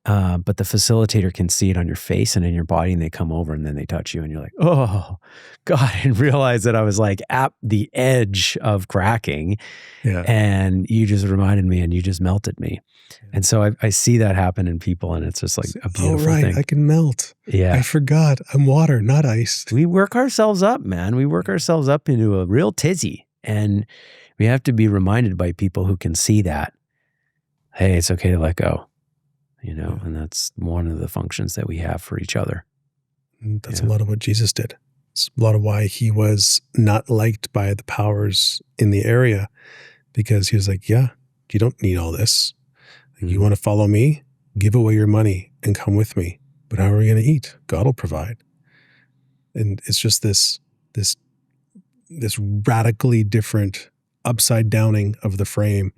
But the facilitator can see it on your face and in your body, and they come over and then they touch you and you're like, oh God, I didn't realize that I was like at the edge of cracking. Yeah. And you just reminded me and you just melted me. And so I see that happen in people, and it's just like a beautiful thing. I can melt. Yeah. I forgot. I'm water, not ice. We work ourselves up, man. We work ourselves up into a real tizzy. And we have to be reminded by people who can see that, hey, it's okay to let go. And that's one of the functions that we have for each other. That's a lot of what Jesus did. It's a lot of why he was not liked by the powers in the area, because he was like, yeah, you don't need all this. You want to follow me? Give away your money and come with me. But how are we going to eat? God will provide. And it's just this radically different upside downing of the frame,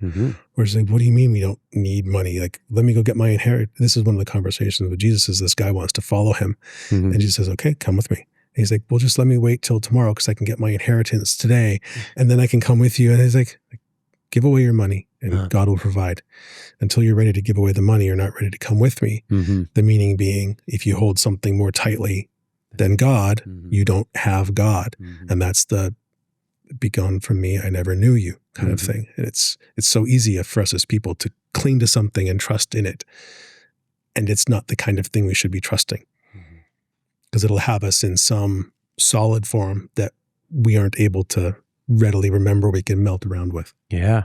where it's like, what do you mean we don't need money? Like, let me go get my inheritance. This is one of the conversations with Jesus, is this guy wants to follow him. And Jesus says, okay, come with me. And he's like, well, just let me wait till tomorrow because I can get my inheritance today and then I can come with you. And he's like, give away your money and God will provide. Until you're ready to give away the money, you're not ready to come with me. The meaning being, if you hold something more tightly than God, you don't have God. And that's the be gone from me, I never knew you kind of thing. And it's so easy for us as people to cling to something and trust in it. And it's not the kind of thing we should be trusting, because it'll have us in some solid form that we aren't able to readily remember we can melt around with. Yeah.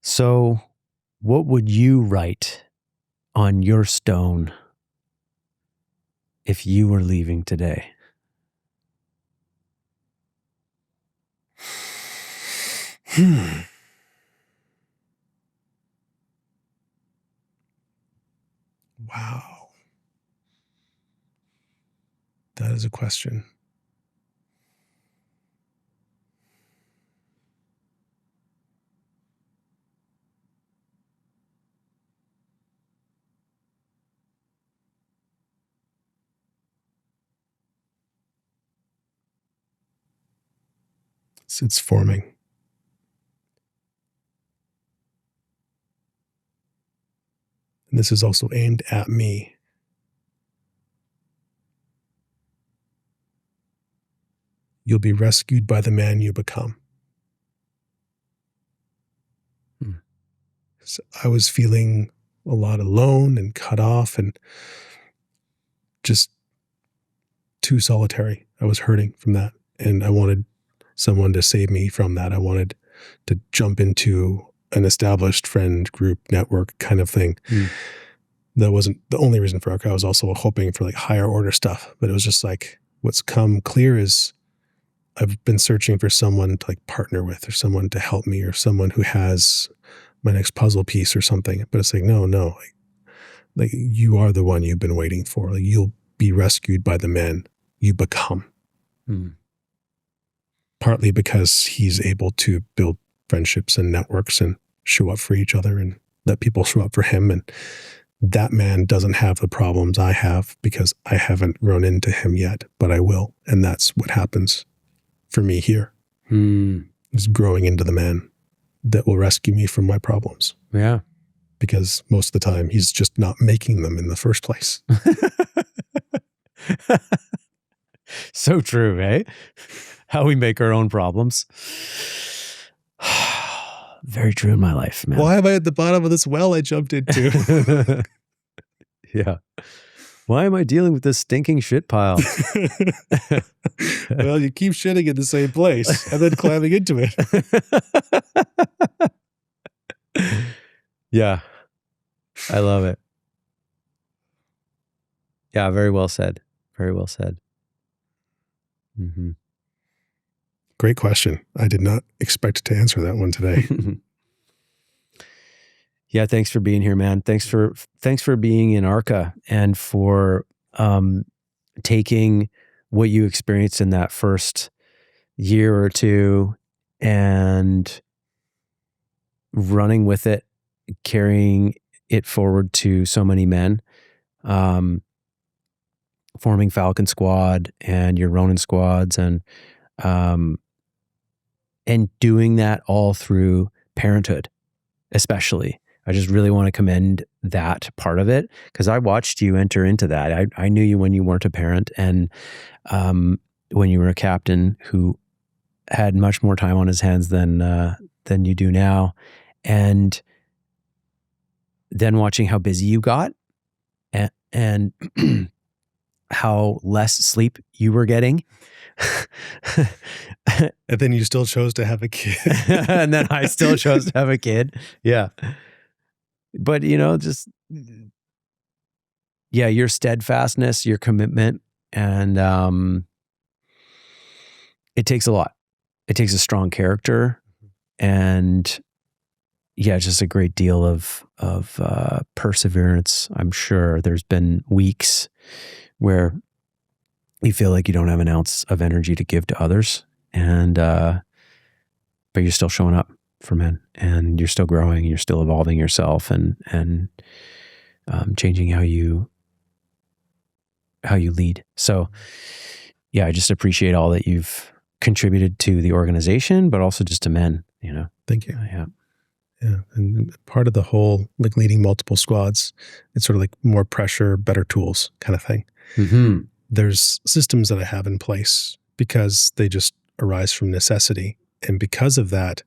So what would you write on your stone if you were leaving today? Wow. That is a question. It's forming. And this is also aimed at me. You'll be rescued by the man you become. So I was feeling a lot alone and cut off and just too solitary. I was hurting from that. And I wanted someone to save me from that. I wanted to jump into an established friend group network kind of thing. That wasn't the only reason for Arka. I was also hoping for like higher order stuff, but it was just like, what's come clear is I've been searching for someone to like partner with, or someone to help me, or someone who has my next puzzle piece or something. But it's like, no, like you are the one you've been waiting for. Like, you'll be rescued by the man you become. Partly because he's able to build friendships and networks and show up for each other and let people show up for him. And that man doesn't have the problems I have because I haven't grown into him yet, but I will. And that's what happens for me here, is growing into the man that will rescue me from my problems. Yeah. Because most of the time he's just not making them in the first place. So true, eh? How we make our own problems. Very true in my life, man. Why am I at the bottom of this well I jumped into? Yeah. Why am I dealing with this stinking shit pile? Well, you keep shitting in the same place and then climbing into it. Yeah. I love it. Yeah, very well said. Very well said. Great question. I did not expect to answer that one today. Yeah, thanks for being here, man. Thanks for being in Arka, and for taking what you experienced in that first year or two and running with it, carrying it forward to so many men, forming Falcon Squad and your Ronin squads, and doing that all through parenthood, especially. I just really want to commend that part of it, because I watched you enter into that. I knew you when you weren't a parent, and when you were a captain who had much more time on his hands than you do now, and then watching how busy you got, and how less sleep you were getting. And then you still chose to have a kid. And then I still chose to have a kid. Yeah. But, just, your steadfastness, your commitment, and it takes a lot. It takes a strong character, and just a great deal of perseverance. I'm sure there's been weeks where you feel like you don't have an ounce of energy to give to others, and but you're still showing up for men, and you're still growing, you're still evolving yourself, and changing how you lead. So I just appreciate all that you've contributed to the organization, but also just to men, Thank you. Yeah. Yeah. And part of the whole, like, leading multiple squads, it's sort of like more pressure, better tools kind of thing. Mm-hmm. There's systems that I have in place because they just arise from necessity. And because of that,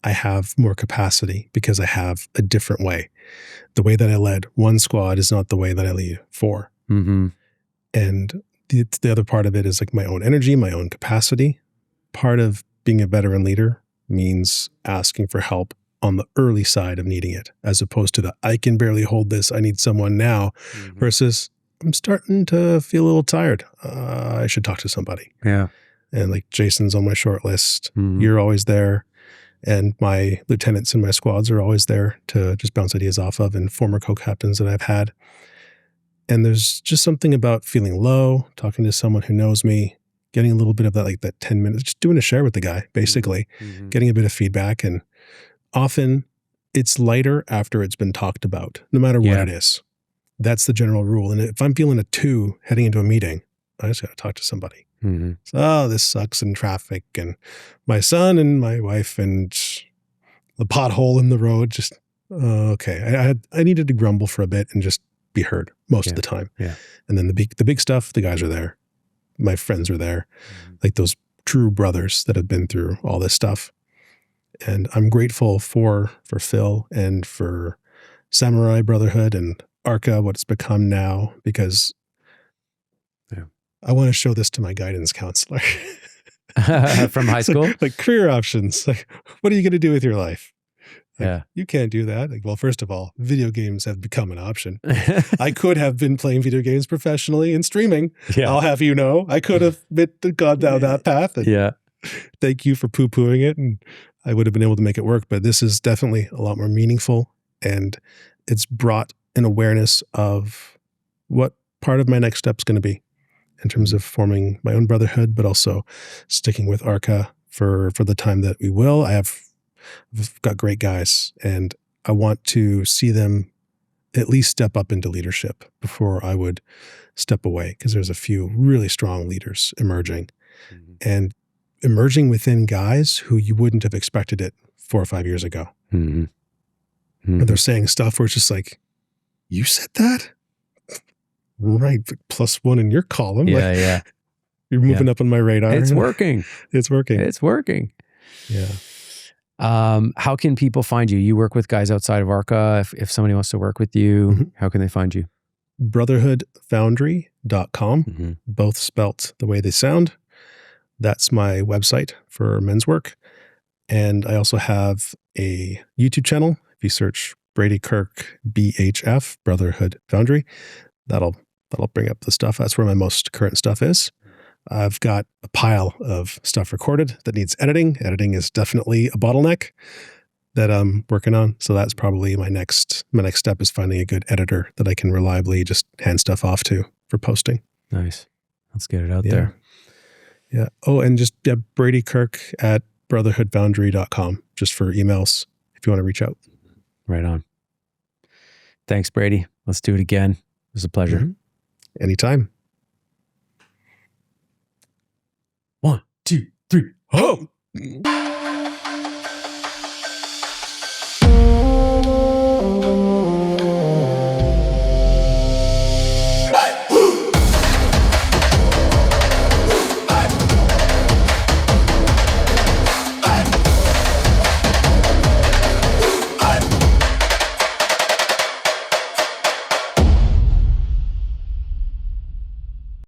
I have more capacity because I have a different way. The way that I led one squad is not the way that I lead 4. Mm-hmm. And the other part of it is like my own energy, my own capacity. Part of being a veteran leader means asking for help on the early side of needing it, as opposed to the I can barely hold this, I need someone now, versus I'm starting to feel a little tired. I should talk to somebody. Yeah. And like Jason's on my short list. Mm-hmm. You're always there. And my lieutenants in my squads are always there to just bounce ideas off of, and former co-captains that I've had. And there's just something about feeling low, talking to someone who knows me, getting a little bit of that, like that 10 minutes, just doing a share with the guy, basically, getting a bit of feedback. And often it's lighter after it's been talked about, no matter what it is. That's the general rule. And if I'm feeling a 2 heading into a meeting, I just got to talk to somebody. Mm-hmm. So, this sucks in traffic, and my son and my wife and the pothole in the road. Just, okay. I needed to grumble for a bit and just be heard most of the time. Yeah. And then the big stuff, the guys are there. My friends are there. Like those true brothers that have been through all this stuff. And I'm grateful for Phil and for Samurai Brotherhood and Arka, what it's become now, because I want to show this to my guidance counselor. From high school? Like career options. Like, what are you going to do with your life? Like, you can't do that. Like, well, first of all, video games have become an option. I could have been playing video games professionally and streaming. Yeah. I'll have you know, I could have gone down that path. And thank you for poo-pooing it. And I would have been able to make it work. But this is definitely a lot more meaningful. And it's brought an awareness of what part of my next step is going to be in terms of forming my own brotherhood, but also sticking with Arka for the time that we will. I've got great guys, and I want to see them at least step up into leadership before I would step away, because there's a few really strong leaders emerging, and emerging within guys who you wouldn't have expected it 4 or 5 years ago. And they're saying stuff where it's just like, you said that? Right. +1 in your column. Yeah. You're moving up on my radar. It's working. It's working. It's working. Yeah. How can people find you? You work with guys outside of Arka. If somebody wants to work with you, how can they find you? Brotherhoodfoundry.com, both spelt the way they sound. That's my website for men's work. And I also have a YouTube channel. If you search Brady Kirk BHF, Brotherhood Foundry, that'll bring up the stuff. That's where my most current stuff is. I've got a pile of stuff recorded that needs editing. Editing is definitely a bottleneck that I'm working on. So that's probably my next step, is finding a good editor that I can reliably just hand stuff off to for posting. Nice. Let's get it out there. Yeah. Oh, and just Brady Kirk at brotherhoodfoundry.com, just for emails. if you want to reach out. Right on. Thanks, Brady. Let's do it again. It was a pleasure. Mm-hmm. Anytime. 1, 2, 3, ho!